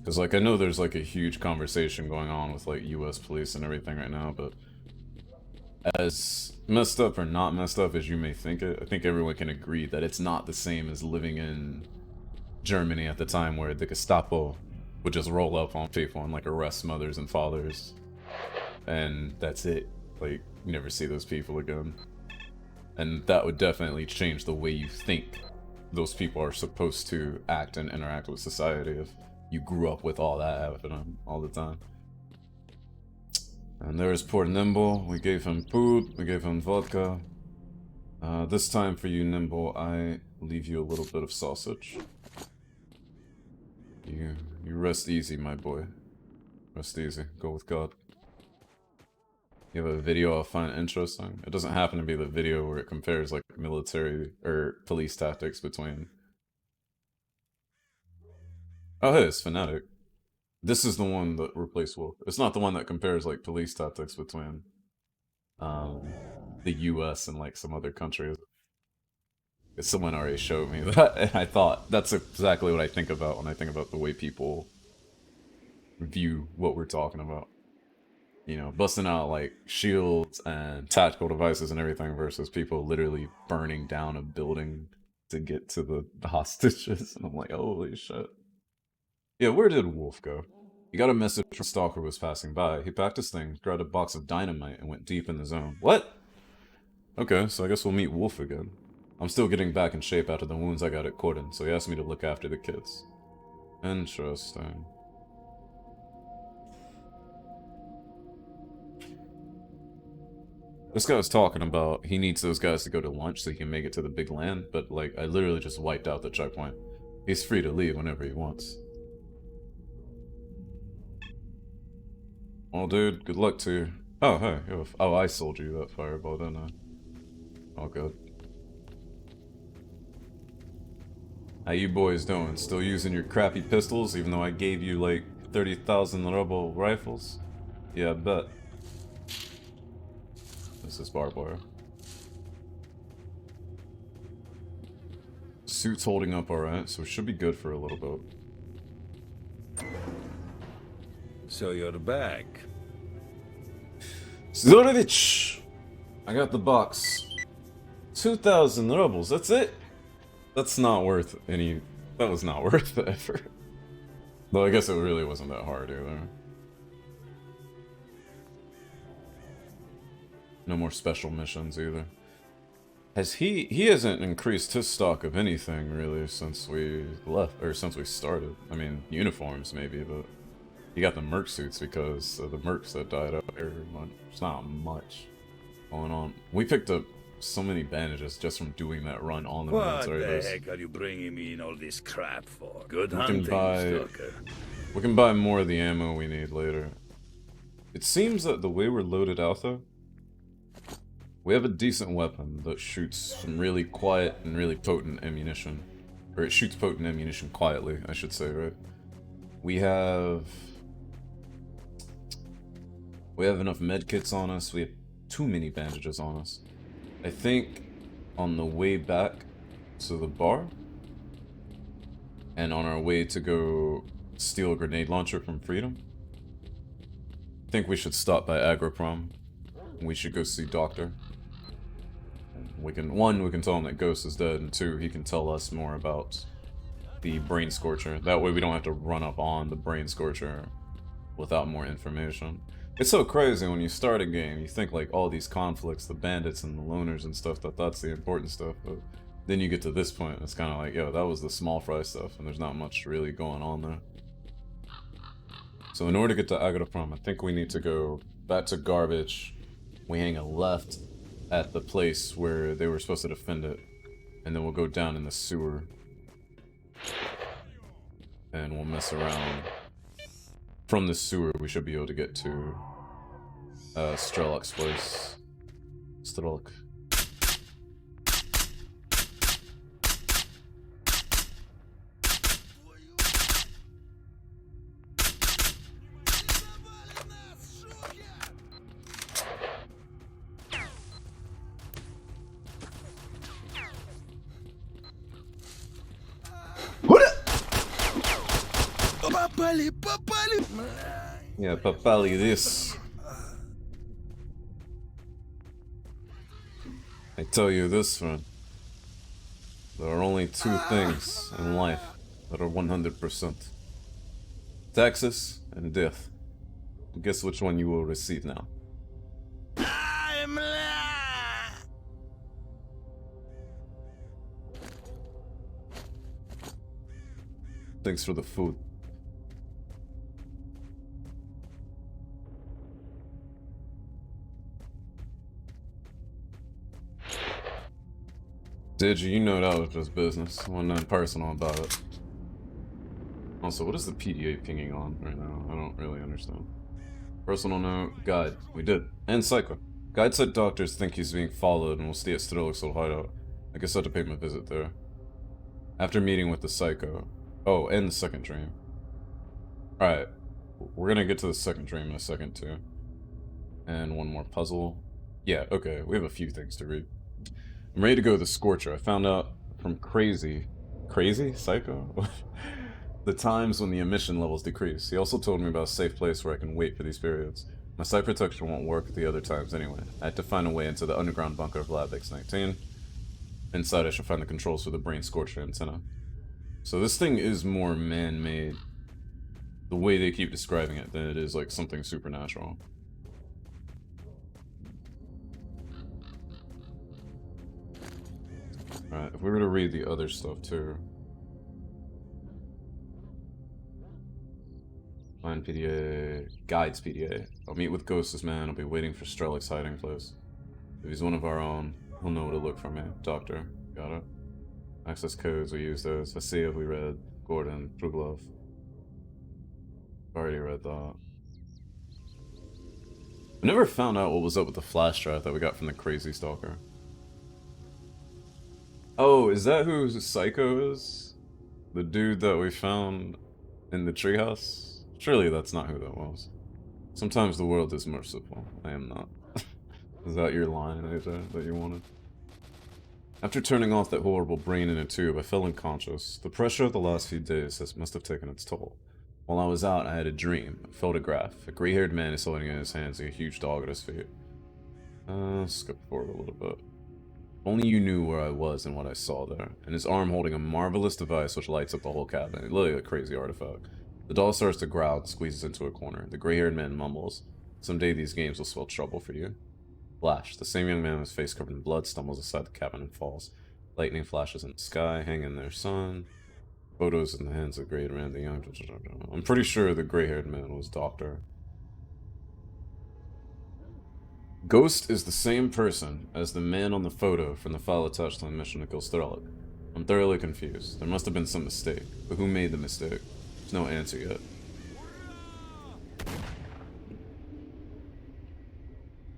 Because, like, I know there's, like, a huge conversation going on with, like, US police and everything right now, but as messed up or not messed up as you may think it, I think everyone can agree that it's not the same as living in Germany at the time where the Gestapo would just roll up on people and, like, arrest mothers and fathers. And that's it. Like, you never see those people again. And that would definitely change the way you think those people are supposed to act and interact with society if you grew up with all that happening all the time. And there's poor Nimble. We gave him food, we gave him vodka. This time for you, Nimble, I leave you a little bit of sausage. You rest easy, my boy. Rest easy. Go with God. You have a video I'll find interesting. It doesn't happen to be the video where it compares, like, military or police tactics between... Oh, hey, it's Fnatic. This is the one that replaced Wolf. It's not the one that compares, like, police tactics between the US and, like, some other countries. Someone already showed me that, and I thought that's exactly what I think about when I think about the way people view what we're talking about. You know, busting out, like, shields and tactical devices and everything versus people literally burning down a building to get to the hostages. And I'm like, holy shit. Yeah, where did Wolf go? He got a message from S.T.A.L.K.E.R was passing by. He packed his things, grabbed a box of dynamite, and went deep in the zone. What? Okay, so I guess we'll meet Wolf again. I'm still getting back in shape after the wounds I got at Corden, so he asked me to look after the kids. Interesting. This guy was talking about he needs those guys to go to lunch so he can make it to the big land, but, like, I literally just wiped out the checkpoint. He's free to leave whenever he wants. Well, dude, good luck to you. Oh, hey. Oh, I sold you that fireball, didn't I? All good. How you boys doing? Still using your crappy pistols, even though I gave you, like, 30,000 rebel rifles? Yeah, I bet. This is barbed wire. Suit's holding up alright, so it should be good for a little bit. So you're back. Zolorovich! I got the box. 2,000 rubles, that's it? That's not worth any... That was not worth the effort. Though I guess it really wasn't that hard either. No more special missions either. He hasn't increased his stock of anything really since we left, or since we started. I mean, uniforms maybe, but he got the merc suits because of the mercs that died out here. It's not much going on. We picked up so many bandages just from doing that run on the What military the base. heck are you bringing me in all this crap for? Good We hunting, can buy... Stalker. We can buy more of the ammo we need later. It seems that the way we're loaded out though, we have a decent weapon that shoots some really quiet and really potent ammunition. Or it shoots potent ammunition quietly, I should say, right? We have enough medkits on us. We have too many bandages on us. I think on the way back to the bar, and on our way to go steal a grenade launcher from Freedom, I think we should stop by Agroprom. We should go see Doctor. We can tell him that Ghost is dead, and two, he can tell us more about the Brain Scorcher. That way we don't have to run up on the Brain Scorcher without more information. It's so crazy when you start a game, you think like all these conflicts, the bandits and the loners and stuff, that's the important stuff, but then you get to this point, it's kind of like, yo, that was the small fry stuff, and there's not much really going on there. So in order to get to Agroprom, I think we need to go back to Garbage. We hang a left at the place where they were supposed to defend it, and then we'll go down in the sewer. And we'll mess around. From the sewer, we should be able to get to S.T.A.L.K.E.'s place. S.T.A.L.K.E.R. Yeah, Papali this. I tell you this, friend. There are only two things in life that are 100%. Taxes and death. Guess which one you will receive now. Thanks for the food. Did you know that was just business? Wasn't nothing personal about it. Also, what is the PDA pinging on right now? I don't really understand. Personal note, guide. We did. And Psycho. Guide said doctors think he's being followed and will stay at S.T.A.L.K.E.'s little hideout. I guess I have to pay my visit there. After meeting with the Psycho. Oh, and the second dream. Alright. We're gonna get to the second dream in a second, too. And one more puzzle. Yeah, okay. We have a few things to read. I'm ready to go to the Scorcher. I found out from Crazy Psycho? The times when the emission levels decrease. He also told me about a safe place where I can wait for these periods. My sight protection won't work at the other times anyway. I had to find a way into the underground bunker of Lab X-19. Inside I should find the controls for the Brain Scorcher antenna. So this thing is more man-made, the way they keep describing it, than it is like something supernatural. Alright, if we were to read the other stuff too. Find PDA, Guides PDA. I'll meet with Ghost's man, I'll be waiting for S.T.A.L.K.E.'s hiding place. If he's one of our own, he'll know where to look for me. Doctor, got it? Access codes, we use those. Vasilyev, we read. Gordon, Kruglov. Already read that. I never found out what was up with the flash drive that we got from the Crazy Stalker. Oh, is that who Psycho is? The dude that we found in the treehouse? Surely that's not who that was. Sometimes the world is merciful. I am not. Is that your line, AJ, that you wanted? After turning off that horrible brain in a tube, I fell unconscious. The pressure of the last few days must have taken its toll. While I was out, I had a dream, a photograph. A gray-haired man is holding in his hands a huge dog at his feet. Skip forward a little bit. Only you knew where I was and what I saw there. And his arm holding a marvelous device which lights up the whole cabin. Literally a crazy artifact. The dog starts to growl and squeezes into a corner. The gray-haired man mumbles, "Someday these games will spell trouble for you." Flash. The same young man with his face covered in blood stumbles aside the cabin and falls. Lightning flashes in the sky, hang in there, son. Photos in the hands of gray-haired man, the young... I'm pretty sure the gray-haired man was Doctor. Ghost is the same person as the man on the photo from the file attached to the mission to kill S.T.A.L.K.E.R. I'm thoroughly confused. There must have been some mistake, but who made the mistake? There's no answer yet.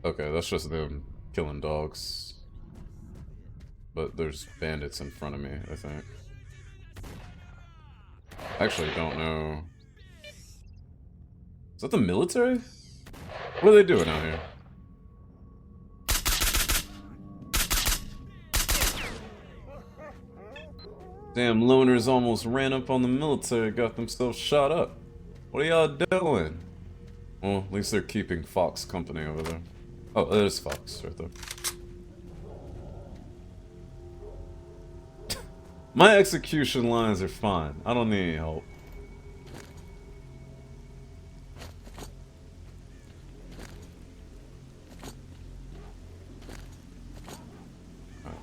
Okay, that's just them killing dogs. But there's bandits in front of me, I think. I actually don't know. Is that the military? What are they doing out here? Damn, loners almost ran up on the military, got themselves shot up. What are y'all doing? Well, at least they're keeping Fox company over there. Oh, there's Fox right there. My execution lines are fine. I don't need any help.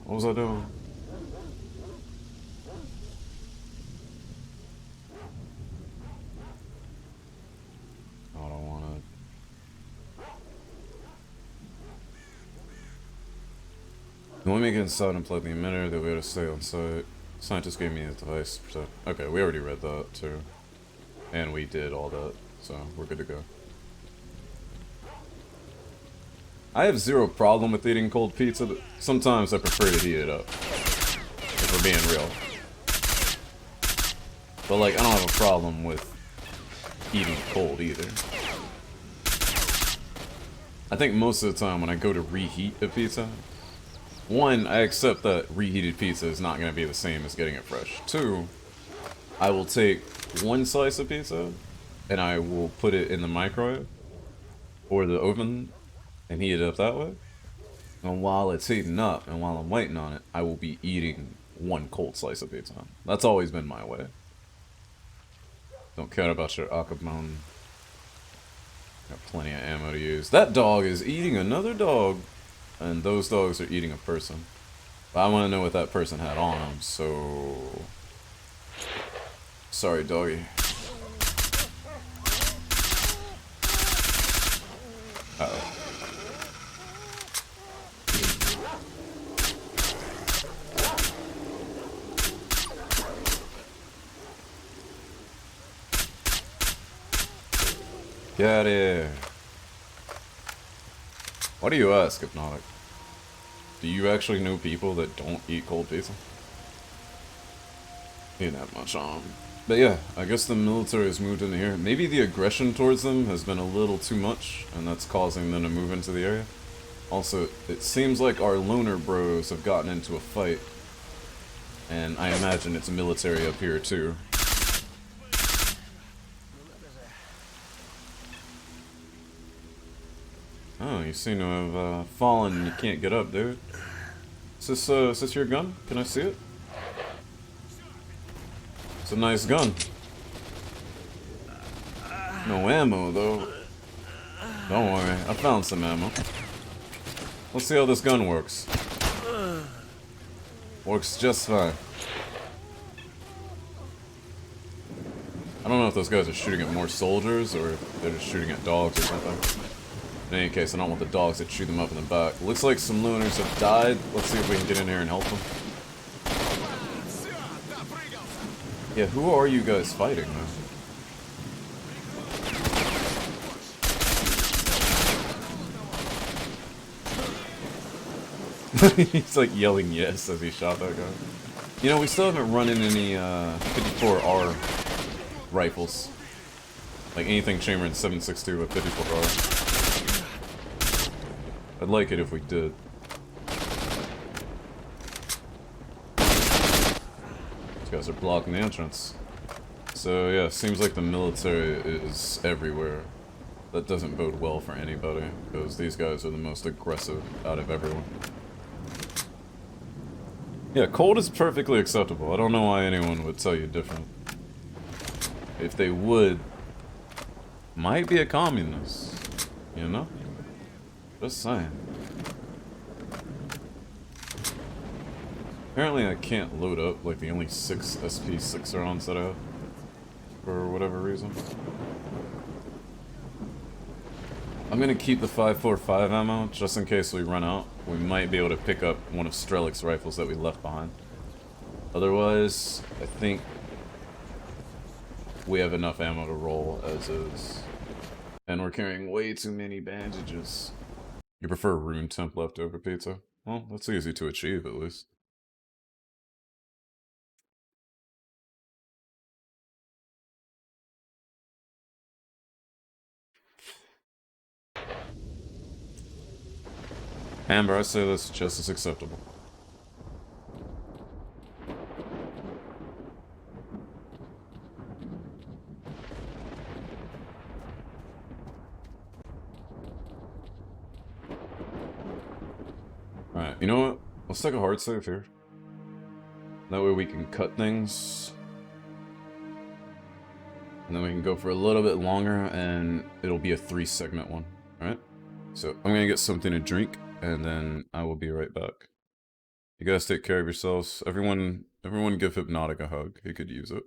What was I doing? I don't want to. You want me to get inside and plug the emitter? That we ought to stay on site. Scientist gave me a device. So, okay, we already read that too, and we did all that, so we're good to go. I have zero problem with eating cold pizza, but sometimes I prefer to heat it up. If we're being real. But like, I don't have a problem with eating it cold either. I think most of the time when I go to reheat a pizza, one, I accept that reheated pizza is not going to be the same as getting it fresh. Two, I will take one slice of pizza and I will put it in the microwave or the oven and heat it up that way. And while it's heating up and while I'm waiting on it, I will be eating one cold slice of pizza. That's always been my way. Don't care about your Akabone. Got plenty of ammo to use. That dog is eating another dog, and those dogs are eating a person. But I want to know what that person had on them, so... Sorry, doggy. Uh-oh. Get out of here. Why do you ask, Hypnotic? Do you actually know people that don't eat cold pizza? Ain't that much on. But yeah, I guess the military has moved into here. Maybe the aggression towards them has been a little too much, and that's causing them to move into the area. Also, it seems like our loner bros have gotten into a fight. And I imagine it's military up here too. Oh, you seem to have fallen and you can't get up, dude. Is this your gun? Can I see it? It's a nice gun. No ammo, though. Don't worry, I found some ammo. Let's see how this gun works. Works just fine. I don't know if those guys are shooting at more soldiers or if they're just shooting at dogs or something. In any case, I don't want the dogs that shoot them up in the back. Looks like some loners have died. Let's see if we can get in here and help them. Yeah, who are you guys fighting, though? He's like yelling yes as he shot that guy. You know, we still haven't run in any 54R rifles. Like anything chambered in 7.62 with 54R. I'd like it if we did. These guys are blocking the entrance. So yeah, seems like the military is everywhere. That doesn't bode well for anybody, because these guys are the most aggressive out of everyone. Yeah, cold is perfectly acceptable. I don't know why anyone would tell you different. If they would, might be a communist, you know? Just saying. Apparently I can't load up like the only 6 SP6 rounds that I have. For whatever reason. I'm gonna keep the 5.45 ammo, just in case we run out. We might be able to pick up one of S.T.A.L.K.E.R's rifles that we left behind. Otherwise, I think we have enough ammo to roll as is. And we're carrying way too many bandages. You prefer room temp leftover pizza? Well, that's easy to achieve, at least. Amber, I say that's just as acceptable. Alright, you know what? Let's take a hard save here. That way we can cut things. And then we can go for a little bit longer, and it'll be a 3-segment one. Alright? So, I'm gonna get something to drink, and then I will be right back. You guys take care of yourselves. Everyone give Hypnotic a hug. He could use it.